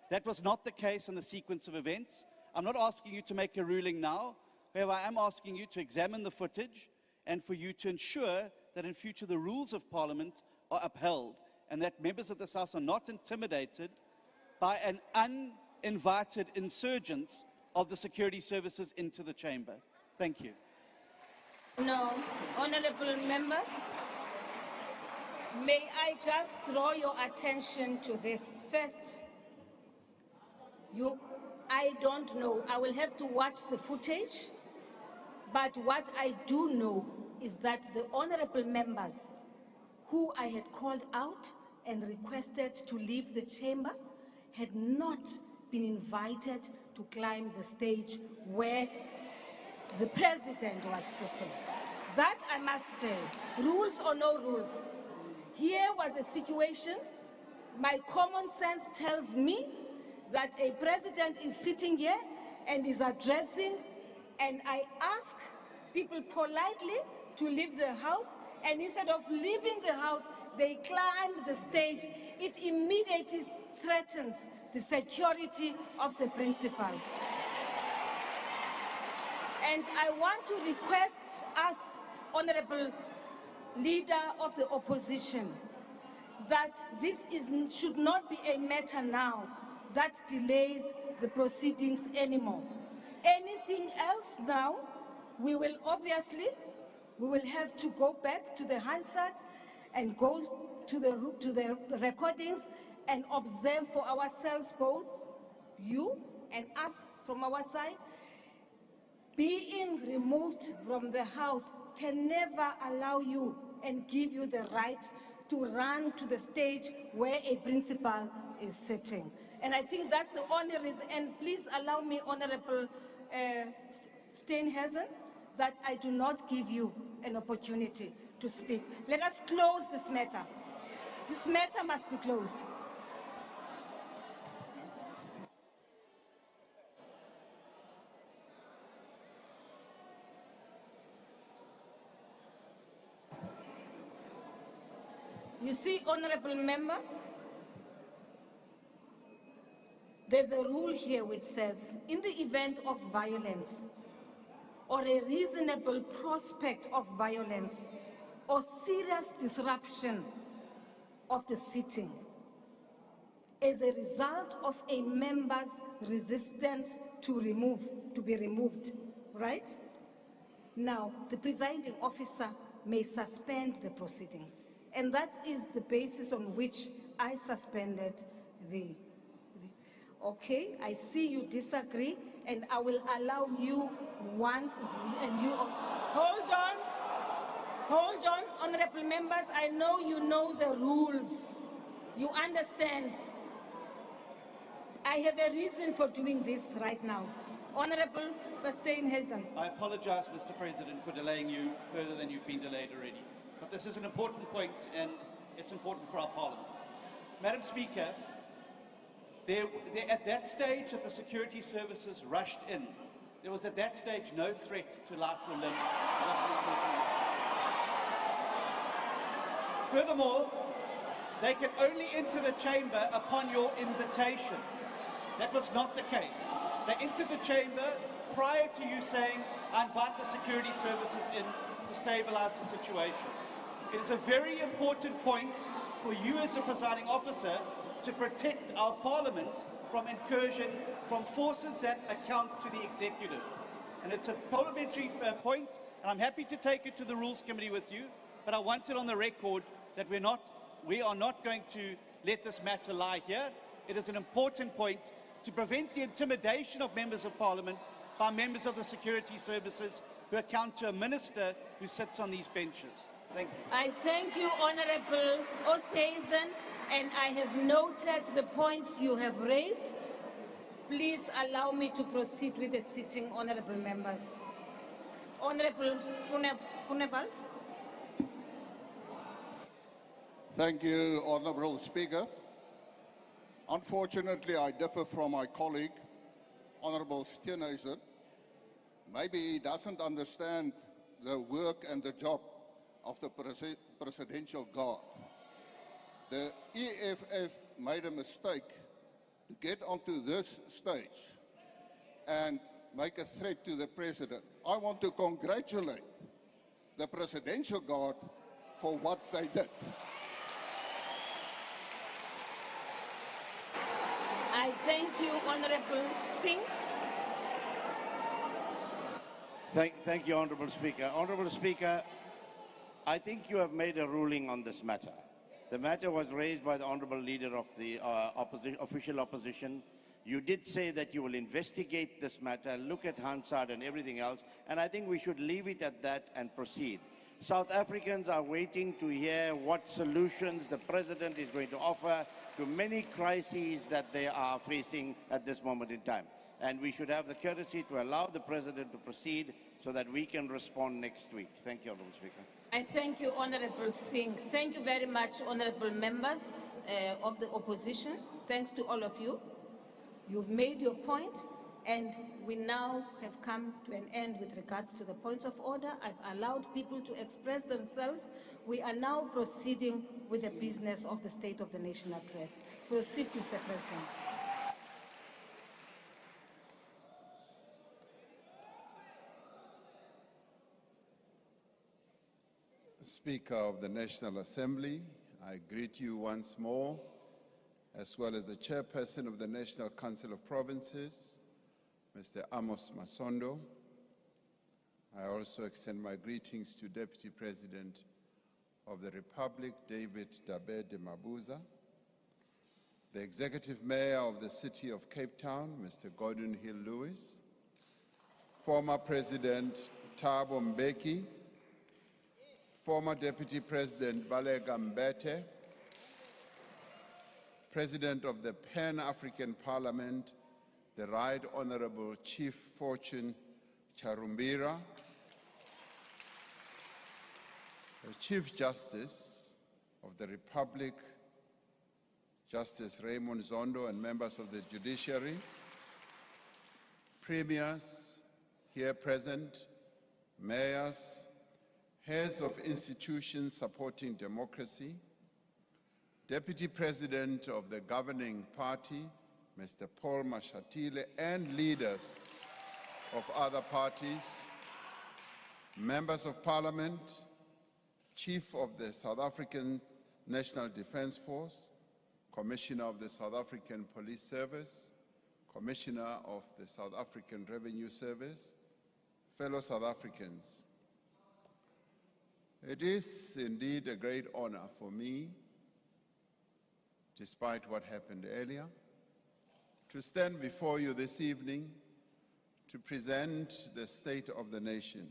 I: That was not the case in the sequence of events. I'm not asking you to make a ruling now. However, I am asking you to examine the footage and for you to ensure that in future the rules of Parliament are upheld and that members of this House are not intimidated by an uninvited insurgence of the security services into the chamber. Thank you.
G: No, honorable member, may I just draw your attention to this first. I don't know. I will have to watch the footage. But what I do know is that the honorable members who I had called out and requested to leave the chamber had not been invited to climb the stage where the president was sitting. That I must say, rules or no rules. Here was a situation, my common sense tells me that a president is sitting here and is addressing, and I ask people politely to leave the house, and instead of leaving the house, they climb the stage. It immediately threatens the security of the principal. And I want to request us, honorable leader of the opposition, that this should not be a matter now that delays the proceedings anymore. Anything else now, we will have to go back to the Hansard and go to the recordings and observe for ourselves, both you and us from our side. Being removed from the house can never allow you and give you the right to run to the stage where a principal is sitting. And I think that's the only reason. And please allow me, Honorable Steenhuisen, that I do not give you an opportunity to speak. Let us close this matter. This matter must be closed. You see, Honorable Member, there's a rule here which says, in the event of violence or a reasonable prospect of violence or serious disruption of the sitting as a result of a member's resistance to be removed, right? Now, the presiding officer may suspend the proceedings. And that is the basis on which I suspended okay, I see you disagree, and I will allow you once, and you, hold on, honorable members, I know you know the rules, you understand. I have a reason for doing this right now. Honorable Steenhuisen.
I: I apologize, Mr. President, for delaying you further than you've been delayed already. But this is an important point, and it's important for our Parliament. Madam Speaker, at that stage that the security services rushed in, there was at that stage no threat to life or limb. Furthermore, they can only enter the chamber upon your invitation. That was not the case. They entered the chamber prior to you saying, I invite the security services in to stabilize the situation. It is a very important point for you as the presiding officer to protect our Parliament from incursion from forces that account to the executive. And it's a parliamentary point, and I'm happy to take it to the Rules Committee with you, but I want it on the record that we are not going to let this matter lie here. It is an important point to prevent the intimidation of members of Parliament by members of the security services who account to a minister who sits on these benches. Thank you.
G: I thank you, Honorable Oosthuizen, and I have noted the points you have raised. Please allow me to proceed with the sitting, honorable members. Honorable Groenewald.
P: Thank you, Honorable Speaker. Unfortunately, I differ from my colleague, Honorable Steenhuisen. Maybe he doesn't understand the work and the job of the Presidential Guard. The EFF made a mistake to get onto this stage and make a threat to the President. I want to congratulate the Presidential Guard for what they did.
G: I thank you, Honorable Singh.
Q: Thank you, Honorable Speaker. Honorable Speaker, I think you have made a ruling on this matter. The matter was raised by the Honorable Leader of the official opposition. You did say that you will investigate this matter, look at Hansard and everything else, and I think we should leave it at that and proceed. South Africans are waiting to hear what solutions the President is going to offer to many crises that they are facing at this moment in time. And we should have the courtesy to allow the President to proceed so that we can respond next week. Thank you, Honourable Speaker.
G: I thank you, Honourable Singh. Thank you very much, Honourable members of the opposition. Thanks to all of you. You've made your point, and we now have come to an end with regards to the points of order. I've allowed people to express themselves. We are now proceeding with the business of the State of the Nation address. Proceed, Mr. President.
R: Speaker of the National Assembly, I greet you once more as well as the Chairperson of the National Council of Provinces, Mr. Amos Masondo. I also extend my greetings to Deputy President of the Republic, David Dabe de Mabuza, the Executive Mayor of the City of Cape Town, Mr. Gordon Hill Lewis, former President Thabo Mbeki, former Deputy President Balega Mbete, President of the Pan-African Parliament, the Right Honorable Chief Fortune Charumbira, the Chief Justice of the Republic, Justice Raymond Zondo, and members of the judiciary, premiers here present, mayors, heads of institutions supporting democracy, Deputy President of the governing party, Mr. Paul Mashatile, and leaders of other parties, members of parliament, Chief of the South African National Defence Force, Commissioner of the South African Police Service, Commissioner of the South African Revenue Service, fellow South Africans. It is indeed a great honor for me, despite what happened earlier, to stand before you this evening to present the State of the Nation.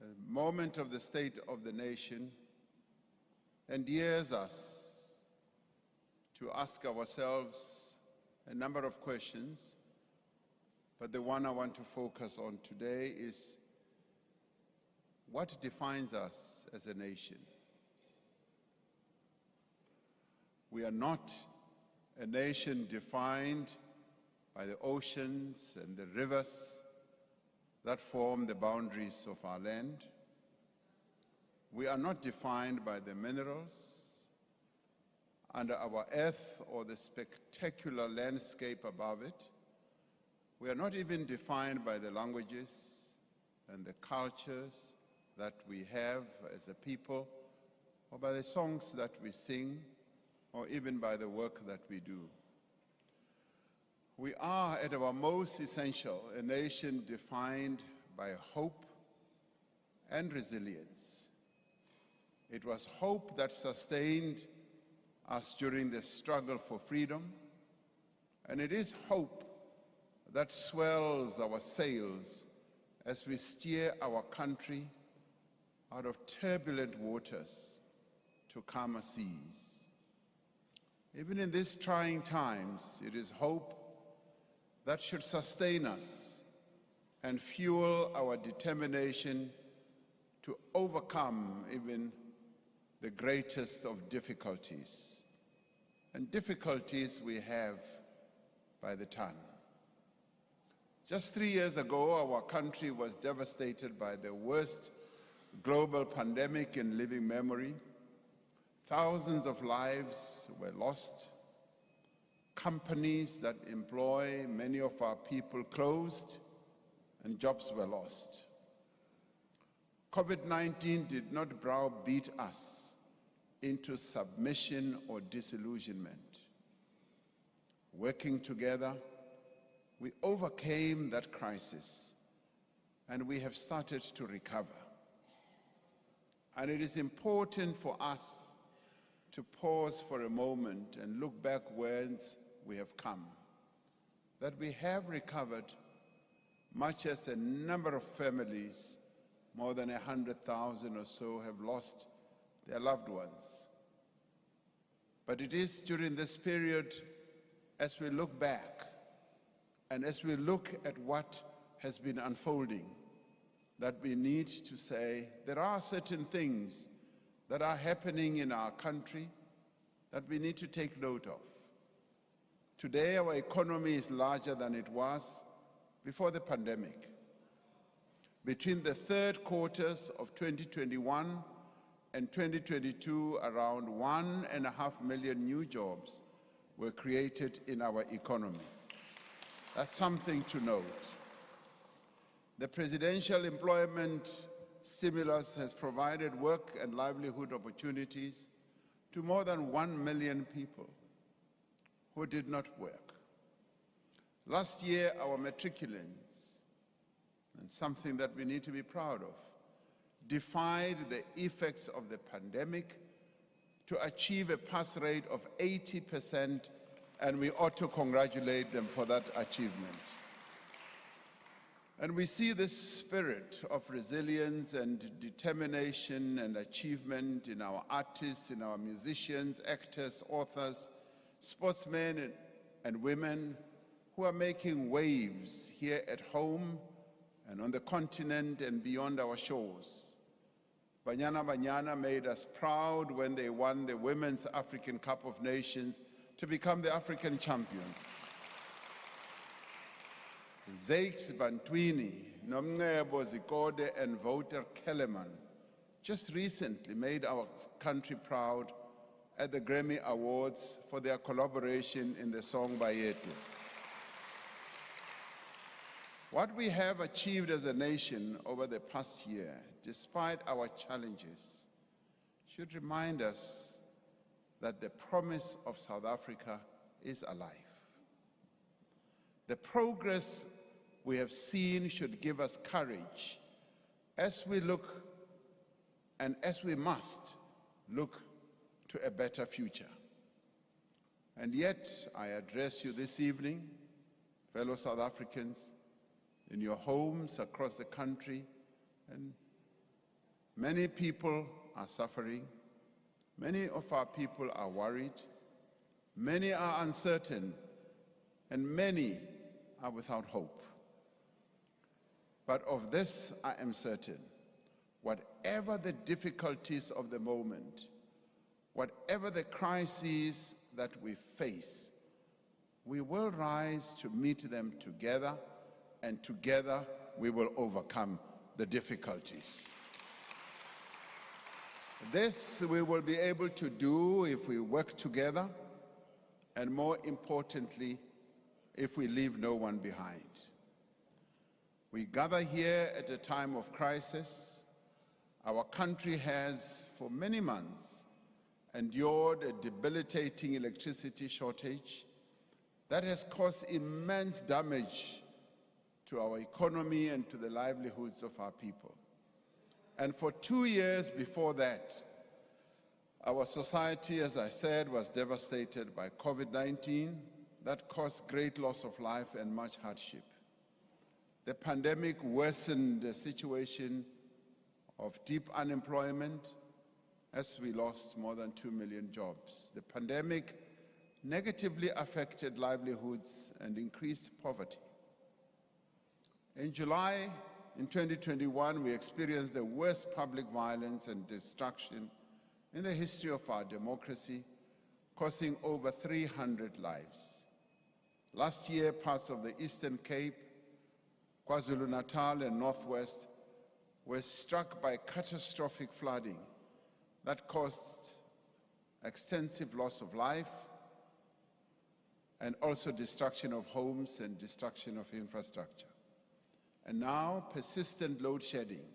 R: A moment of the State of the Nation endears us to ask ourselves a number of questions, but the one I want to focus on today is what defines us as a nation? We are not a nation defined by the oceans and the rivers that form the boundaries of our land. We are not defined by the minerals under our earth or the spectacular landscape above it. We are not even defined by the languages and the cultures that we have as a people, or by the songs that we sing, or even by the work that we do. We are, at our most essential, a nation defined by hope and resilience. It was hope that sustained us during the struggle for freedom, and it is hope that swells our sails as we steer our country out of turbulent waters to calmer seas. Even in these trying times, it is hope that should sustain us and fuel our determination to overcome even the greatest of difficulties, and difficulties we have by the ton. Just 3 years ago, our country was devastated by the worst global pandemic in living memory. Thousands of lives were lost. Companies that employ many of our people closed, and jobs were lost. COVID-19 did not browbeat us into submission or disillusionment. Working together, we overcame that crisis, and we have started to recover. And it is important for us to pause for a moment and look back whence we have come, that we have recovered, much as a number of families, more than 100,000 or so, have lost their loved ones. But it is during this period, as we look back and as we look at what has been unfolding, that we need to say there are certain things that are happening in our country that we need to take note of. Today, our economy is larger than it was before the pandemic. Between the third quarters of 2021 and 2022, around 1.5 million new jobs were created in our economy. That's something to note. The presidential employment stimulus has provided work and livelihood opportunities to more than 1 million people who did not work. Last year, our matriculants, and something that we need to be proud of, defied the effects of the pandemic to achieve a pass rate of 80%, and we ought to congratulate them for that achievement. And we see this spirit of resilience and determination and achievement in our artists, in our musicians, actors, authors, sportsmen and women who are making waves here at home and on the continent and beyond our shores. Banyana Banyana made us proud when they won the Women's African Cup of Nations to become the African champions. Zakes Bantwini, Nomncebo Zikode, and Wouter Kellerman just recently made our country proud at the Grammy Awards for their collaboration in the song Bayete. What we have achieved as a nation over the past year, despite our challenges, should remind us that the promise of South Africa is alive. The progress we have seen should give us courage as we look and as we must look to a better future. And yet, I address you this evening, fellow South Africans, in your homes across the country, and many people are suffering. Many of our people are worried. Many are uncertain, and many are without hope. But of this I am certain, whatever the difficulties of the moment, whatever the crises that we face, we will rise to meet them together, and together we will overcome the difficulties. This we will be able to do if we work together, and more importantly, if we leave no one behind. We gather here at a time of crisis. Our country has, for many months, endured a debilitating electricity shortage that has caused immense damage to our economy and to the livelihoods of our people. And for 2 years before that, our society, as I said, was devastated by COVID-19 that caused great loss of life and much hardship. The pandemic worsened the situation of deep unemployment as we lost more than 2 million jobs. The pandemic negatively affected livelihoods and increased poverty. In July, in 2021, we experienced the worst public violence and destruction in the history of our democracy, costing over 300 lives. Last year, parts of the Eastern Cape, KwaZulu-Natal and Northwest were struck by catastrophic flooding that caused extensive loss of life and also destruction of homes and destruction of infrastructure. And now persistent load shedding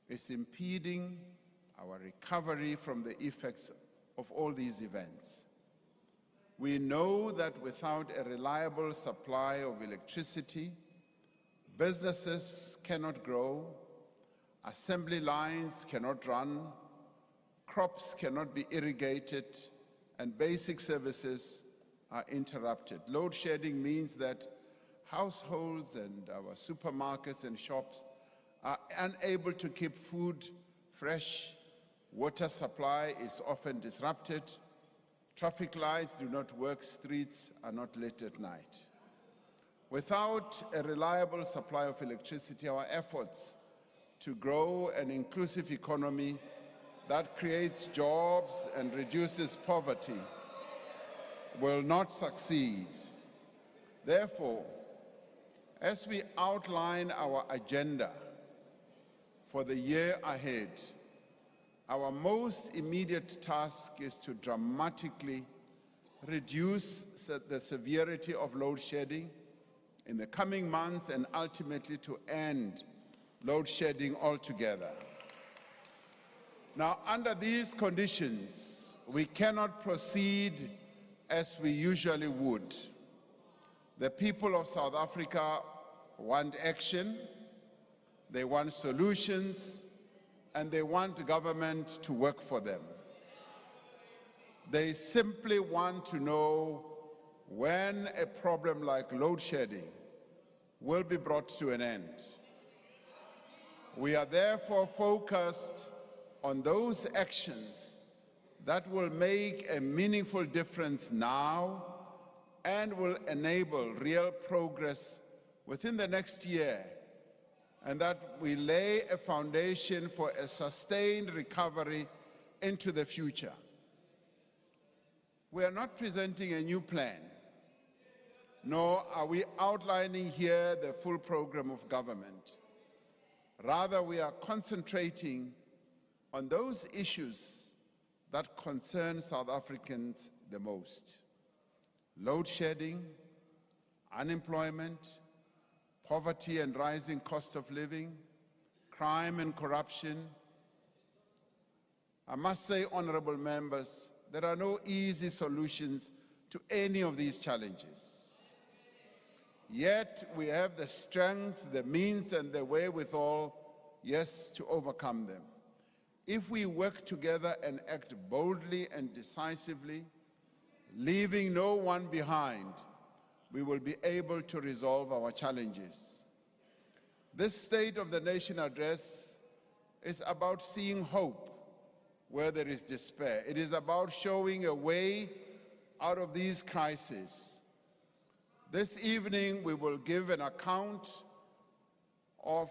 R: is impeding our recovery from the effects of all these events. We know that without a reliable supply of electricity, businesses cannot grow, assembly lines cannot run, crops cannot be irrigated, and basic services are interrupted. Load shedding means that households and our supermarkets and shops are unable to keep food fresh, water supply is often disrupted, traffic lights do not work, streets are not lit at night. Without a reliable supply of electricity, our efforts to grow an inclusive economy that creates jobs and reduces poverty will not succeed. Therefore, as we outline our agenda for the year ahead, our most immediate task is to dramatically reduce the severity of load shedding in the coming months and ultimately to end load shedding altogether. Now, under these conditions, we cannot proceed as we usually would. The people of South Africa want action, they want solutions, and they want government to work for them. They simply want to know when a problem like load shedding will be brought to an end. We are therefore focused on those actions that will make a meaningful difference now and will enable real progress within the next year, and that we lay a foundation for a sustained recovery into the future. We are not presenting a new plan, nor are we outlining here the full program of government. Rather, we are concentrating on those issues that concern South Africans the most: load shedding, unemployment, poverty and rising cost of living, crime and corruption. I must say, honorable members, there are no easy solutions to any of these challenges. Yet we have the strength, the means, and the wherewithal, yes, to overcome them. If we work together and act boldly and decisively, leaving no one behind, we will be able to resolve our challenges. This State of the Nation address is about seeing hope where there is despair. It is about showing a way out of these crises. This evening, we will give an account of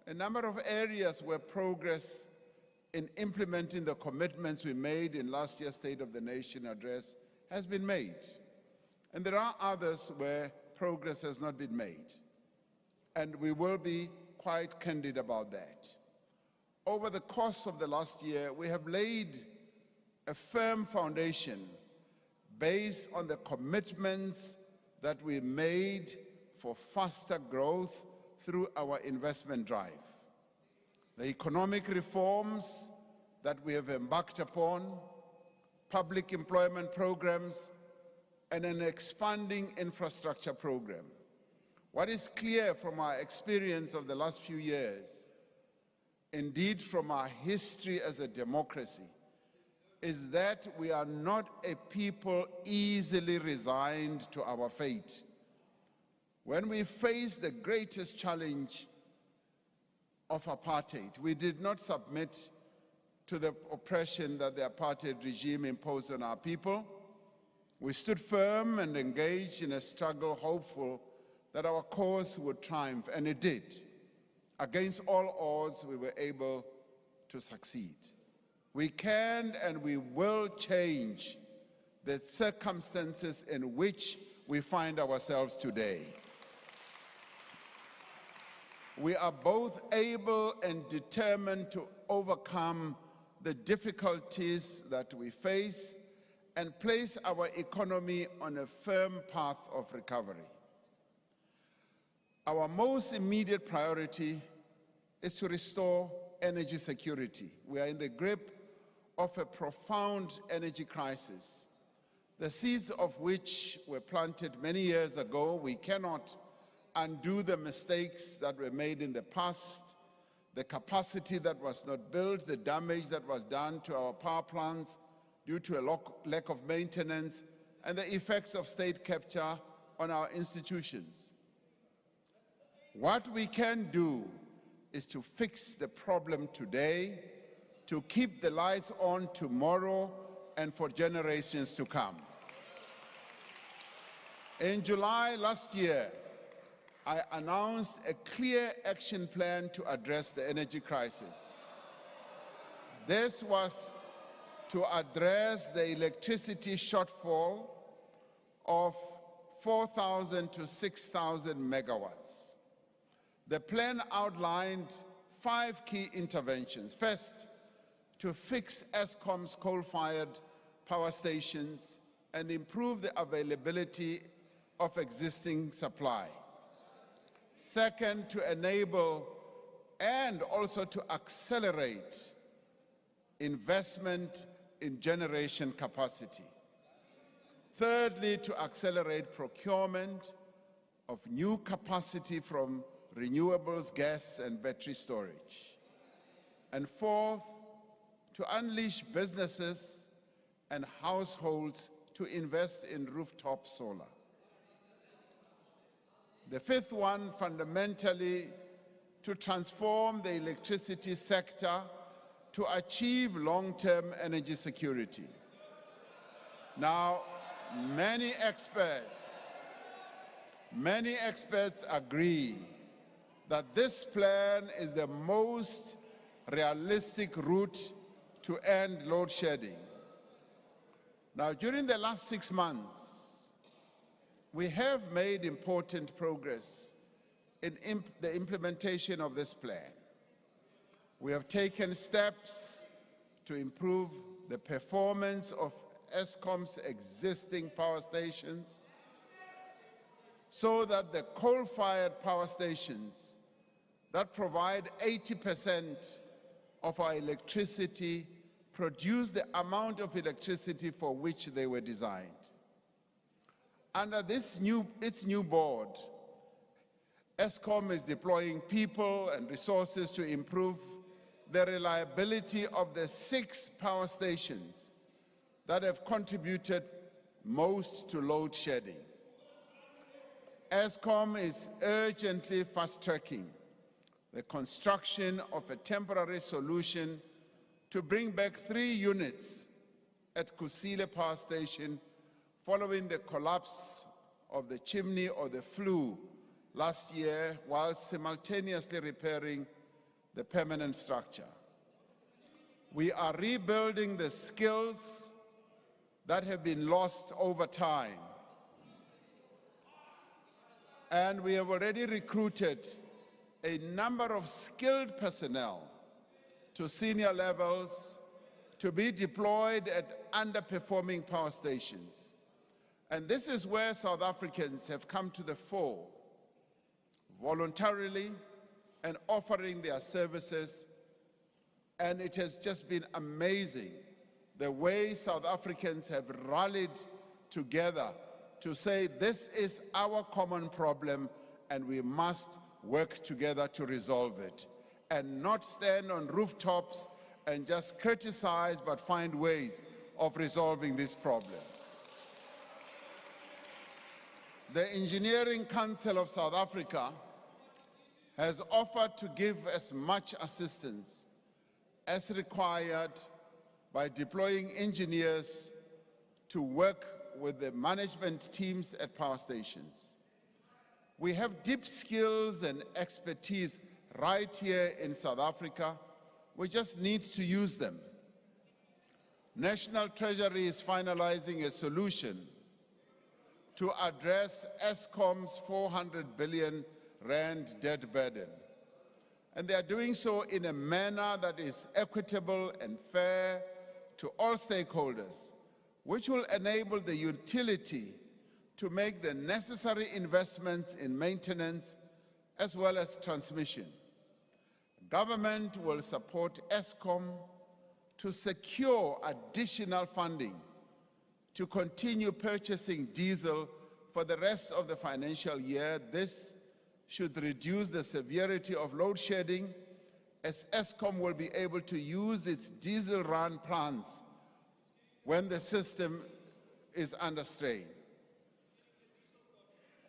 R: a number of areas where progress in implementing the commitments we made in last year's State of the Nation address has been made. And there are others where progress has not been made. And we will be quite candid about that. Over the course of the last year, we have laid a firm foundation based on the commitments that we made for faster growth through our investment drive. The economic reforms that we have embarked upon, public employment programs, and an expanding infrastructure program. What is clear from our experience of the last few years, indeed from our history as a democracy, is that we are not a people easily resigned to our fate. When we faced the greatest challenge of apartheid, we did not submit to the oppression that the apartheid regime imposed on our people. We stood firm and engaged in a struggle, hopeful that our cause would triumph, and it did. Against all odds, we were able to succeed. We can and we will change the circumstances in which we find ourselves today. We are both able and determined to overcome the difficulties that we face and place our economy on a firm path of recovery. Our most immediate priority is to restore energy security. We are in the grip of a profound energy crisis, the seeds of which were planted many years ago. We cannot undo the mistakes that were made in the past, the capacity that was not built, the damage that was done to our power plants due to a lack of maintenance, and the effects of state capture on our institutions. What we can do is to fix the problem today, to keep the lights on tomorrow and for generations to come. In July last year, I announced a clear action plan to address the energy crisis. This was to address the electricity shortfall of 4,000 to 6,000 megawatts. The plan outlined 5 key interventions. First, to fix Eskom's coal-fired power stations and improve the availability of existing supply. Second, to enable and also to accelerate investment in generation capacity. Thirdly, to accelerate procurement of new capacity from renewables, gas, and battery storage. And fourth, to unleash businesses and households to invest in rooftop solar. The fifth one, fundamentally, to transform the electricity sector to achieve long-term energy security. Now, many experts agree that this plan is the most realistic route to end load shedding. Now, during the last 6 months, we have made important progress in the implementation of this plan. We have taken steps to improve the performance of Eskom's existing power stations so that the coal-fired power stations that provide 80% of our electricity produce the amount of electricity for which they were designed. Under its new board, Eskom is deploying people and resources to improve the reliability of the 6 power stations that have contributed most to load shedding. Eskom is urgently fast-tracking the construction of a temporary solution to bring back 3 units at Kusile Power Station following the collapse of the chimney or the flue last year, while simultaneously repairing the permanent structure. We are rebuilding the skills that have been lost over time. And we have already recruited a number of skilled personnel to senior levels to be deployed at underperforming power stations. And this is where South Africans have come to the fore, voluntarily and offering their services. And it has just been amazing the way South Africans have rallied together to say this is our common problem and we must work together to resolve it, and not stand on rooftops and just criticize, but find ways of resolving these problems. The Engineering Council of South Africa has offered to give as much assistance as required by deploying engineers to work with the management teams at power stations. We have deep skills and expertise right here in South Africa. We just need to use them. National Treasury is finalizing a solution to address Eskom's 400 billion rand debt burden. And they are doing so in a manner that is equitable and fair to all stakeholders, which will enable the utility to make the necessary investments in maintenance as well as transmission. Government will support Eskom to secure additional funding to continue purchasing diesel for the rest of the financial year. This should reduce the severity of load shedding, as Eskom will be able to use its diesel-run plants when the system is under strain.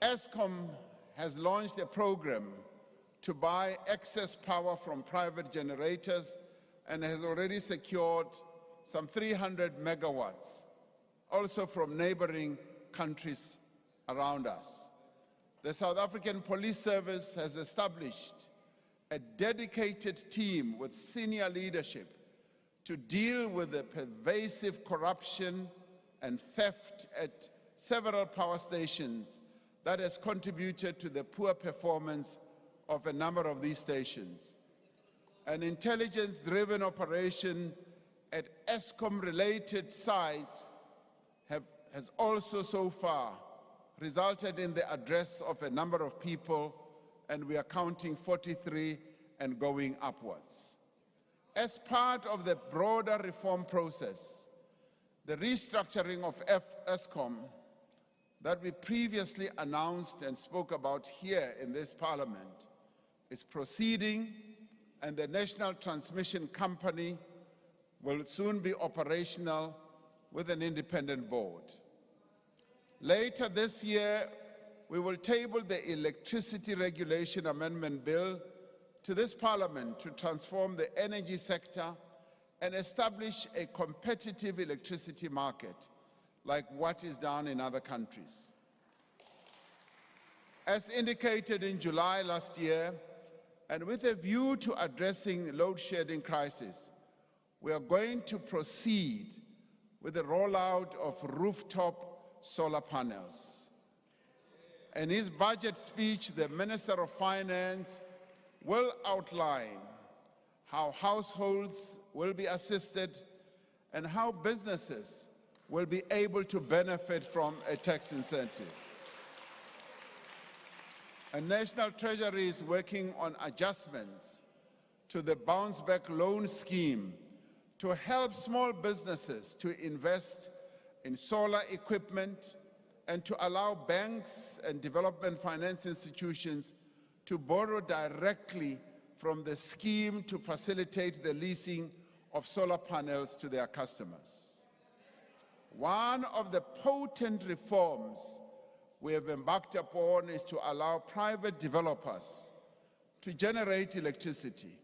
R: Eskom has launched a program to buy excess power from private generators and has already secured some 300 megawatts, also from neighboring countries around us. The South African Police Service has established a dedicated team with senior leadership to deal with the pervasive corruption and theft at several power stations that has contributed to the poor performance of a number of these stations. An intelligence-driven operation at Eskom-related sites has also so far resulted in the arrest of a number of people, and we are counting 43 and going upwards. As part of the broader reform process, The restructuring of ESCOM that we previously announced and spoke about here in this Parliament is proceeding, and the National Transmission Company will soon be operational with an independent board. Later this year, we will table the Electricity Regulation Amendment Bill to this Parliament to transform the energy sector and establish a competitive electricity market like what is done in other countries. As indicated in July last year, and with a view to addressing load shedding crisis, we are going to proceed with the rollout of rooftop solar panels. In his budget speech, the Minister of Finance will outline how households will be assisted and how businesses will be able to benefit from a tax incentive. And National Treasury is working on adjustments to the Bounce Back Loan Scheme to help small businesses to invest in solar equipment and to allow banks and development finance institutions to borrow directly from the scheme to facilitate the leasing of solar panels to their customers. One of the potent reforms we have embarked upon is to allow private developers to generate electricity.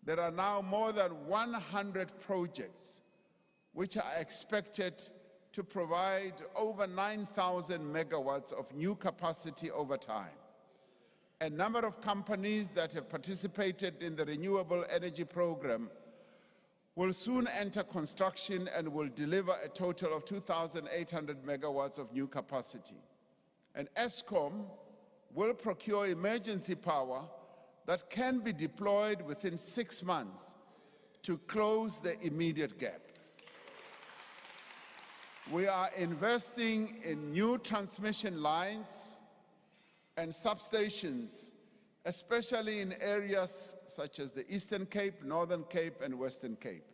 R: There are now more than 100 projects which are expected to provide over 9,000 megawatts of new capacity over time. A number of companies that have participated in the Renewable Energy Program will soon enter construction and will deliver a total of 2,800 megawatts of new capacity. And ESCOM will procure emergency power that can be deployed within 6 months to close the immediate gap. We are investing in new transmission lines and substations, especially in areas such as the Eastern Cape, Northern Cape, and Western Cape.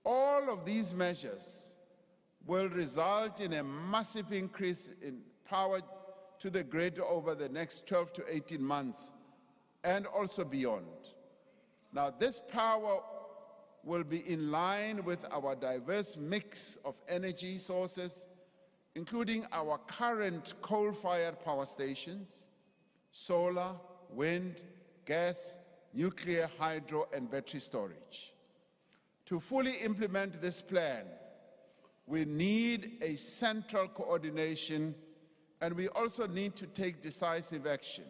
R: All of these measures will result in a massive increase in power to the grid over the next 12 to 18 months and also beyond. Now, this power will be in line with our diverse mix of energy sources, including our current coal-fired power stations, solar, wind, gas, nuclear, hydro, and battery storage. To fully implement this plan, we need a central coordination, and we also need to take decisive action.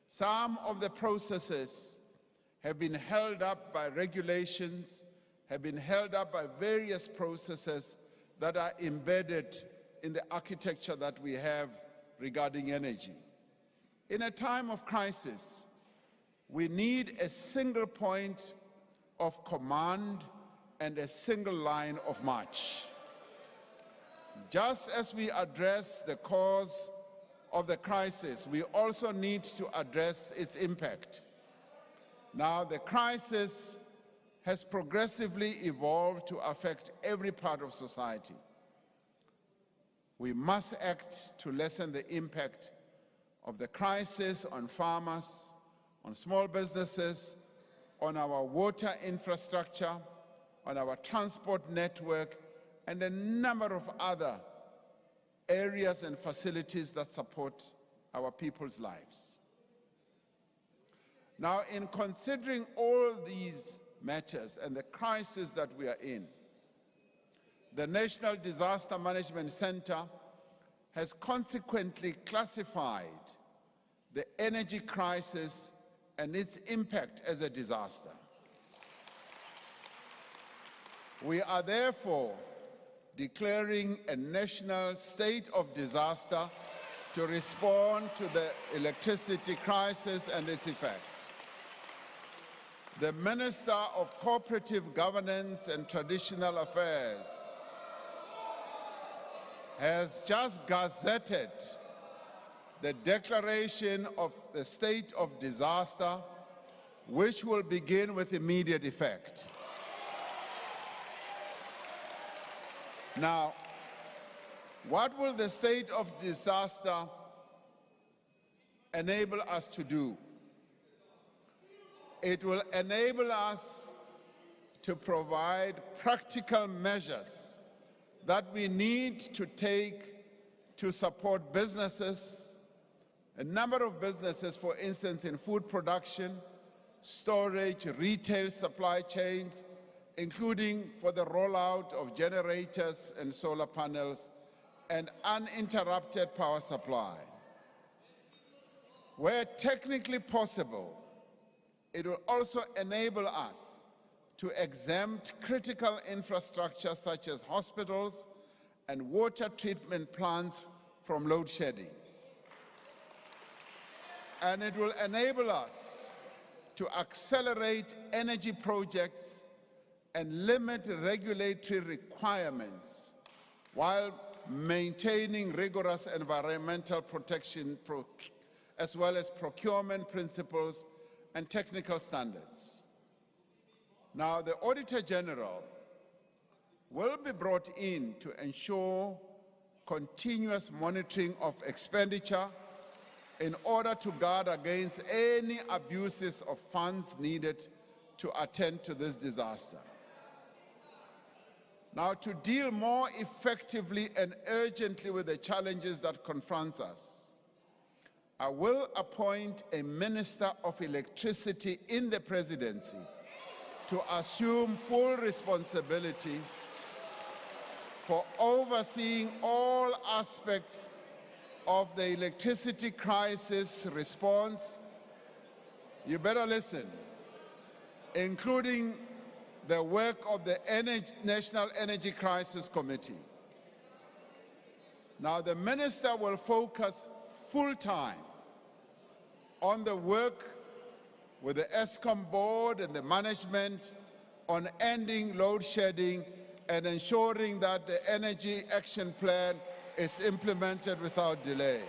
R: Some of the processes have been held up by regulations, have been held up by various processes that are embedded in the architecture that we have regarding energy. In a time of crisis, we need a single point of command and a single line of march. Just as we address the cause of the crisis, we also need to address its impact. Now, the crisis has progressively evolved to affect every part of society. We must act to lessen the impact of the crisis on farmers, on small businesses, on our water infrastructure, on our transport network, and a number of other areas and facilities that support our people's lives. Now, in considering all these matters and the crisis that we are in, the National Disaster Management Center has consequently classified the energy crisis and its impact as a disaster. We are therefore declaring a national state of disaster to respond to the electricity crisis and its effect. The Minister of Cooperative Governance and Traditional Affairs has just gazetted the declaration of the state of disaster, which will begin with immediate effect. Now, what will the state of disaster enable us to do? It will enable us to provide practical measures that we need to take to support businesses, a number of businesses, for instance, in food production, storage, retail supply chains, including for the rollout of generators and solar panels and uninterrupted power supply. Where technically possible, it will also enable us to exempt critical infrastructure such as hospitals and water treatment plants from load shedding. And it will enable us to accelerate energy projects and limit regulatory requirements while maintaining rigorous environmental protection as well as procurement principles and technical standards. Now, the Auditor General will be brought in to ensure continuous monitoring of expenditure in order to guard against any abuses of funds needed to attend to this disaster. Now, to deal more effectively and urgently with the challenges that confront us, I will appoint a Minister of Electricity in the Presidency to assume full responsibility for overseeing all aspects of the electricity crisis response. You better listen, including the work of the National Energy Crisis Committee. Now, the Minister will focus full-time on the work with the ESCOM board and the management on ending load shedding and ensuring that the Energy Action Plan is implemented without delay.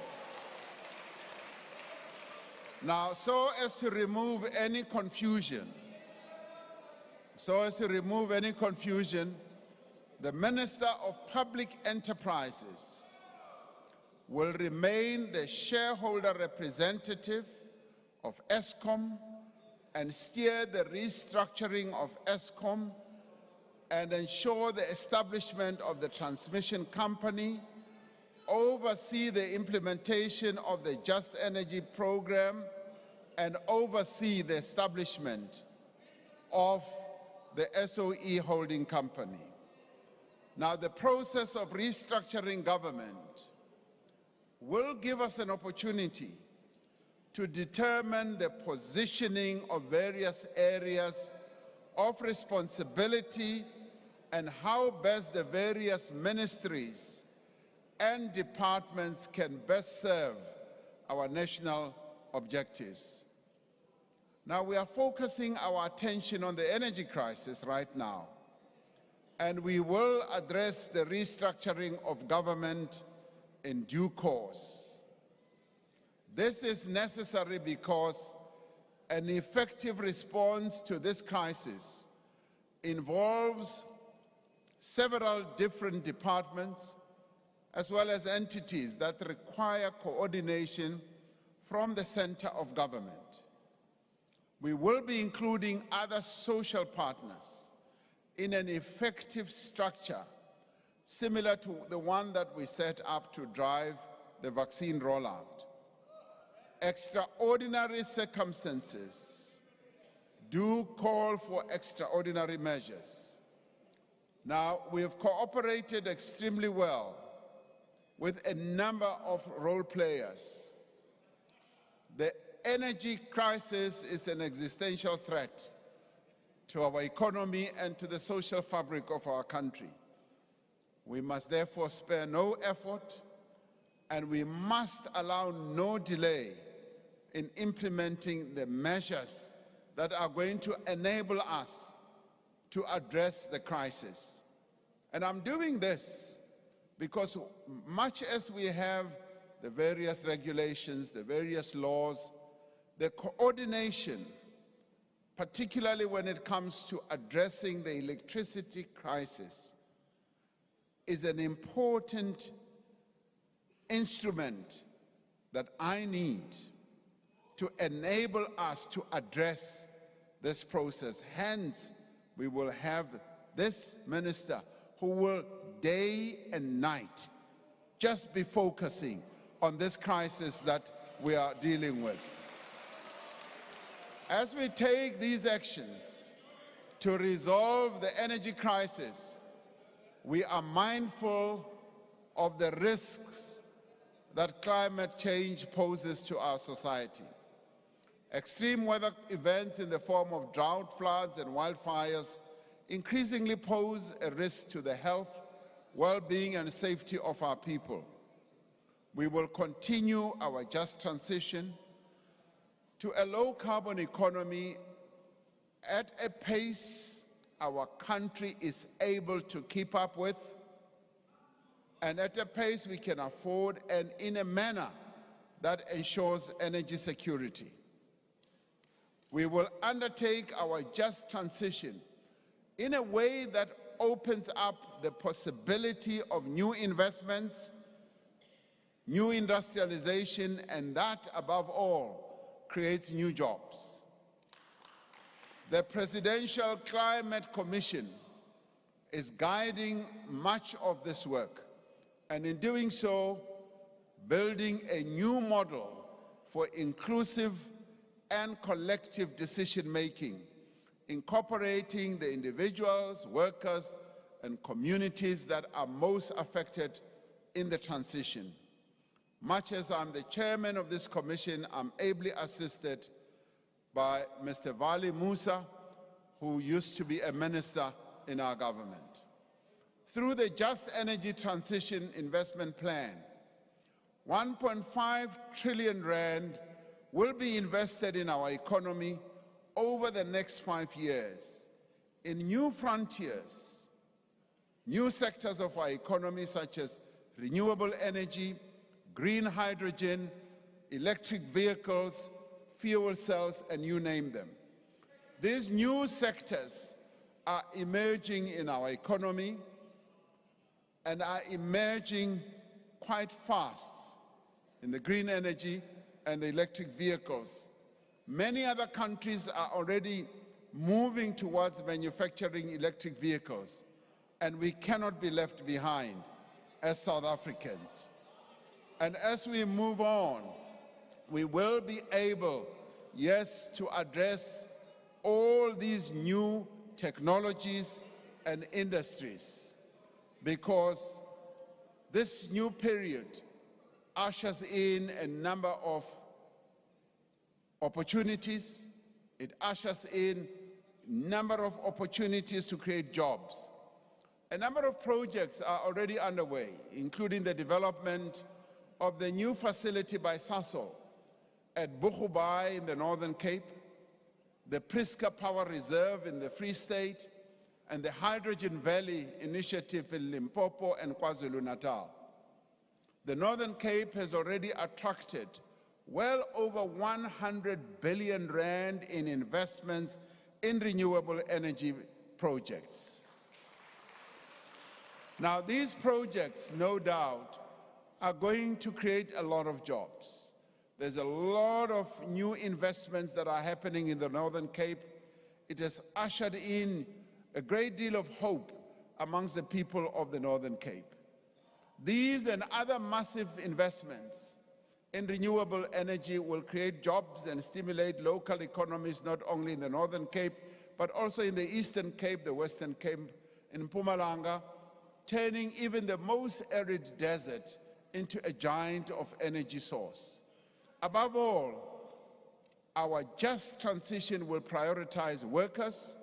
R: Now, so as to remove any confusion, the Minister of Public Enterprises will remain the shareholder representative of ESCOM and steer the restructuring of ESCOM and ensure the establishment of the transmission company, oversee the implementation of the Just Energy program, and oversee the establishment of the SOE holding company. Now, the process of restructuring government will give us an opportunity to determine the positioning of various areas of responsibility and how best the various ministries and departments can best serve our national objectives. Now, we are focusing our attention on the energy crisis right now, and we will address the restructuring of government in due course. This is necessary because an effective response to this crisis involves several different departments as well as entities that require coordination from the center of government. We will be including other social partners in an effective structure similar to the one that we set up to drive the vaccine rollout. Extraordinary circumstances do call for extraordinary measures. Now, we have cooperated extremely well with a number of role players. The energy crisis is an existential threat to our economy and to the social fabric of our country. We must therefore spare no effort, and we must allow no delay in implementing the measures that are going to enable us to address the crisis. And I'm doing this because much as we have the various regulations, the various laws, the coordination, particularly when it comes to addressing the electricity crisis, is an important instrument that I need to enable us to address this process. Hence, we will have this minister who will day and night just be focusing on this crisis that we are dealing with. As we take these actions to resolve the energy crisis, we are mindful of the risks that climate change poses to our society. Extreme weather events in the form of drought, floods, and wildfires increasingly pose a risk to the health, well-being, and safety of our people. We will continue our just transition to a low-carbon economy at a pace our country is able to keep up with, and at a pace we can afford, and in a manner that ensures energy security. We will undertake our just transition in a way that opens up the possibility of new investments, new industrialization, and that, above all, creates new jobs. The Presidential Climate Commission is guiding much of this work, and in doing so, building a new model for inclusive and collective decision-making, incorporating the individuals, workers, and communities that are most affected in the transition. Much as I'm the chairman of this commission, I'm ably assisted by Mr. Vali Musa, who used to be a minister in our government. Through the Just Energy Transition Investment Plan, 1.5 trillion rand will be invested in our economy over the next 5 years in new frontiers, new sectors of our economy such as renewable energy, green hydrogen, electric vehicles, fuel cells, and you name them. These new sectors are emerging in our economy and are emerging quite fast in the green energy and the electric vehicles. Many other countries are already moving towards manufacturing electric vehicles, and we cannot be left behind as South Africans. And as we move on, we will be able, yes, to address all these new technologies and industries, because this new period ushers in a number of opportunities. It ushers in a number of opportunities to create jobs. A number of projects are already underway, including the development of the new facility by Sassa at Boegoebaai in the Northern Cape, the Priska Power Reserve in the Free State, and the Hydrogen Valley Initiative in Limpopo and KwaZulu-Natal. The Northern Cape has already attracted well over 100 billion rand in investments in renewable energy projects. Now, these projects, no doubt, are going to create a lot of jobs. There's a lot of new investments that are happening in the Northern Cape. It has ushered in a great deal of hope amongst the people of the Northern Cape. These and other massive investments in renewable energy will create jobs and stimulate local economies, not only in the Northern Cape, but also in the Eastern Cape, the Western Cape, in Mpumalanga, turning even the most arid desert into a giant of energy source. Above all, our just transition will prioritize workers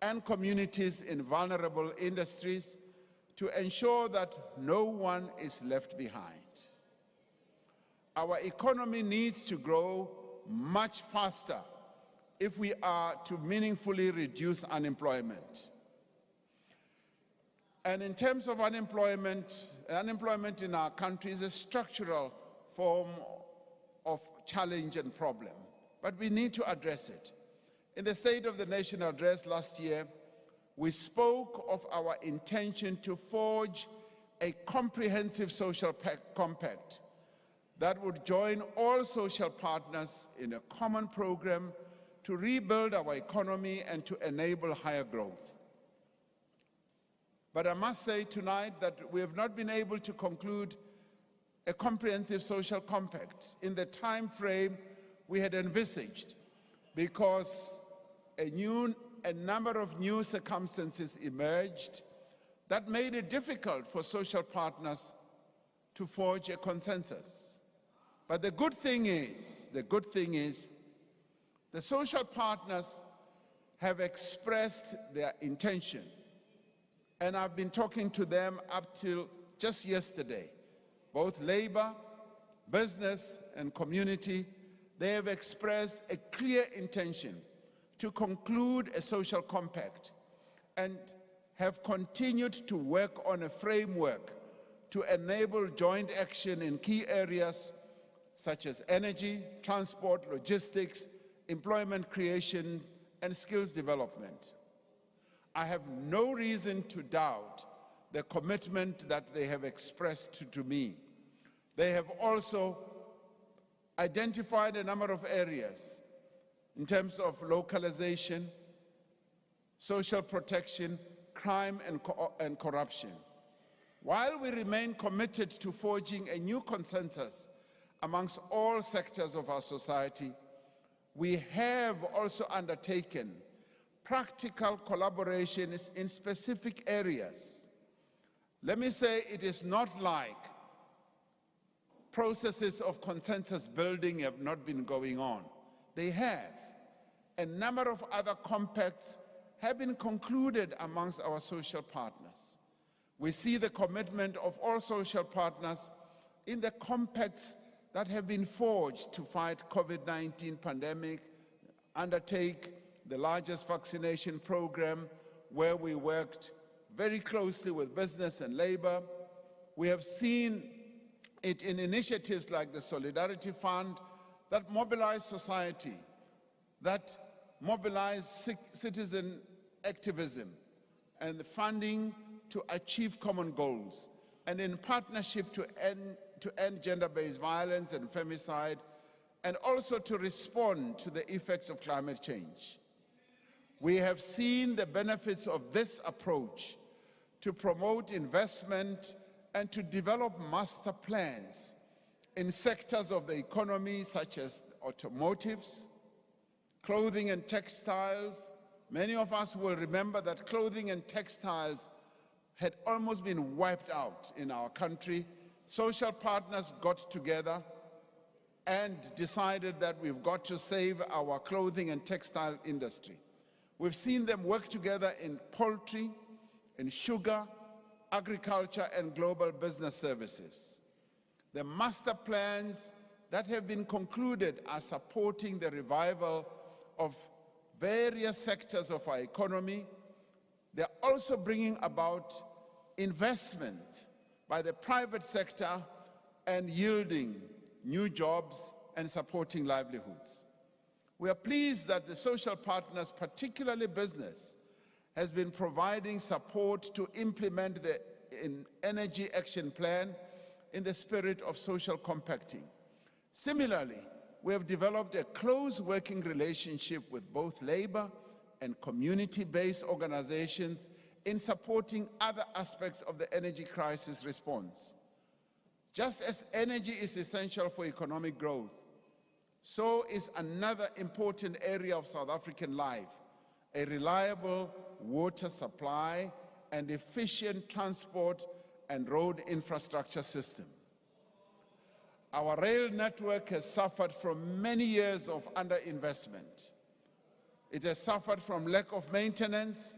R: and communities in vulnerable industries to ensure that no one is left behind. Our economy needs to grow much faster if we are to meaningfully reduce unemployment. And in terms of unemployment in our country is a structural form of challenge and problem, but we need to address it. In the State of the Nation address last year, we spoke of our intention to forge a comprehensive social compact that would join all social partners in a common program to rebuild our economy and to enable higher growth. But I must say tonight that we have not been able to conclude a comprehensive social compact in the time frame we had envisaged, because a number of new circumstances emerged that made it difficult for social partners to forge a consensus. But the good thing is, the social partners have expressed their intention, and I've been talking to them up till just yesterday. Both labor, business, and community, they have expressed a clear intention to conclude a social compact and have continued to work on a framework to enable joint action in key areas such as energy, transport, logistics, employment creation, and skills development. I have no reason to doubt the commitment that they have expressed to me. They have also identified a number of areas in terms of localization, social protection, crime, and corruption. While we remain committed to forging a new consensus amongst all sectors of our society, we have also undertaken practical collaborations in specific areas. Let me say, it is not like processes of consensus building have not been going on. They have. A number of other compacts have been concluded amongst our social partners. We see the commitment of all social partners in the compacts that have been forged to fight COVID-19 pandemic, undertake the largest vaccination program where we worked very closely with business and labor. We have seen it in initiatives like the Solidarity Fund that mobilize society, that mobilize citizen activism and funding to achieve common goals, and in partnership to end gender-based violence and femicide, and also to respond to the effects of climate change. We have seen the benefits of this approach to promote investment and to develop master plans in sectors of the economy such as automotives, clothing and textiles. Many of us will remember that clothing and textiles had almost been wiped out in our country. Social partners got together and decided that we've got to save our clothing and textile industry. We've seen them work together in poultry, in sugar, agriculture, and global business services. The master plans that have been concluded are supporting the revival of various sectors of our economy. They're also bringing about investment by the private sector and yielding new jobs and supporting livelihoods. We are pleased that the social partners, particularly business, has been providing support to implement the Energy Action Plan in the spirit of social compacting. Similarly, we have developed a close working relationship with both labor and community-based organizations in supporting other aspects of the energy crisis response. Just as energy is essential for economic growth, so is another important area of South African life, a reliable water supply and efficient transport and road infrastructure system. Our rail network has suffered from many years of underinvestment. It has suffered from lack of maintenance.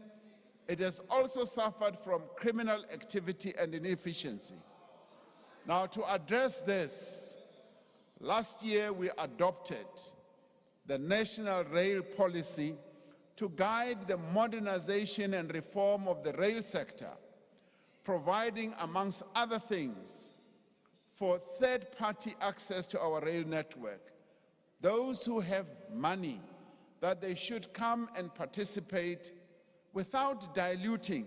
R: It has also suffered from criminal activity and inefficiency. Now, to address this, last year we adopted the National Rail Policy to guide the modernization and reform of the rail sector, providing, amongst other things, for third-party access to our rail network. Those who have money, that they should come and participate without diluting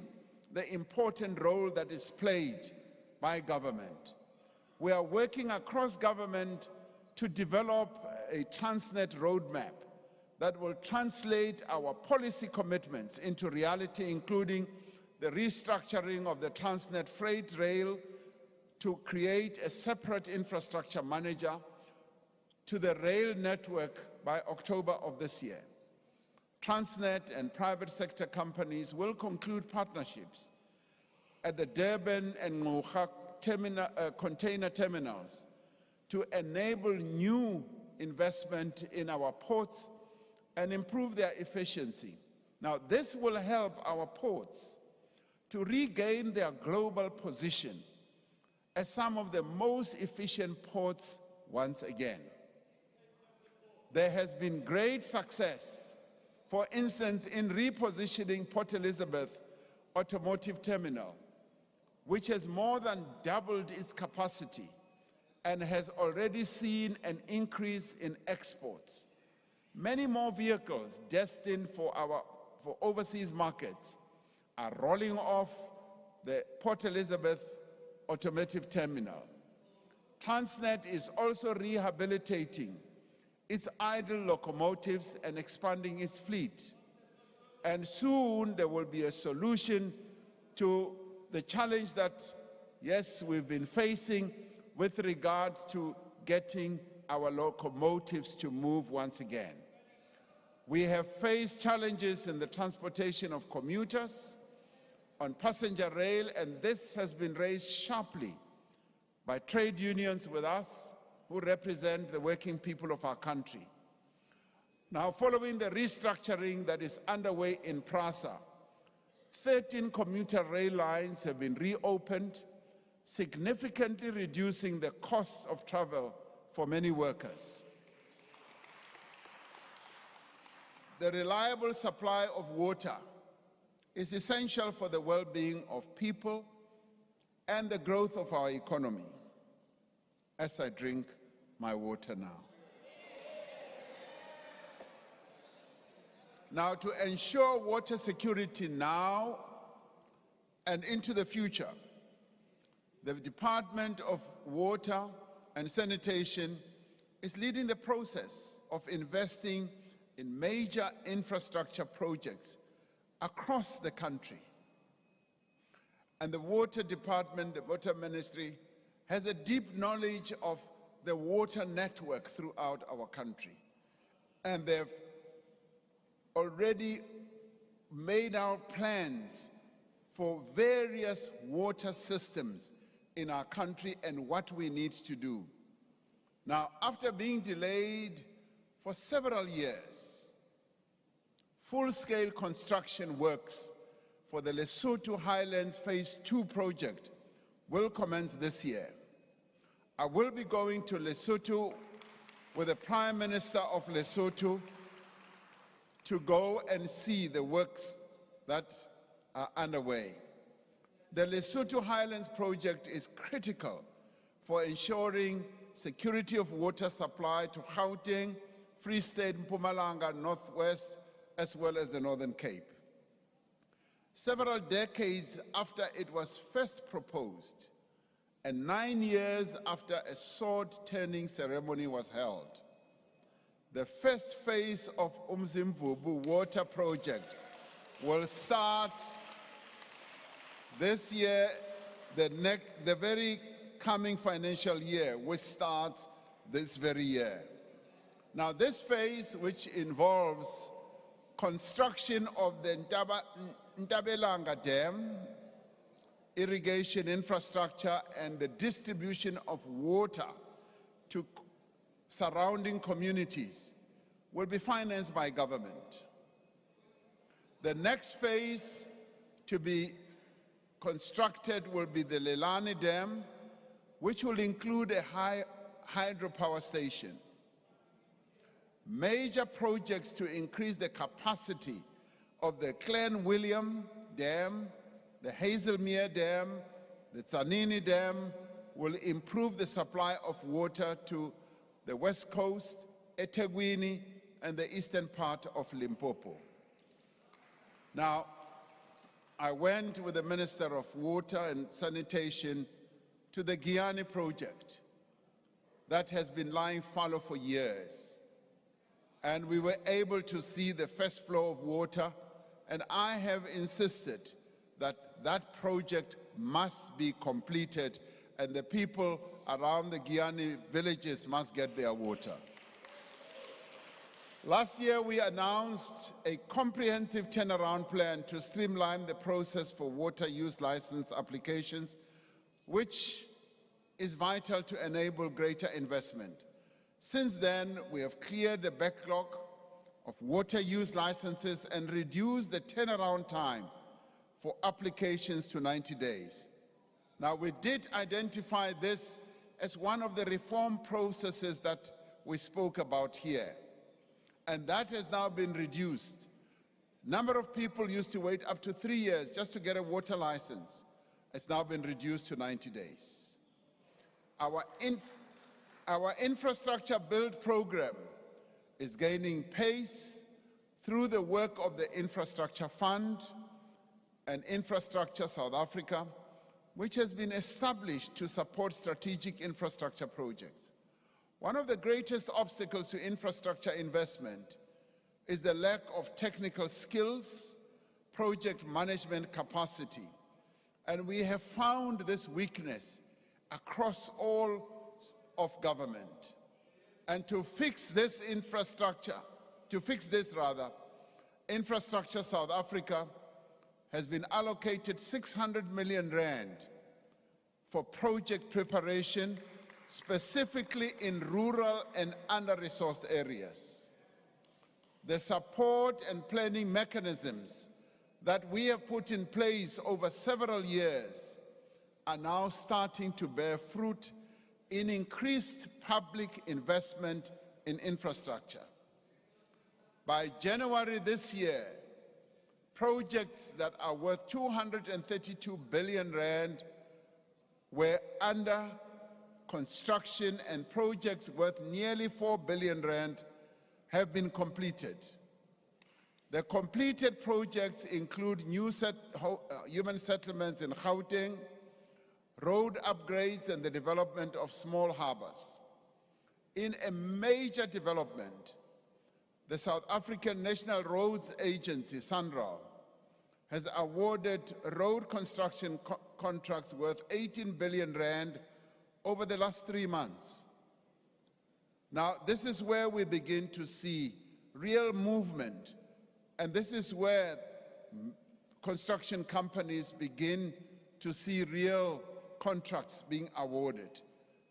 R: the important role that is played by government. We are working across government to develop a Transnet roadmap that will translate our policy commitments into reality, including the restructuring of the Transnet freight rail to create a separate infrastructure manager to the rail network by October of this year. Transnet and private sector companies will conclude partnerships at the Durban and Ngqura container terminals to enable new investment in our ports and improve their efficiency. Now, this will help our ports to regain their global position as some of the most efficient ports once again. There has been great success, for instance, in repositioning Port Elizabeth Automotive Terminal, which has more than doubled its capacity and has already seen an increase in exports. Many more vehicles destined for overseas markets are rolling off the Port Elizabeth Automotive Terminal. Transnet is also rehabilitating its idle locomotives and expanding its fleet. And soon there will be a solution to the challenge that, yes, we've been facing with regard to getting our locomotives to move once again. We have faced challenges in the transportation of commuters on passenger rail, and this has been raised sharply by trade unions with us who represent the working people of our country. Now, following the restructuring that is underway in PRASA, 13 commuter rail lines have been reopened, significantly reducing the costs of travel for many workers. The reliable supply of water is essential for the well-being of people and the growth of our economy. As I drink my water now. Now, to ensure water security now and into the future, the Department of Water and Sanitation is leading the process of investing in major infrastructure projects across the country. And the Water Department, the Water Ministry, has a deep knowledge of the water network throughout our country. And they've already made out plans for various water systems in our country and what we need to do. Now, after being delayed for several years, full-scale construction works for the Lesotho Highlands Phase 2 project will commence this year. I will be going to Lesotho with the Prime Minister of Lesotho to go and see the works that are underway. The Lesotho Highlands project is critical for ensuring security of water supply to Gauteng, Free State, Mpumalanga, Northwest, as well as the Northern Cape. Several decades after it was first proposed, and 9 years after a sword-turning ceremony was held, the first phase of Mdntv water project will start this year, the very coming financial year, which starts this very year. Now, this phase, which involves construction of the Ntabelanga Dam, irrigation infrastructure, and the distribution of water to surrounding communities, will be financed by government. The next phase to be constructed will be the Lelane Dam, which will include a hydropower station. Major projects to increase the capacity of the Clan William Dam, the Hazelmere Dam, the Tzanini Dam will improve the supply of water to the West Coast, eThekwini, and the eastern part of Limpopo. Now, I went with the Minister of Water and Sanitation to the Guyana project that has been lying fallow for years. And we were able to see the first flow of water, and I have insisted that that project must be completed and the people around the Guyana villages must get their water. Last year, we announced a comprehensive turnaround plan to streamline the process for water use license applications, which is vital to enable greater investment. Since then, we have cleared the backlog of water use licenses and reduced the turnaround time for applications to 90 days. Now, we did identify this as one of the reform processes that we spoke about here, and that has now been reduced. Number of people used to wait up to 3 years just to get a water license. It's now been reduced to 90 days. Our infrastructure build program is gaining pace through the work of the Infrastructure Fund and Infrastructure South Africa, which has been established to support strategic infrastructure projects. One of the greatest obstacles to infrastructure investment is the lack of technical skills, project management capacity. And we have found this weakness across all of government. And to fix this Infrastructure South Africa has been allocated 600 million rand for project preparation, specifically in rural and under-resourced areas. The support and planning mechanisms that we have put in place over several years are now starting to bear fruit in increased public investment in infrastructure. By January this year, projects that are worth 232 billion rand were under construction, and projects worth nearly 4 billion rand have been completed. The completed projects include new human settlements in Gauteng, road upgrades, and the development of small harbors. In a major development, the South African National Roads Agency, SANRAL, has awarded road construction contracts worth 18 billion rand over the last 3 months. Now, this is where we begin to see real movement, and this is where construction companies begin to see real contracts being awarded.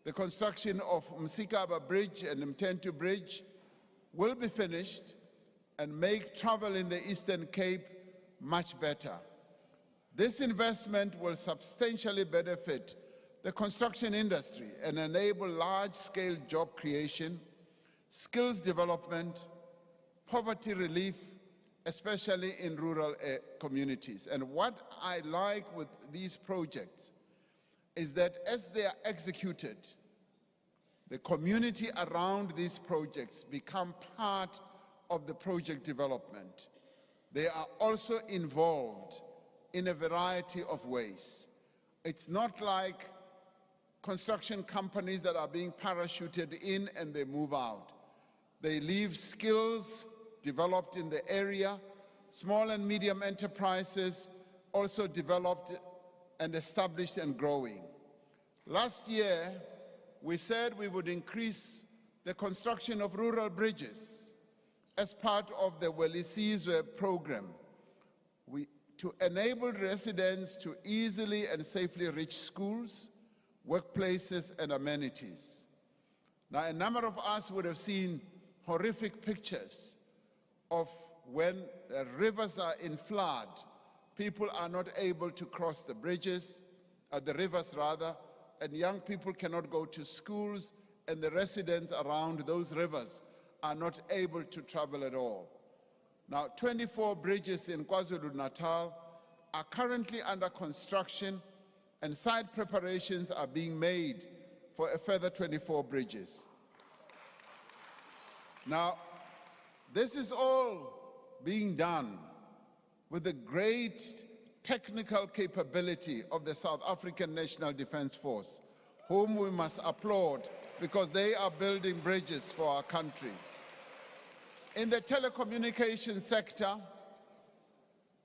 R: The construction of Msikaba Bridge and Mdntv Bridge will be finished and make travel in the Eastern Cape much better. This investment will substantially benefit the construction industry and enable large-scale job creation, skills development, poverty relief, especially in rural communities. And what I like with these projects is that as they are executed, the community around these projects become part of the project development. They are also involved in a variety of ways. It's not like construction companies that are being parachuted in and they move out. They leave skills developed in the area. Small and medium enterprises also developed and established and growing. Last year, we said we would increase the construction of rural bridges as part of the Welisizwe program to enable residents to easily and safely reach schools, workplaces, and amenities. Now, a number of us would have seen horrific pictures of when the rivers are in flood, people are not able to cross the bridges, the rivers rather, and young people cannot go to schools, and the residents around those rivers are not able to travel at all. Now, 24 bridges in KwaZulu-Natal are currently under construction, and site preparations are being made for a further 24 bridges. Now, this is all being done with the great technical capability of the South African National Defence Force, whom we must applaud because they are building bridges for our country. In the telecommunications sector,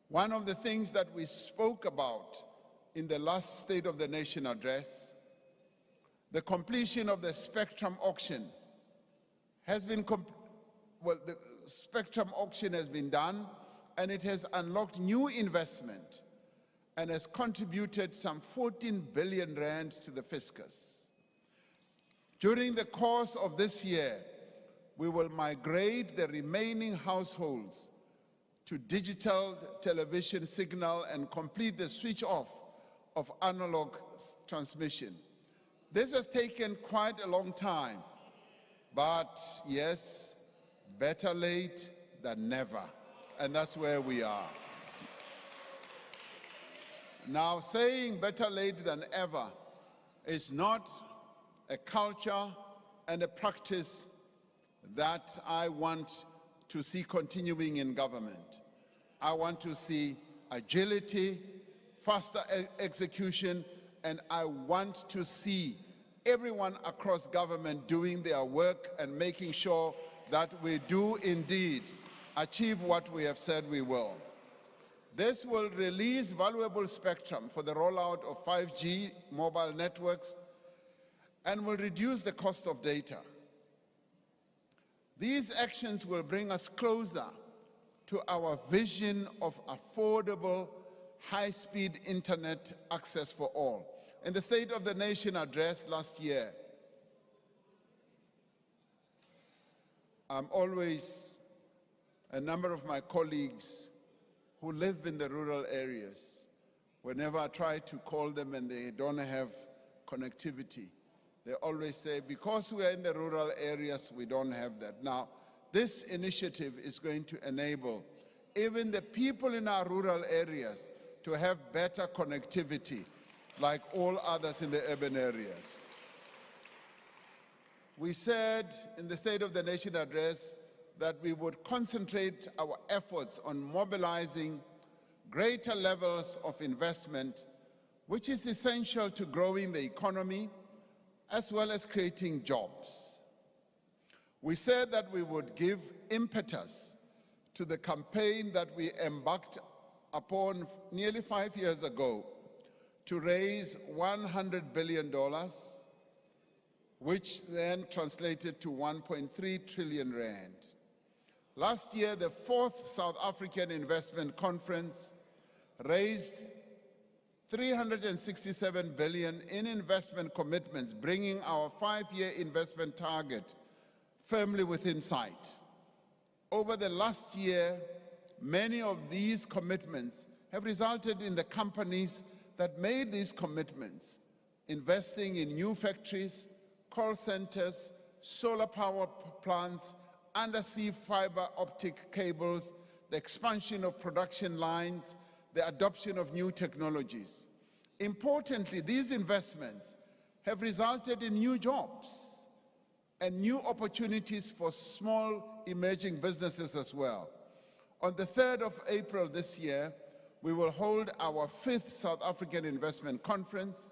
R: one of the things that we spoke about in the last State of the Nation address, the completion of the spectrum auction has been, the spectrum auction has been done, and it has unlocked new investment and has contributed some 14 billion rand to the fiscus. During the course of this year, we will migrate the remaining households to digital television signal and complete the switch off of analog transmission. This has taken quite a long time, but yes, better late than never, and that's where we are. Now, saying better late than ever is not a culture and a practice that I want to see continuing in government. I want to see agility, faster execution, and I want to see everyone across government doing their work and making sure that we do indeed achieve what we have said we will. This will release valuable spectrum for the rollout of 5G mobile networks and will reduce the cost of data. These actions will bring us closer to our vision of affordable, high-speed internet access for all. In the State of the Nation address last year, a number of my colleagues who live in the rural areas, whenever I try to call them and they don't have connectivity, they always say, because we are in the rural areas, we don't have that. Now, this initiative is going to enable even the people in our rural areas to have better connectivity like all others in the urban areas. We said in the State of the Nation address that we would concentrate our efforts on mobilizing greater levels of investment, which is essential to growing the economy as well as creating jobs. We said that we would give impetus to the campaign that we embarked upon nearly 5 years ago to raise $100 billion, which then translated to 1.3 trillion rand. Last year, the 4th South African Investment Conference raised 367 billion in investment commitments, bringing our 5-year investment target firmly within sight. Over the last year, many of these commitments have resulted in the companies that made these commitments, investing in new factories, call centers, solar power plants, undersea fiber optic cables, the expansion of production lines, the adoption of new technologies. Importantly, these investments have resulted in new jobs and new opportunities for small emerging businesses as well. On the 3rd of April this year, we will hold our 5th South African Investment Conference.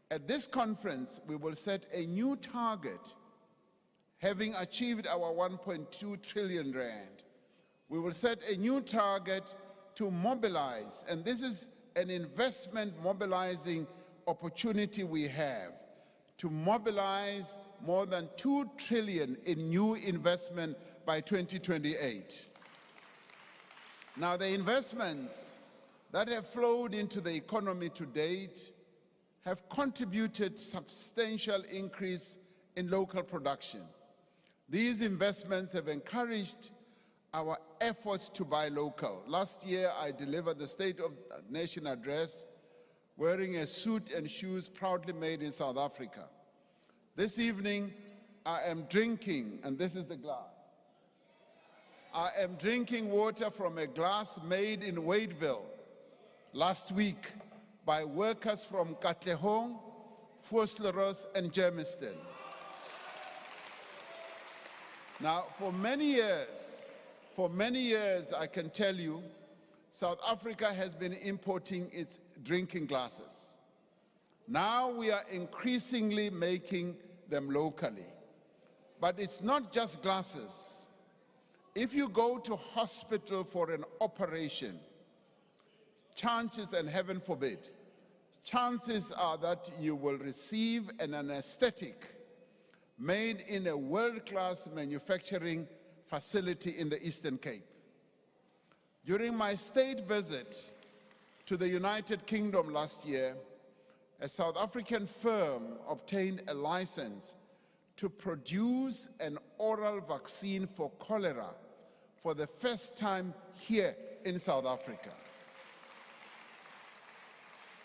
R: At this conference, we will set a new target, having achieved our 1.2 trillion rand. We will set a new target to mobilize, and this is an investment mobilizing opportunity we have, to mobilize more than 2 trillion in new investment by 2028. Now, the investments that have flowed into the economy to date have contributed substantial increase in local production. These investments have encouraged our efforts to buy local. Last year, I delivered the State of the Nation address wearing a suit and shoes proudly made in South Africa. This evening, I am drinking, and this is the glass. I am drinking water from a glass made in Wadeville last week by workers from Katlehong, Vosloorus, and Germiston. Now, for many years, I can tell you, South Africa has been importing its drinking glasses. Now we are increasingly making them locally. But it's not just glasses. If you go to hospital for an operation, chances, and heaven forbid, chances are that you will receive an anesthetic made in a world-class manufacturing facility in the Eastern Cape. During my state visit to the United Kingdom last year, a South African firm obtained a license to produce an oral vaccine for cholera for the first time here in South Africa.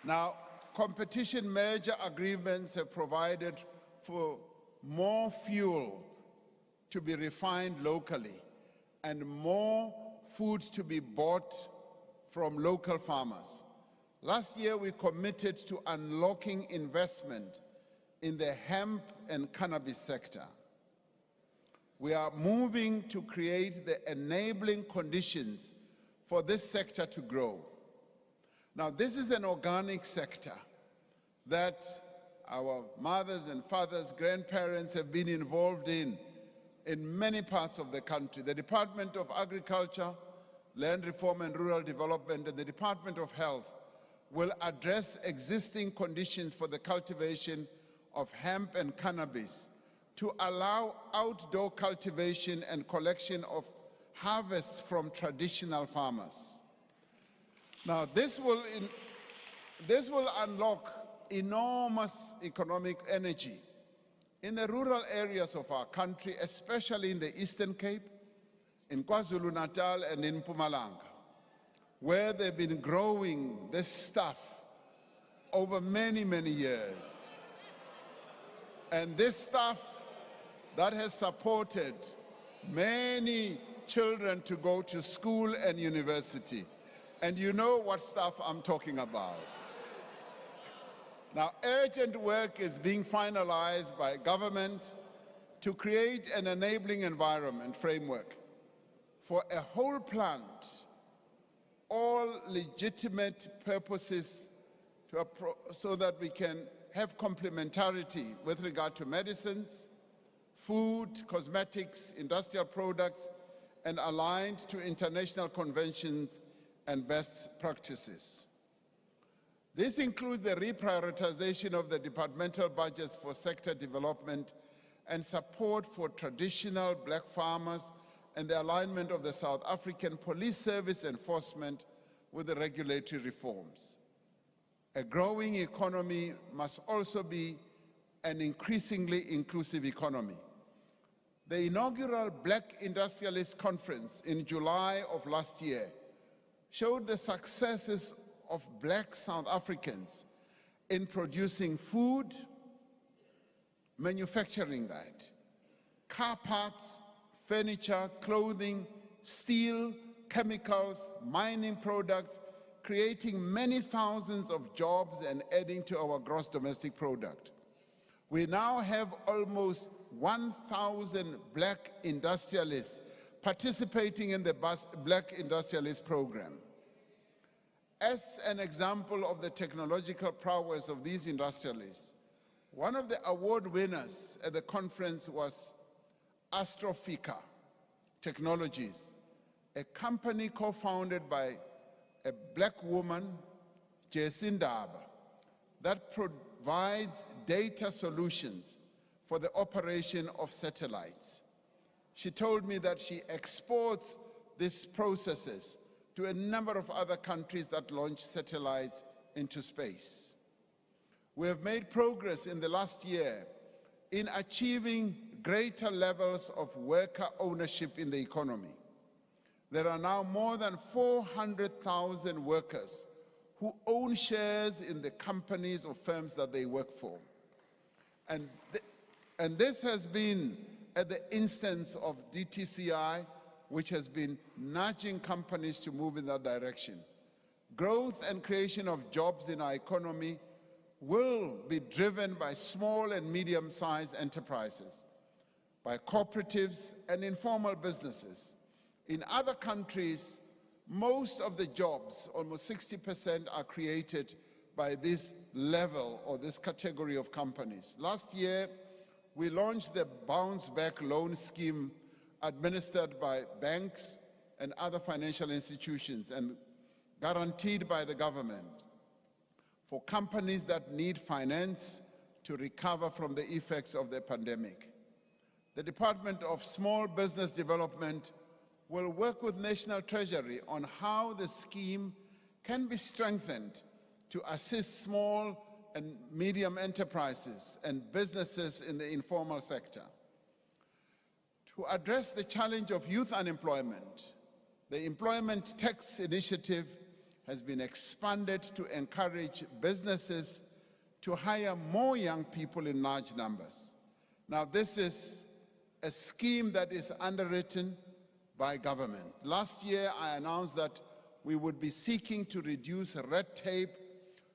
R: Now, competition merger agreements have provided for more fuel to be refined locally and more foods to be bought from local farmers. Last year, we committed to unlocking investment in the hemp and cannabis sector. We are moving to create the enabling conditions for this sector to grow. Now, this is an organic sector that our mothers and fathers, grandparents have been involved in many parts of the country. The Department of Agriculture, Land Reform and Rural Development, and the Department of Health will address existing conditions for the cultivation of hemp and cannabis to allow outdoor cultivation and collection of harvests from traditional farmers. Now, this will unlock enormous economic energy in the rural areas of our country, especially in the Eastern Cape, in KwaZulu-Natal and in Mpumalanga, where they've been growing this stuff over many, many years. And this stuff that has supported many children to go to school and university. And you know what stuff I'm talking about. Now, urgent work is being finalized by government to create an enabling environment framework for a whole plant, all legitimate purposes so that we can have complementarity with regard to medicines, food, cosmetics, industrial products, and aligned to international conventions and best practices. This includes the reprioritization of the departmental budgets for sector development and support for traditional black farmers and the alignment of the South African police service enforcement with the regulatory reforms. A growing economy must also be an increasingly inclusive economy. The inaugural Black Industrialist Conference in July of last year showed the successes of black South Africans in producing food, manufacturing that, car parts, furniture, clothing, steel, chemicals, mining products, creating many thousands of jobs and adding to our gross domestic product. We now have almost 1,000 black industrialists participating in the Black Industrialist Program. As an example of the technological prowess of these industrialists, one of the award winners at the conference was Astrofika Technologies, a company co-founded by a black woman, Jesindaba, that provides data solutions for the operation of satellites. She told me that she exports these processes to a number of other countries that launch satellites into space. We have made progress in the last year in achieving greater levels of worker ownership in the economy. There are now more than 400,000 workers who own shares in the companies or firms that they work for. And this has been at the instance of DTCI, which has been nudging companies to move in that direction. Growth and creation of jobs in our economy will be driven by small and medium-sized enterprises, by cooperatives and informal businesses. In other countries, most of the jobs, almost 60%, are created by this level or this category of companies. Last year, we launched the Bounce Back Loan Scheme administered by banks and other financial institutions and guaranteed by the government for companies that need finance to recover from the effects of the pandemic. The Department of Small Business Development will work with National Treasury on how the scheme can be strengthened to assist small and medium enterprises and businesses in the informal sector. To address the challenge of youth unemployment, the Employment Tax Initiative has been expanded to encourage businesses to hire more young people in large numbers. Now, this is a scheme that is underwritten by government. Last year, I announced that we would be seeking to reduce red tape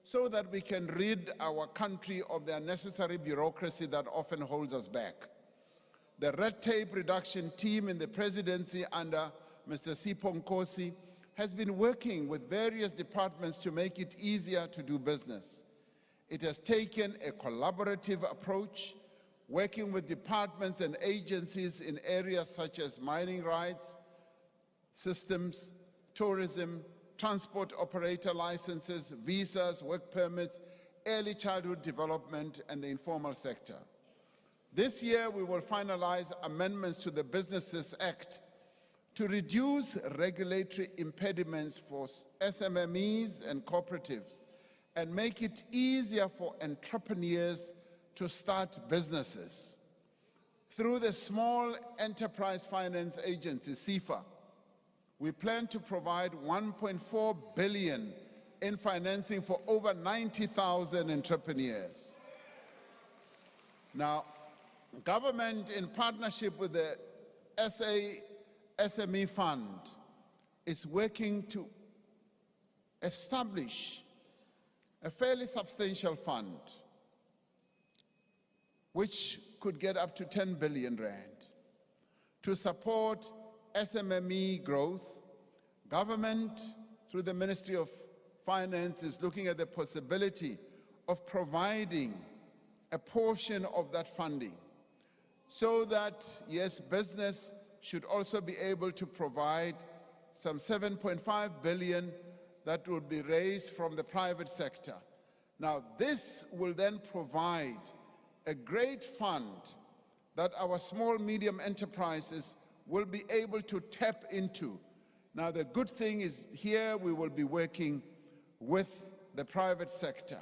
R: so that we can rid our country of the unnecessary bureaucracy that often holds us back. The red tape reduction team in the presidency under Mr. Sipho Nkosi has been working with various departments to make it easier to do business. It has taken a collaborative approach, working with departments and agencies in areas such as mining rights, systems, tourism, transport operator licenses, visas, work permits, early childhood development, and the informal sector. This year, we will finalize amendments to the Businesses Act to reduce regulatory impediments for SMMEs and cooperatives and make it easier for entrepreneurs to start businesses. Through the Small Enterprise Finance Agency, SEFA, we plan to provide 1.4 billion in financing for over 90,000 entrepreneurs. Now, government, in partnership with the SME Fund, is working to establish a fairly substantial fund which could get up to 10 billion rand to support SMME growth. Government, through the Ministry of Finance, is looking at the possibility of providing a portion of that funding so that, yes, business should also be able to provide some 7.5 billion that will be raised from the private sector. Now, this will then provide a great fund that our small, medium enterprises will be able to tap into. Now, the good thing is here we will be working with the private sector,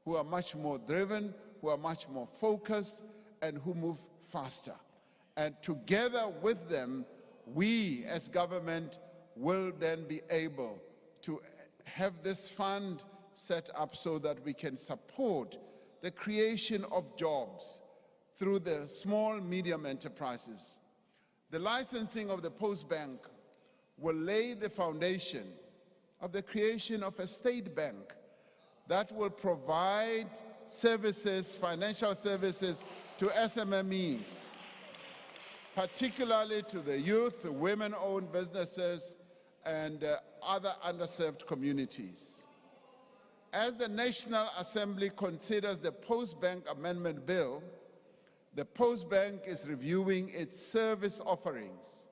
R: who are much more driven, who are much more focused, and who move faster. And together with them, we as government will then be able to have this fund set up so that we can support the creation of jobs through the small, medium enterprises. The licensing of the Post Bank will lay the foundation of the creation of a state bank that will provide services, financial services, to SMMEs, particularly to the youth, the women-owned businesses, and other underserved communities. As the National Assembly considers the Post Bank Amendment Bill, the Post Bank is reviewing its service offerings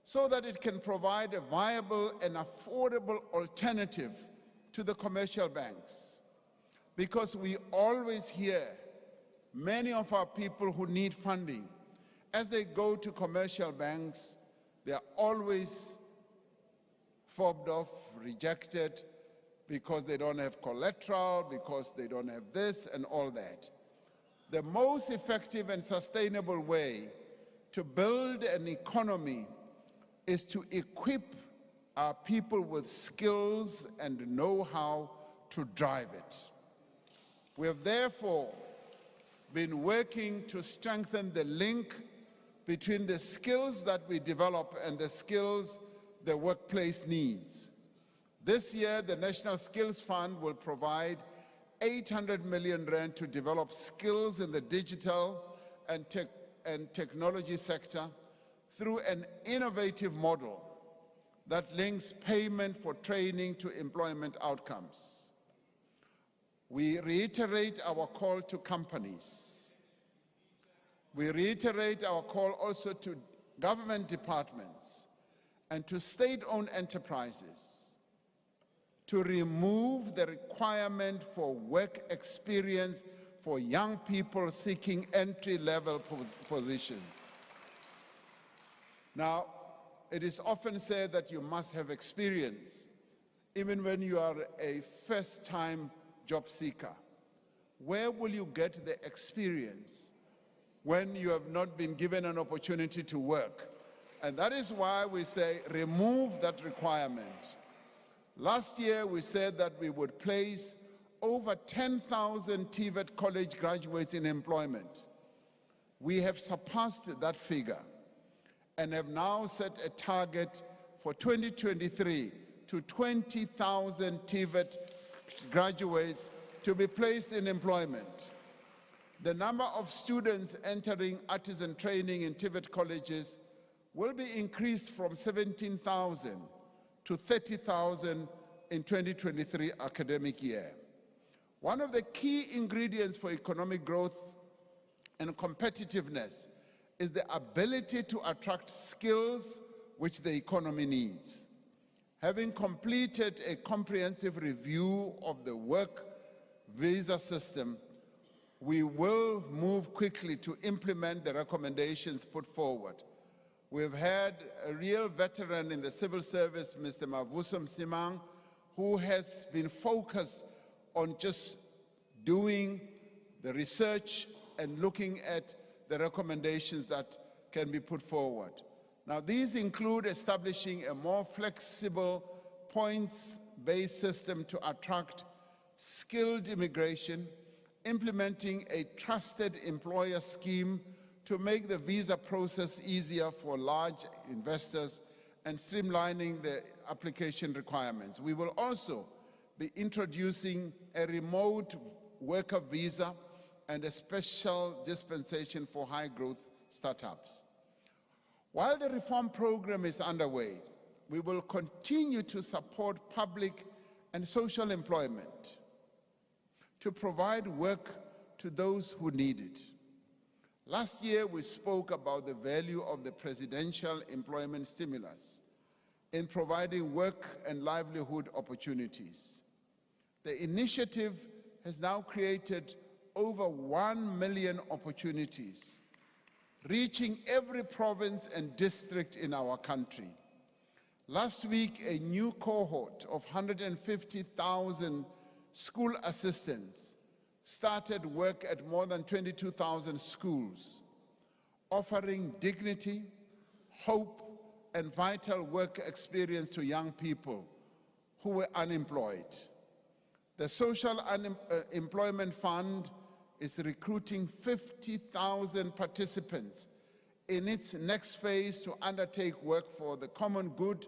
R: so that it can provide a viable and affordable alternative to the commercial banks. Because we always hear many of our people who need funding, as they go to commercial banks, they are always fobbed off, rejected, because they don't have collateral, because they don't have this and all that. The most effective and sustainable way to build an economy is to equip our people with skills and know-how to drive it. We have therefore been working to strengthen the link between the skills that we develop and the skills the workplace needs. This year, the National Skills Fund will provide 800 million rand to develop skills in the digital and technology sector through an innovative model that links payment for training to employment outcomes. We reiterate our call to companies. We reiterate our call also to government departments and to state-owned enterprises to remove the requirement for work experience for young people seeking entry-level positions. Now, it is often said that you must have experience, even when you are a first-time job seeker. Where will you get the experience when you have not been given an opportunity to work? And that is why we say remove that requirement. Last year, we said that we would place over 10,000 TVET college graduates in employment. We have surpassed that figure and have now set a target for 2023 to 20,000 TVET graduates to be placed in employment. The number of students entering artisan training in TVET colleges will be increased from 17,000 to 30,000 in 2023 academic year. One of the key ingredients for economic growth and competitiveness is the ability to attract skills which the economy needs. Having completed a comprehensive review of the work visa system, we will move quickly to implement the recommendations put forward. We've had a real veteran in the civil service, Mr. Mavuso Msimang, who has been focused on just doing the research and looking at the recommendations that can be put forward. Now, these include establishing a more flexible points-based system to attract skilled immigration, implementing a trusted employer scheme to make the visa process easier for large investors, and streamlining the application requirements. We will also be introducing a remote worker visa and a special dispensation for high-growth startups. While the reform program is underway, we will continue to support public and social employment to provide work to those who need it. Last year, we spoke about the value of the presidential employment stimulus in providing work and livelihood opportunities. The initiative has now created over 1 million opportunities, reaching every province and district in our country. Last week, a new cohort of 150,000 school assistants started work at more than 22,000 schools, offering dignity, hope, and vital work experience to young people who were unemployed. The Social Employment Fund is recruiting 50,000 participants in its next phase to undertake work for the common good,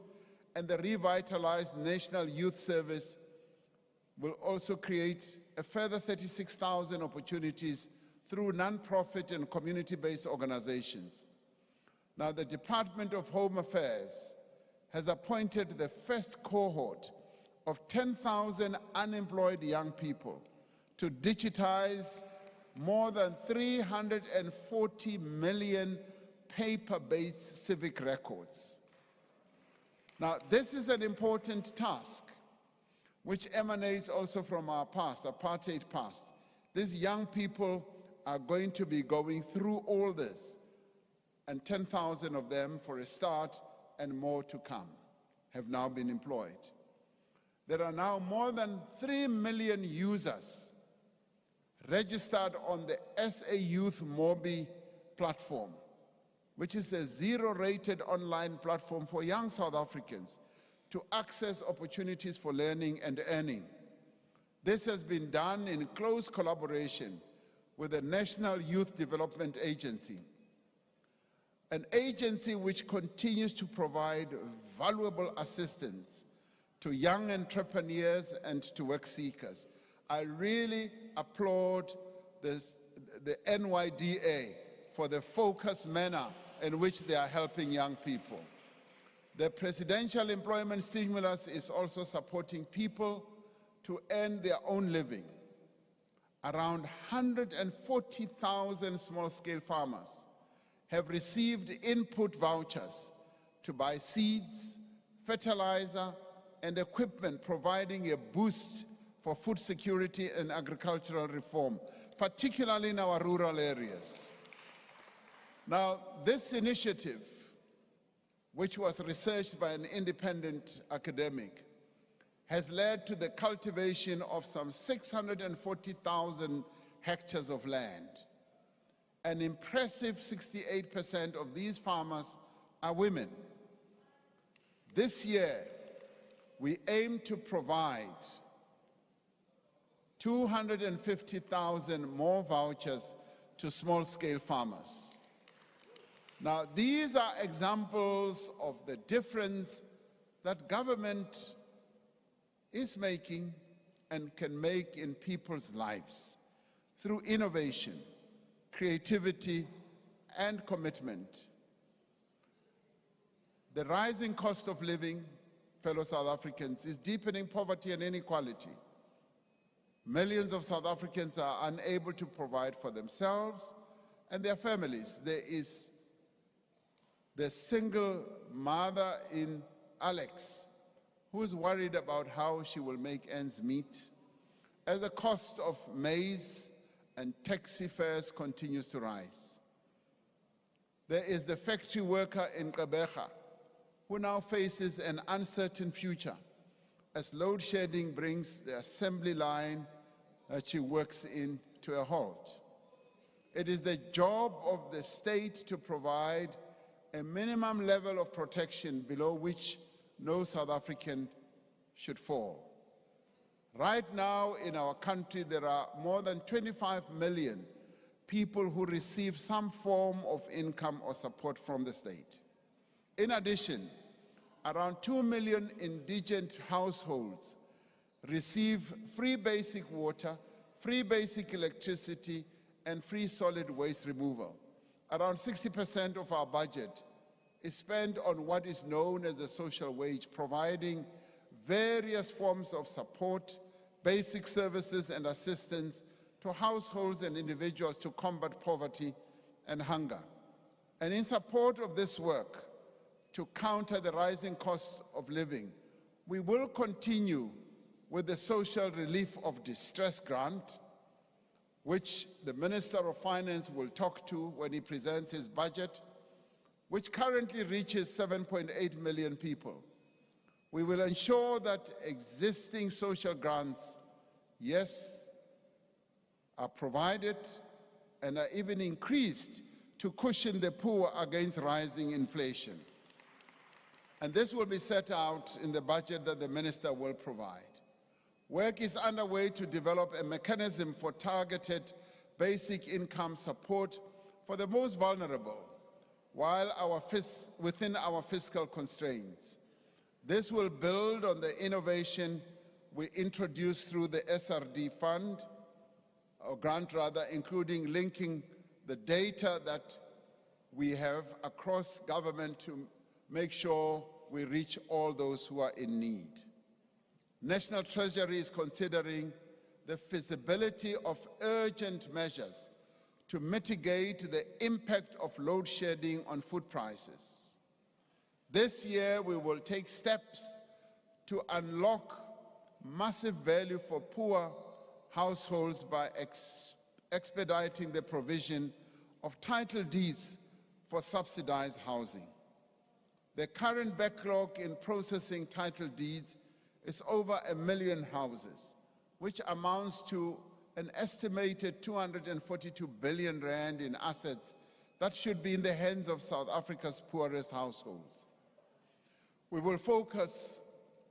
R: and the revitalized National Youth Service will also create a further 36,000 opportunities through non-profit and community-based organizations. Now, the Department of Home Affairs has appointed the first cohort of 10,000 unemployed young people to digitize more than 340 million paper-based civic records. Now, this is an important task which emanates also from our past, apartheid past. These young people are going to be going through all this, and 10,000 of them, for a start, and more to come, have now been employed. There are now more than 3 million users registered on the SA Youth Mobi platform, which is a zero-rated online platform for young South Africans to access opportunities for learning and earning. This has been done in close collaboration with the National Youth Development Agency, an agency which continues to provide valuable assistance to young entrepreneurs and to work seekers. I really applaud the NYDA for the focused manner in which they are helping young people. The presidential employment stimulus is also supporting people to earn their own living. around 140,000 small-scale farmers have received input vouchers to buy seeds, fertilizer, and equipment, providing a boost for food security and agricultural reform, particularly in our rural areas. Now, this initiative, which was researched by an independent academic, has led to the cultivation of some 640,000 hectares of land. An impressive 68% of these farmers are women. This year, we aim to provide 250,000 more vouchers to small-scale farmers. Now, these are examples of the difference that government is making and can make in people's lives through innovation, creativity, and commitment. The rising cost of living, fellow South Africans, is deepening poverty and inequality. Millions of South Africans are unable to provide for themselves and their families. There is the single mother in Alex who is worried about how she will make ends meet as the cost of maize and taxi fares continues to rise. There is the factory worker in Gqeberha who now faces an uncertain future as load shedding brings the assembly line that she works in to a halt. It is the job of the state to provide a minimum level of protection below which no South African should fall. Right now in our country, there are more than 25 million people who receive some form of income or support from the state. In addition, around 2 million indigent households receive free basic water, free basic electricity, and free solid waste removal. Around 60% of our budget is spent on what is known as the social wage, providing various forms of support, basic services and assistance to households and individuals to combat poverty and hunger. And in support of this work, to counter the rising costs of living, we will continue with the Social Relief of Distress Grant, which the Minister of Finance will talk to when he presents his budget, which currently reaches 7.8 million people. We will ensure that existing social grants, yes, are provided and are even increased to cushion the poor against rising inflation. And this will be set out in the budget that the minister will provide. Work is underway to develop a mechanism for targeted basic income support for the most vulnerable, while within our fiscal constraints. This will build on the innovation we introduced through the SRD fund, or grant rather, including linking the data that we have across government to make sure we reach all those who are in need. National Treasury is considering the feasibility of urgent measures to mitigate the impact of load shedding on food prices. This year, we will take steps to unlock massive value for poor households by expediting the provision of title deeds for subsidized housing. The current backlog in processing title deeds is over 1 million houses, which amounts to an estimated 242 billion rand in assets that should be in the hands of South Africa's poorest households. We will focus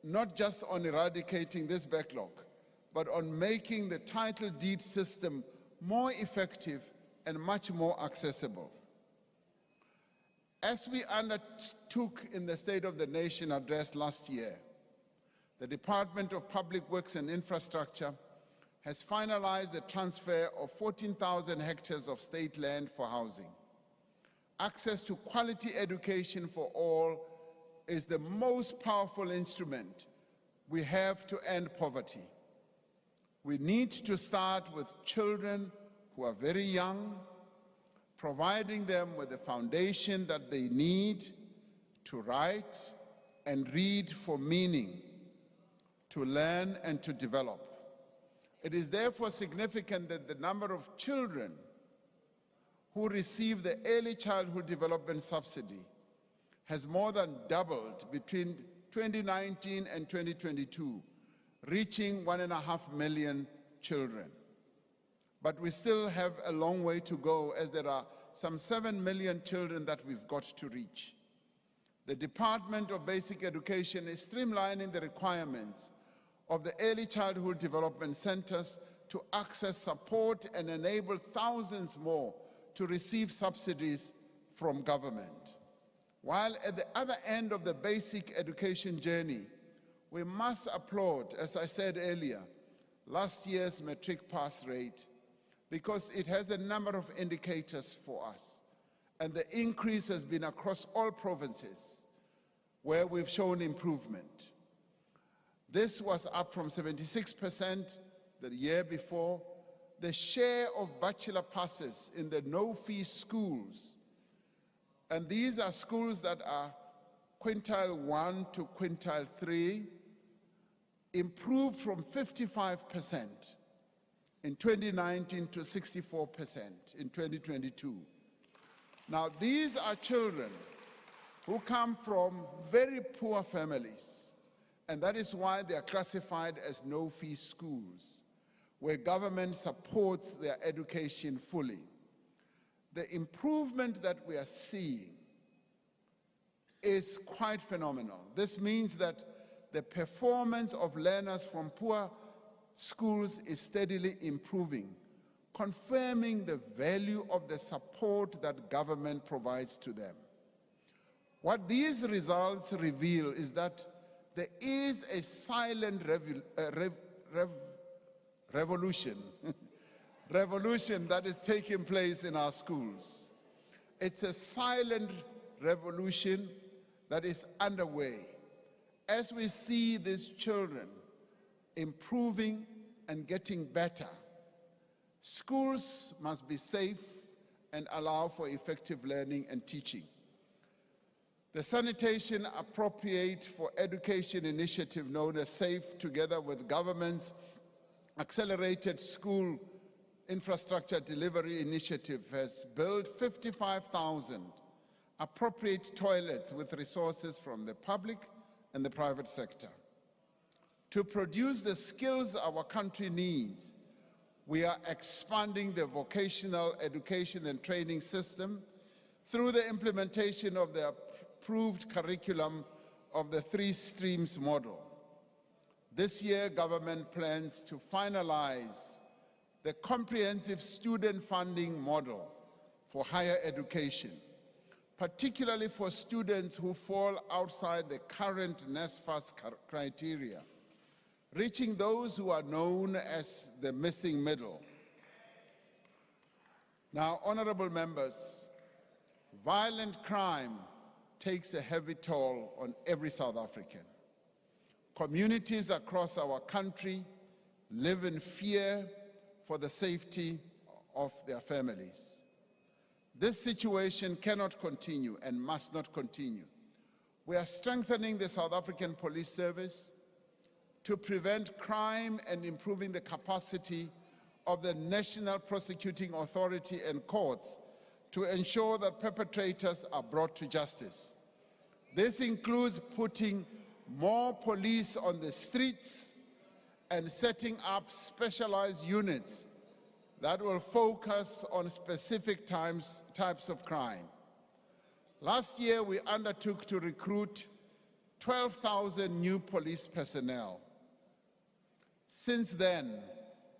R: not just on eradicating this backlog, but on making the title deed system more effective and much more accessible. As we undertook in the State of the Nation address last year, the Department of Public Works and Infrastructure has finalized the transfer of 14,000 hectares of state land for housing. Access to quality education for all is the most powerful instrument we have to end poverty. We need to start with children who are very young, providing them with the foundation that they need to write and read for meaning, to learn and to develop. It is therefore significant that the number of children who receive the Early Childhood Development Subsidy has more than doubled between 2019 and 2022, reaching 1.5 million children. But we still have a long way to go, as there are some 7 million children that we've got to reach. The Department of Basic Education is streamlining the requirements of the Early Childhood Development Centers to access support and enable thousands more to receive subsidies from government. While at the other end of the basic education journey, we must applaud, as I said earlier, last year's matric pass rate, because it has a number of indicators for us. And the increase has been across all provinces where we've shown improvement. This was up from 76% the year before. The share of bachelor passes in the no-fee schools, and these are schools that are quintile 1 to quintile 3, improved from 55% in 2019 to 64% in 2022. Now, these are children who come from very poor families, and that is why they are classified as no-fee schools, where government supports their education fully. The improvement that we are seeing is quite phenomenal. This means that the performance of learners from poor schools is steadily improving, confirming the value of the support that government provides to them. What these results reveal is that there is a silent revolution that is taking place in our schools. It's a silent revolution that is underway. As we see these children improving and getting better, schools must be safe and allow for effective learning and teaching. The Sanitation Appropriate for Education initiative, known as SAFE, together with government's Accelerated School Infrastructure Delivery Initiative, has built 55,000 appropriate toilets with resources from the public and the private sector. To produce the skills our country needs, we are expanding the vocational education and training system through the implementation of the approved curriculum of the 3 streams model. This year, government plans to finalize the comprehensive student funding model for higher education, particularly for students who fall outside the current NSFAS criteria, reaching those who are known as the missing middle. Now, honorable members, violent crime takes a heavy toll on every South African. Communities across our country live in fear for the safety of their families. This situation cannot continue and must not continue. We are strengthening the South African Police Service to prevent crime and improving the capacity of the National Prosecuting Authority and courts to ensure that perpetrators are brought to justice. This includes putting more police on the streets and setting up specialized units that will focus on specific types of crime. Last year, we undertook to recruit 12,000 new police personnel. Since then,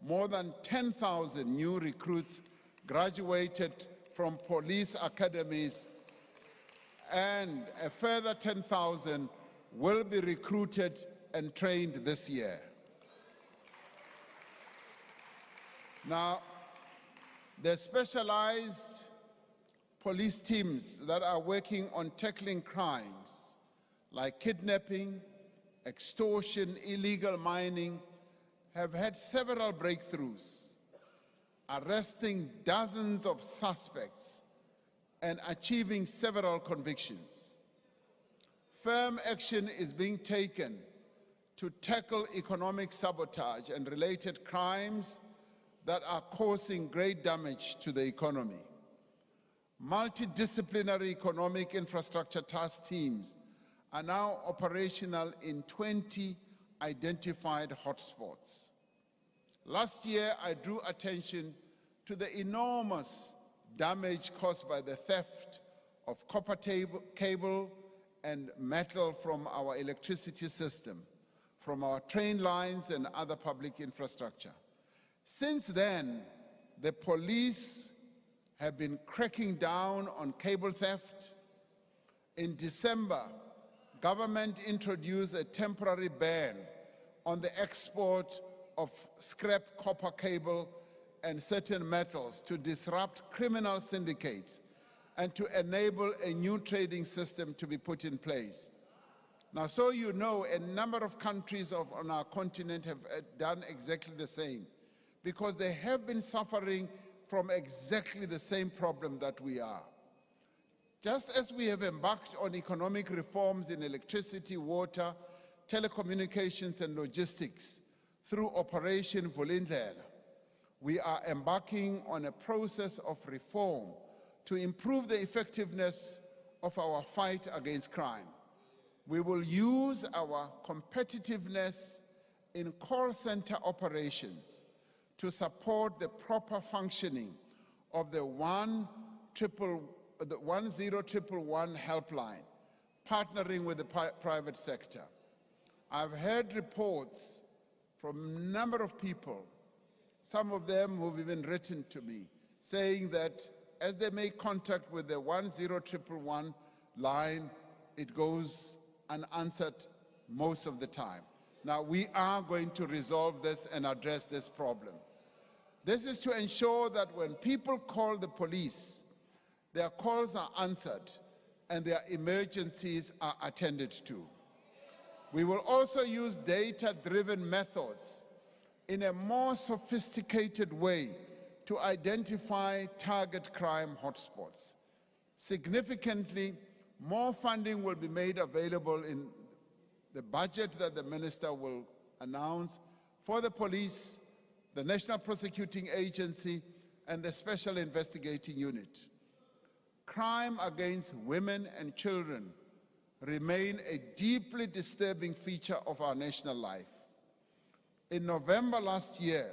R: more than 10,000 new recruits graduated from police academies, and a further 10,000 will be recruited and trained this year. Now, the specialized police teams that are working on tackling crimes like kidnapping, extortion, illegal mining, have had several breakthroughs, arresting dozens of suspects and achieving several convictions. Firm action is being taken to tackle economic sabotage and related crimes that are causing great damage to the economy. Multidisciplinary economic infrastructure task teams are now operational in 20 identified hotspots. Last year, I drew attention to the enormous damage caused by the theft of copper cable and metal from our electricity system, from our train lines and other public infrastructure. Since then, the police have been cracking down on cable theft. In December, government introduced a temporary ban on the export of scrap copper cable and certain metals to disrupt criminal syndicates and to enable a new trading system to be put in place. Now, so you know, a number of countries on our continent have done exactly the same, because they have been suffering from exactly the same problem that we are. Just as we have embarked on economic reforms in electricity, water, telecommunications, and logistics through Operation Vulindlela, we are embarking on a process of reform to improve the effectiveness of our fight against crime. We will use our competitiveness in call center operations to support the proper functioning of the 10111 helpline, partnering with the private sector. I've heard reports from a number of people, some of them who've even written to me, saying that as they make contact with the 10111 line, it goes unanswered most of the time. Now, we are going to resolve this and address this problem. This is to ensure that when people call the police, their calls are answered and their emergencies are attended to. We will also use data-driven methods in a more sophisticated way to identify target crime hotspots. Significantly, more funding will be made available in the budget that the minister will announce for the police, the National Prosecuting Agency, and the Special Investigating Unit. Crime against women and children remain a deeply disturbing feature of our national life. In November last year,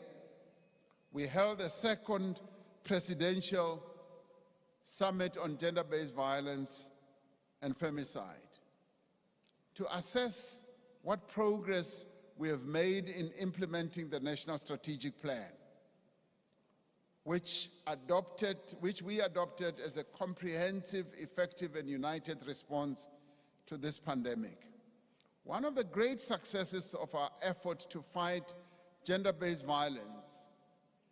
R: we held a second presidential summit on gender-based violence and femicide to assess what progress we have made in implementing the National Strategic Plan, which we adopted as a comprehensive, effective, and united response to this pandemic. One of the great successes of our effort to fight gender-based violence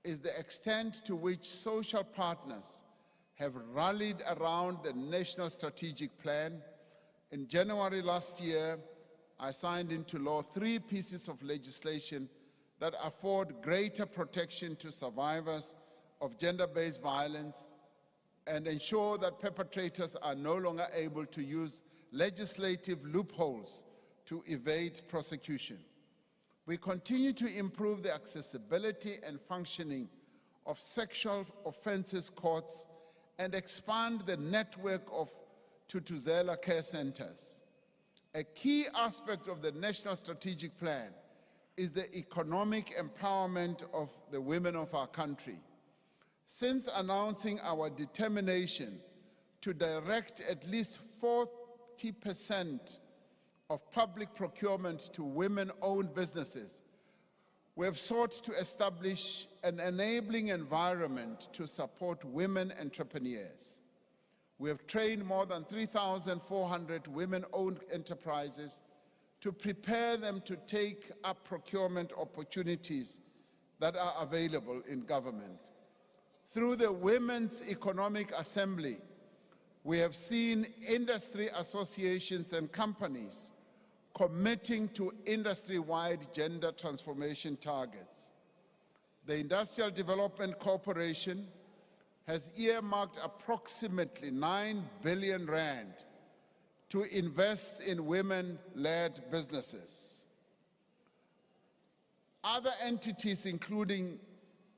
R: is the extent to which social partners have rallied around the National Strategic Plan. In January last year, I signed into law 3 pieces of legislation that afford greater protection to survivors of gender-based violence and ensure that perpetrators are no longer able to use legislative loopholes to evade prosecution. We continue to improve the accessibility and functioning of sexual offences courts and expand the network of Tutuzela care centers. A key aspect of the National Strategic Plan is the economic empowerment of the women of our country. Since announcing our determination to direct at least 40% of public procurement to women-owned businesses, we have sought to establish an enabling environment to support women entrepreneurs. We have trained more than 3,400 women-owned enterprises to prepare them to take up procurement opportunities that are available in government. Through the Women's Economic Assembly, we have seen industry associations and companies committing to industry-wide gender transformation targets. The Industrial Development Corporation has earmarked approximately 9 billion rand to invest in women-led businesses. Other entities, including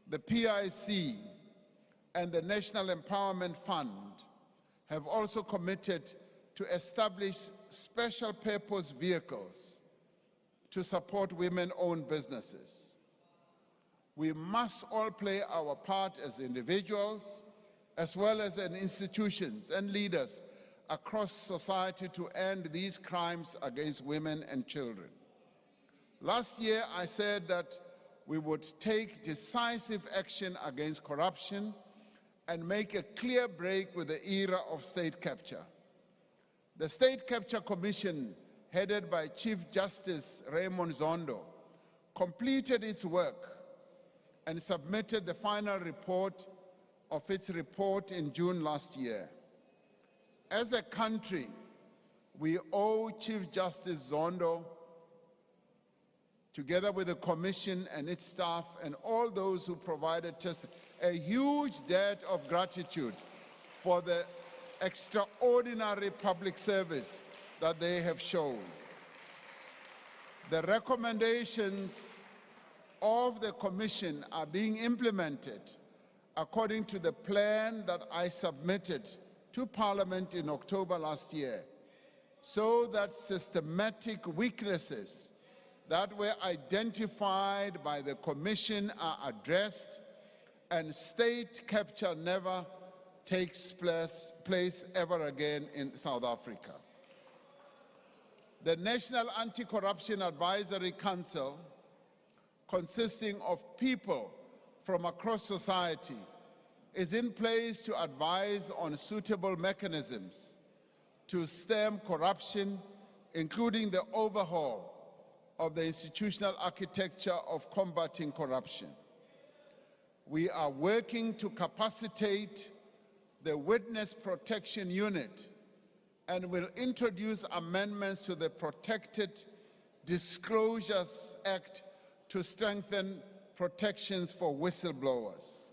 R: the PIC and the National Empowerment Fund, have also committed to establish special purpose vehicles to support women-owned businesses. We must all play our part as individuals, as well as in institutions and leaders across society to end these crimes against women and children. Last year, I said that we would take decisive action against corruption and make a clear break with the era of state capture. The State Capture Commission, headed by Chief Justice Raymond Zondo, completed its work and submitted the final report of its report in June last year. As a country, we owe Chief Justice Zondo, together with the Commission and its staff and all those who provided testimony, a huge debt of gratitude for the extraordinary public service that they have shown. The recommendations of the Commission are being implemented according to the plan that I submitted to Parliament in October last year, so that systematic weaknesses that were identified by the Commission are addressed and state capture never takes place ever again in South Africa. The National Anti-Corruption Advisory Council, consisting of people from across society, is in place to advise on suitable mechanisms to stem corruption, including the overhaul of the institutional architecture of combating corruption. We are working to capacitate the Witness Protection Unit and will introduce amendments to the Protected Disclosures Act to strengthen protections for whistleblowers.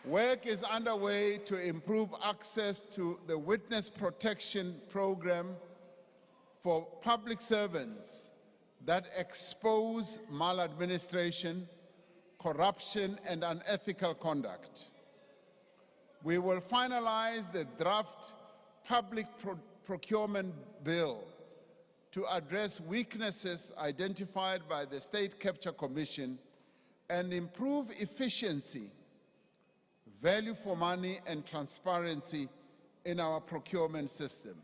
R: Work is underway to improve access to the Witness Protection Program for public servants that expose maladministration, corruption, and unethical conduct. We will finalize the draft public procurement bill to address weaknesses identified by the State Capture Commission and improve efficiency, value for money, and transparency in our procurement system.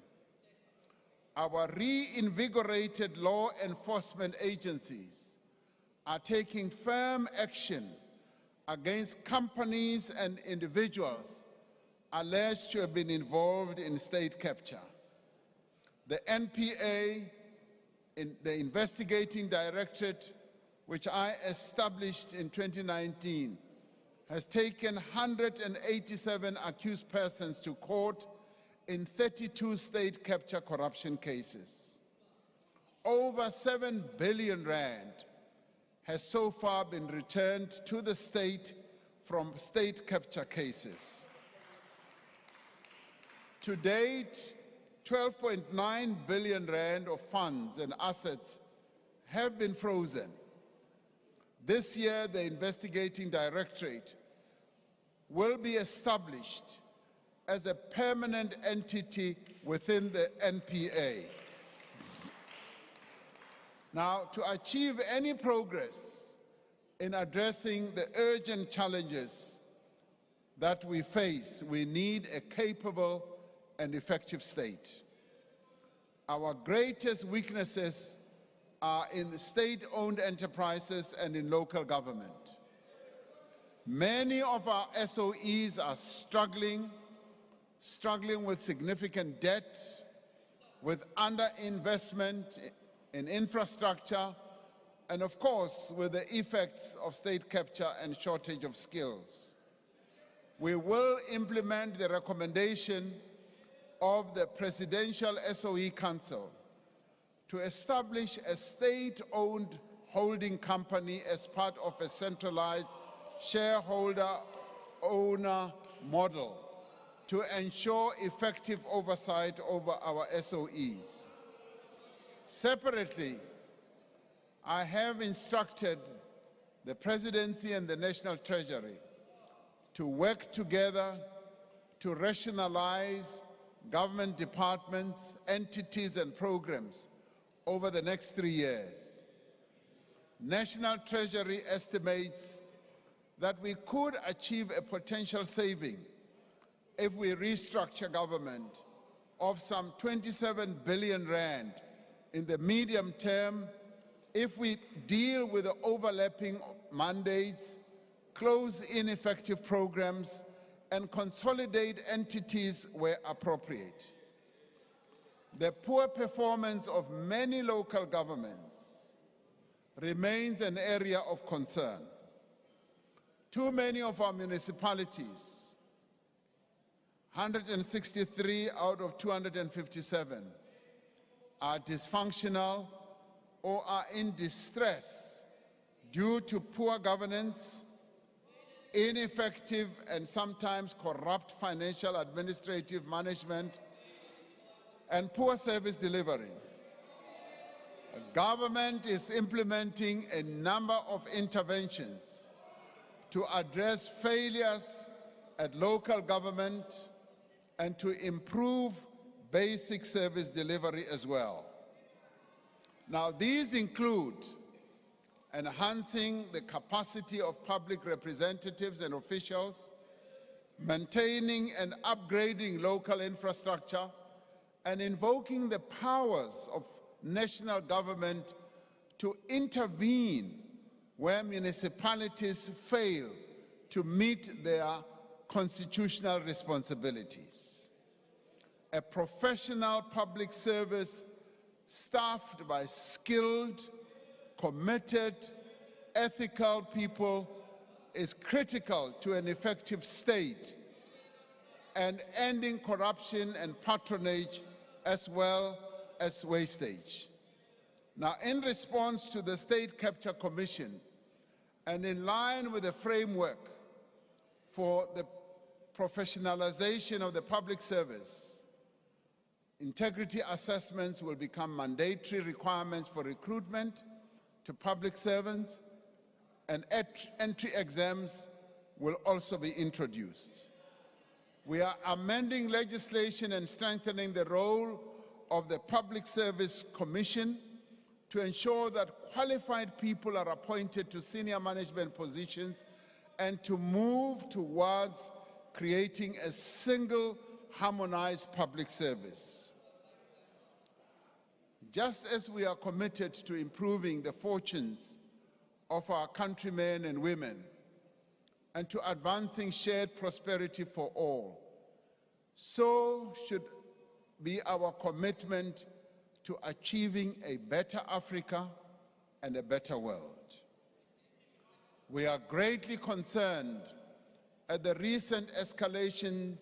R: Our reinvigorated law enforcement agencies are taking firm action against companies and individuals alleged to have been involved in state capture. The NPA, the investigating directorate, which I established in 2019, has taken 187 accused persons to court in 32 state capture corruption cases. Over 7 billion rand has so far been returned to the state from state capture cases. To date, 12.9 billion rand of funds and assets have been frozen. This year, the investigating directorate will be established as a permanent entity within the NPA. Now, to achieve any progress in addressing the urgent challenges that we face, we need a capable and effective state. Our greatest weaknesses are in the state-owned enterprises and in local government. Many of our SOEs are struggling with significant debt, with underinvestment in infrastructure, and of course, with the effects of state capture and shortage of skills. We will implement the recommendation of the Presidential SOE Council to establish a state-owned holding company as part of a centralized shareholder-owner model to ensure effective oversight over our SOEs. Separately, I have instructed the Presidency and the National Treasury to work together to rationalize government departments, entities, and programs over the next 3 years. National Treasury estimates that we could achieve a potential saving if we restructure government of some 27 billion rand in the medium term if we deal with the overlapping mandates, close ineffective programs, and consolidate entities where appropriate. The poor performance of many local governments remains an area of concern. Too many of our municipalities, 163 out of 257, are dysfunctional or are in distress due to poor governance, ineffective and sometimes corrupt financial administrative management, and poor service delivery. The government is implementing a number of interventions to address failures at local government and to improve basic service delivery as well. Now, these include enhancing the capacity of public representatives and officials, maintaining and upgrading local infrastructure, and invoking the powers of national government to intervene where municipalities fail to meet their constitutional responsibilities. A professional public service staffed by skilled, committed, ethical people is critical to an effective state and ending corruption and patronage as well as wastage. Now, in response to the State Capture Commission and in line with the framework for the professionalization of the public service, integrity assessments will become mandatory requirements for recruitment to public servants, and entry exams will also be introduced. We are amending legislation and strengthening the role of the Public Service Commission to ensure that qualified people are appointed to senior management positions and to move towards creating a single harmonized public service. Just as we are committed to improving the fortunes of our countrymen and women and to advancing shared prosperity for all, so should be our commitment to achieving a better Africa and a better world. We are greatly concerned at the recent escalation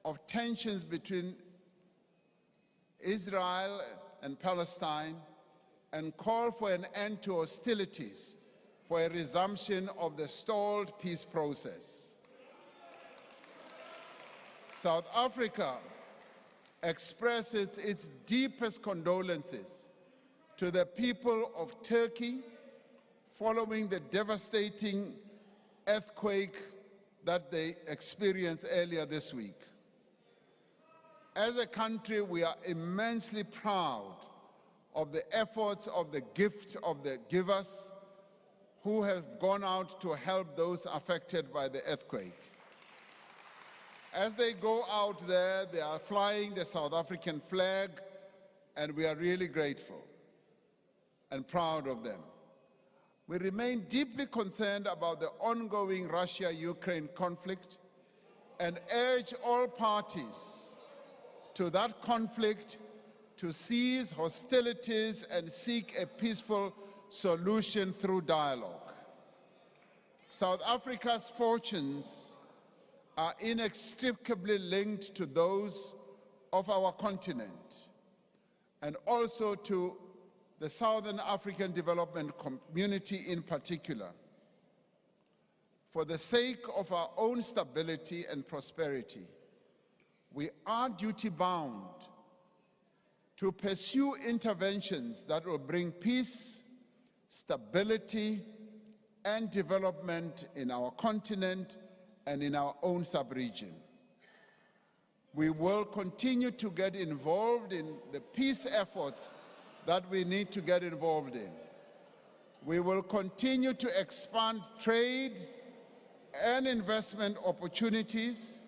R: of tensions between Israel and Palestine and call for an end to hostilities for a resumption of the stalled peace process. South Africa expresses its deepest condolences to the people of Turkey following the devastating earthquake that they experienced earlier this week. As a country, we are immensely proud of the efforts of the gift of the givers who have gone out to help those affected by the earthquake. As they go out there, they are flying the South African flag, and we are really grateful and proud of them. We remain deeply concerned about the ongoing Russia-Ukraine conflict and urge all parties to that conflict to cease hostilities and seek a peaceful solution through dialogue. South Africa's fortunes are inextricably linked to those of our continent, and also to the Southern African Development Community in particular, for the sake of our own stability and prosperity, we are duty-bound to pursue interventions that will bring peace, stability, and development in our continent and in our own sub-region. We will continue to get involved in the peace efforts that we need to get involved in. We will continue to expand trade and investment opportunities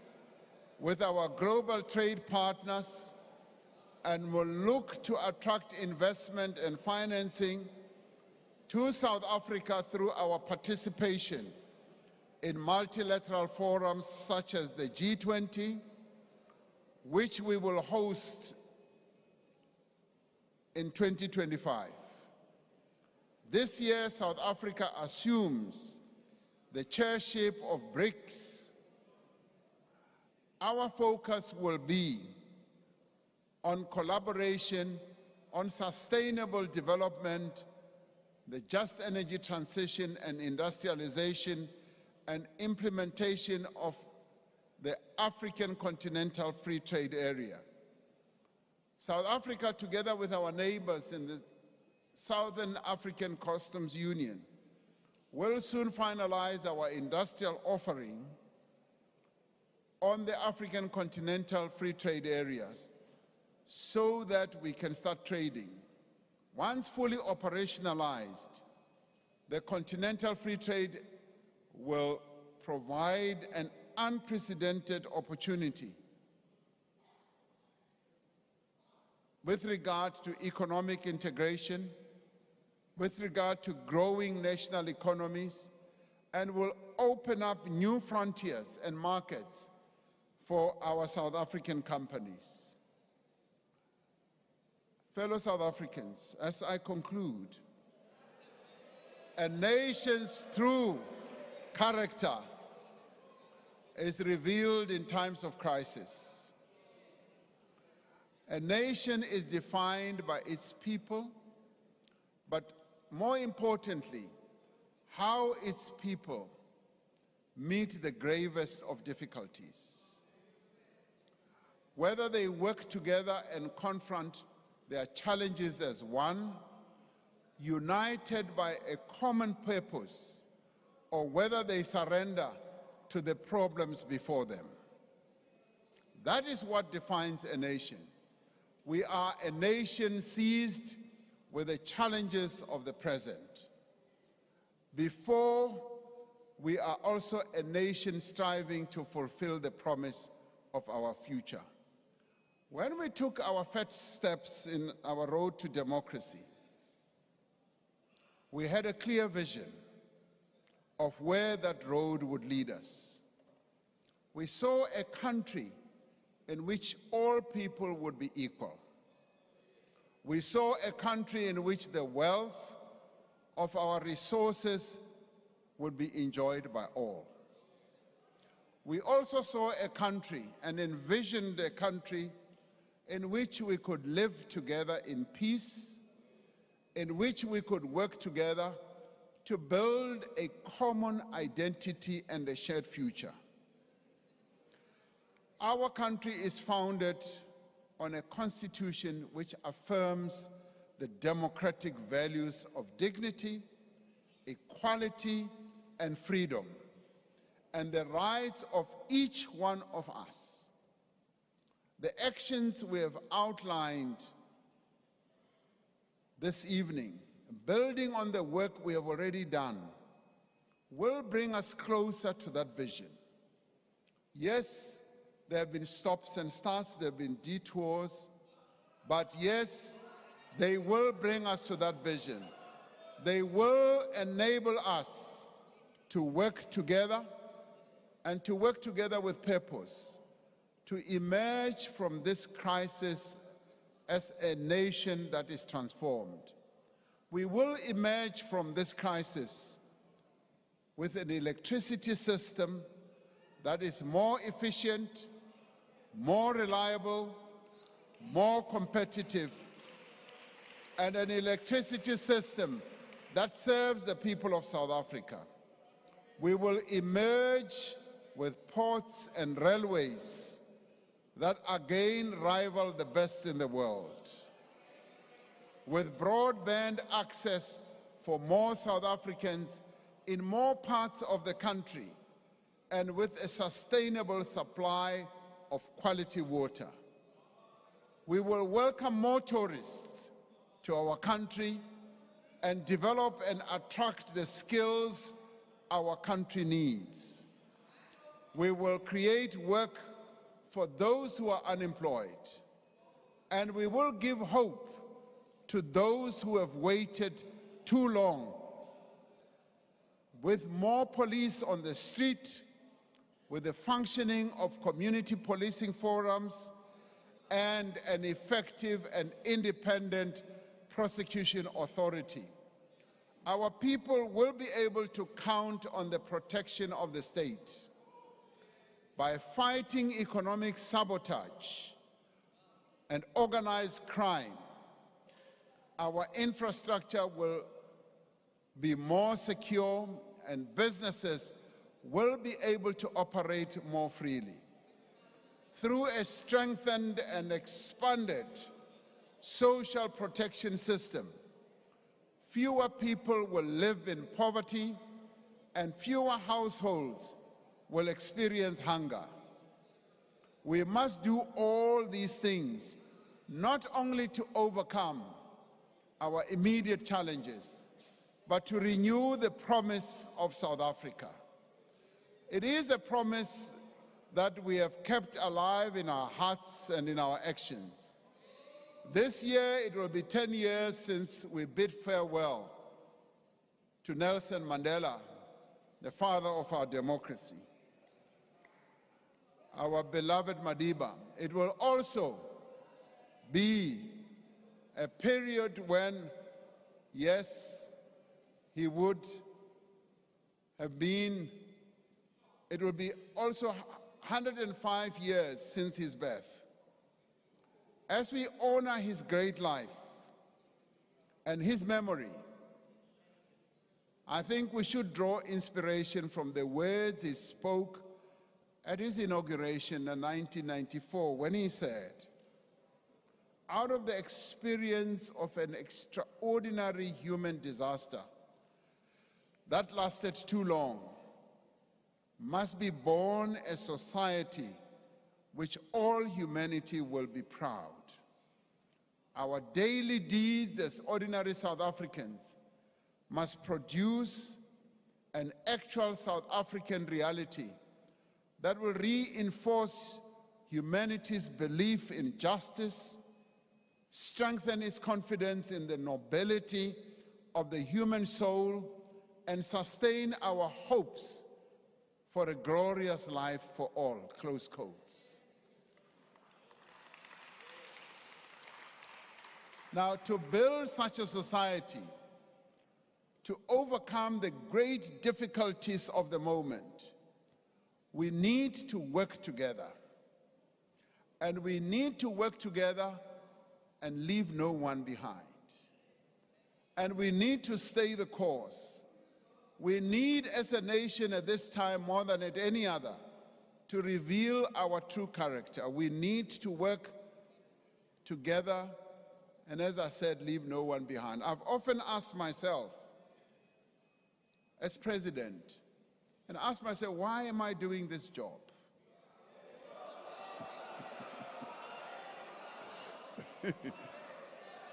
R: with our global trade partners, and will look to attract investment and financing to South Africa through our participation in multilateral forums such as the G20, which we will host in 2025. This year, South Africa assumes the chairship of BRICS. Our focus will be on collaboration, on sustainable development, the just energy transition and industrialization, and implementation of the African Continental Free Trade Area. South Africa, together with our neighbors in the Southern African Customs Union, will soon finalize our industrial offering on the African Continental Free Trade Areas so that we can start trading. Once fully operationalized, the Continental Free Trade will provide an unprecedented opportunity with regard to economic integration, with regard to growing national economies, and will open up new frontiers and markets for our South African companies. Fellow South Africans, as I conclude, a nation's true character is revealed in times of crisis. A nation is defined by its people, but more importantly, how its people meet the gravest of difficulties. Whether they work together and confront their challenges as one, united by a common purpose, or whether they surrender to the problems before them. That is what defines a nation. We are a nation seized with the challenges of the present. Before, we are also a nation striving to fulfill the promise of our future. When we took our first steps in our road to democracy, we had a clear vision of where that road would lead us. We saw a country in which all people would be equal. We saw a country in which the wealth of our resources would be enjoyed by all. We also saw a country and envisioned a country in which we could live together in peace, in which we could work together to build a common identity and a shared future. Our country is founded on a constitution which affirms the democratic values of dignity, equality, and freedom, and the rights of each one of us. The actions we have outlined this evening, building on the work we have already done, will bring us closer to that vision. Yes, there have been stops and starts, there have been detours, but yes, they will bring us to that vision. They will enable us to work together and to work together with purpose, to emerge from this crisis as a nation that is transformed. We will emerge from this crisis with an electricity system that is more efficient, more reliable, more competitive, and an electricity system that serves the people of South Africa. We will emerge with ports and railways that again rival the best in the world. With broadband access for more South Africans in more parts of the country, and with a sustainable supply of quality water. We will welcome more tourists to our country and develop and attract the skills our country needs. We will create work for those who are unemployed, and we will give hope to those who have waited too long. With more police on the street, with the functioning of community policing forums, and an effective and independent prosecution authority, our people will be able to count on the protection of the state. By fighting economic sabotage and organized crime, our infrastructure will be more secure and businesses will be able to operate more freely. Through a strengthened and expanded social protection system, fewer people will live in poverty and fewer households will experience hunger. We must do all these things not only to overcome our immediate challenges, but to renew the promise of South Africa. It is a promise that we have kept alive in our hearts and in our actions. This year, it will be 10 years since we bid farewell to Nelson Mandela, the father of our democracy, our beloved Madiba. It will also be a period when, yes, he would have been, it will be also 105 years since his birth. As we honor his great life and his memory, I think we should draw inspiration from the words he spoke at his inauguration in 1994 when he said, "Out of the experience of an extraordinary human disaster that lasted too long, must be born a society which all humanity will be proud. Our daily deeds as ordinary South Africans must produce an actual South African reality that will reinforce humanity's belief in justice, strengthen its confidence in the nobility of the human soul, and sustain our hopes for a glorious life for all," close quotes. Now, to build such a society, to overcome the great difficulties of the moment, we need to work together. And we need to work together and leave no one behind. And we need to stay the course. We need, as a nation at this time more than at any other, to reveal our true character. We need to work together and, as I said, leave no one behind. I've often asked myself, as president, and asked myself, why am I doing this job?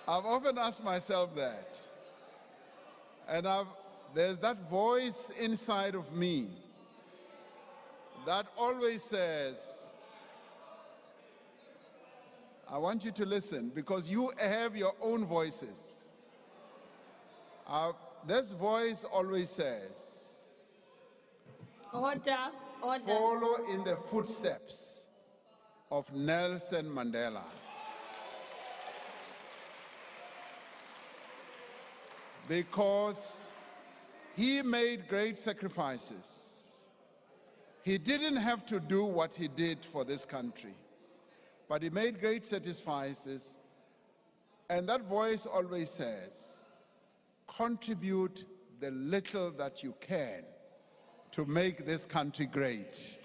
R: I've often asked myself that. And there's that voice inside of me that always says, I want you to listen, because you have your own voices. This voice always says,
G: Order, order.
R: Follow in the footsteps of Nelson Mandela. Because he made great sacrifices. He didn't have to do what he did for this country, but he made great sacrifices. And that voice always says, contribute the little that you can to make this country great.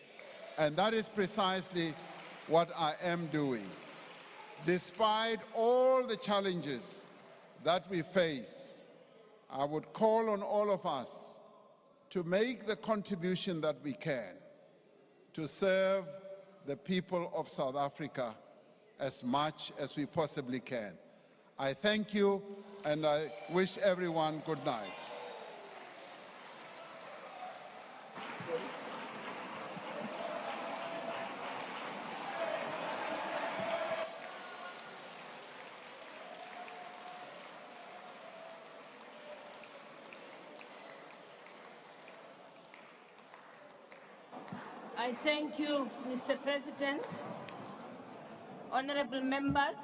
R: And that is precisely what I am doing. Despite all the challenges that we face, I would call on all of us to make the contribution that we can to serve the people of South Africa as much as we possibly can. I thank you, and I wish everyone good night.
G: I thank you, Mr. President. Honorable members,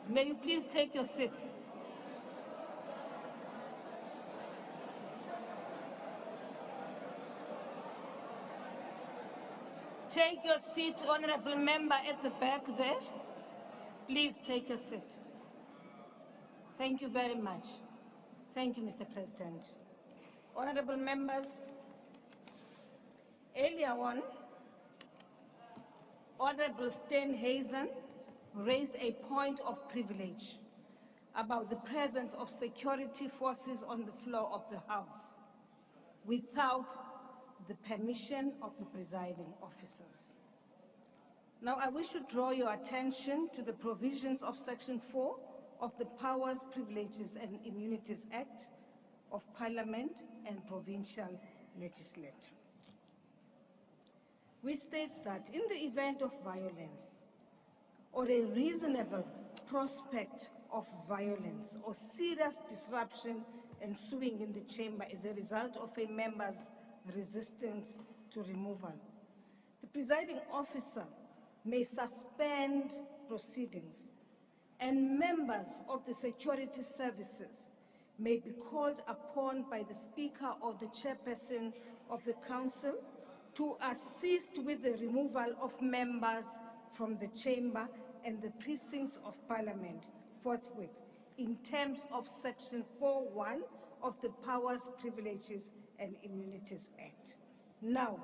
G: may you please take your seats. Take your seat, honorable member at the back there. Please take your seat. Thank you very much. Thank you, Mr. President. Honorable members, earlier on, Honorable Steenhuisen raised a point of privilege about the presence of security forces on the floor of the House without the permission of the presiding officers. Now, I wish to draw your attention to the provisions of Section 4 of the Powers, Privileges and Immunities Act of Parliament and Provincial Legislature, which states that in the event of violence or a reasonable prospect of violence or serious disruption ensuing in the chamber as a result of a member's resistance to removal, the presiding officer may suspend proceedings, and members of the security services may be called upon by the Speaker or the Chairperson of the Council to assist with the removal of members from the chamber and the precincts of Parliament forthwith in terms of Section 4.1 of the Powers, Privileges and Immunities Act. Now,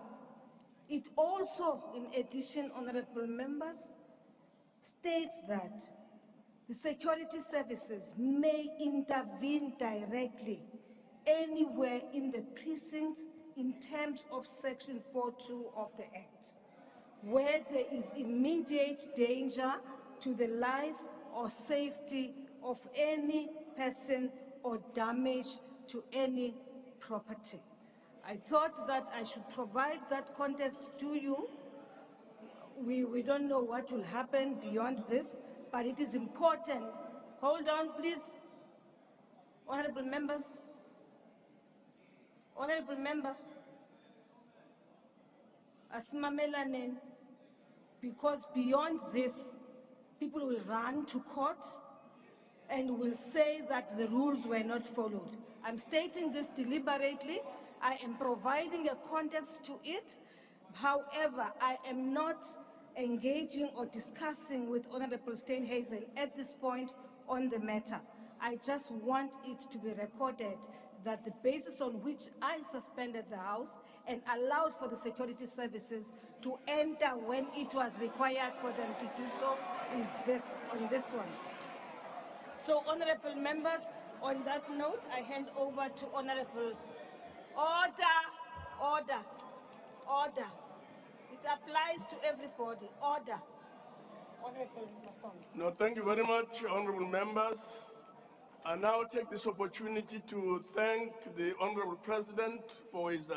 G: it also, in addition, honorable members, states that the security services may intervene directly anywhere in the precincts in terms of Section 4.2 of the Act, where there is immediate danger to the life or safety of any person or damage to any property. I thought that I should provide that context to you. We don't know what will happen beyond this, but it is important. Hold on, please. Honorable members. Honorable member. Asimamelanen, because beyond this, people will run to court and will say that the rules were not followed. I'm stating this deliberately. I am providing a context to it. However, I am not engaging or discussing with Honorable Steenhuisen at this point on the matter. I just want it to be recorded that the basis on which I suspended the House and allowed for the security services to enter when it was required for them to do so is this, on this one. So, honorable members, on that note, I hand over to Honorable. Order. It applies to everybody. Order. Honorable Mason.
F: No, thank you very much, honorable members. I now take this opportunity to thank the Honorable President for his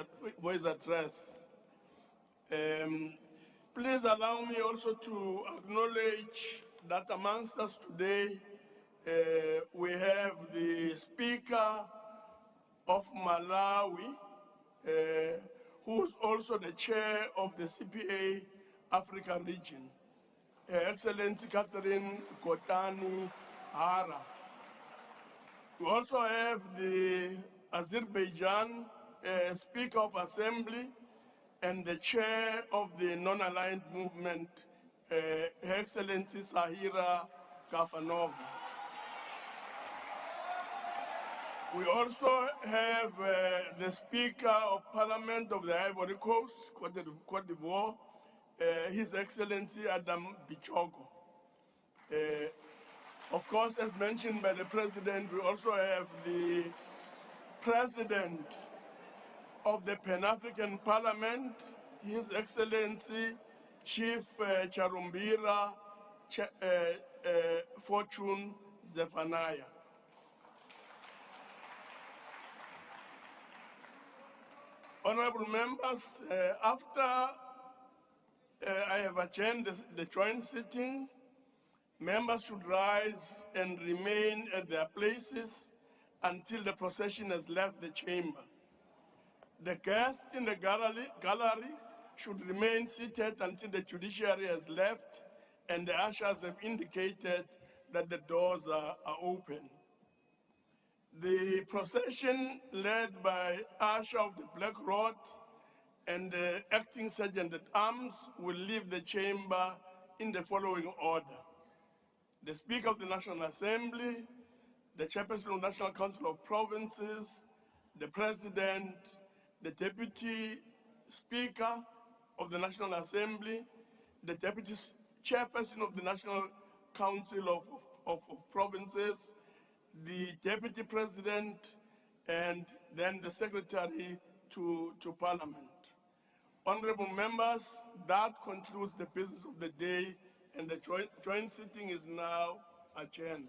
F: address. Please allow me also to acknowledge that amongst us today, we have the Speaker of Malawi, who's also the chair of the CPA Africa region, Excellency Catherine Kotani Hara. We also have the Azerbaijan Speaker of Assembly, and the chair of the non-aligned movement, Her Excellency Sahira Kafanov. We also have the Speaker of Parliament of the Ivory Coast, Cote d'Ivoire, His Excellency Adam Bichogo. Of course, as mentioned by the President, we also have the President of the Pan-African Parliament, His Excellency Chief Charumbira Fortune Zephaniah. Honorable members, after I have attended the joint sittings, members should rise and remain at their places until the procession has left the chamber. The guests in the gallery should remain seated until the judiciary has left and the ushers have indicated that the doors are open. The procession led by Usher of the Black Rod and the acting sergeant at arms will leave the chamber in the following order: the Speaker of the National Assembly, the Chairperson of the National Council of Provinces, the President, the Deputy Speaker of the National Assembly, the Deputy Chairperson of the National Council of Provinces, the Deputy President, and then the Secretary to Parliament. Honorable members, that concludes the business of the day, and the joint sitting is now adjourned.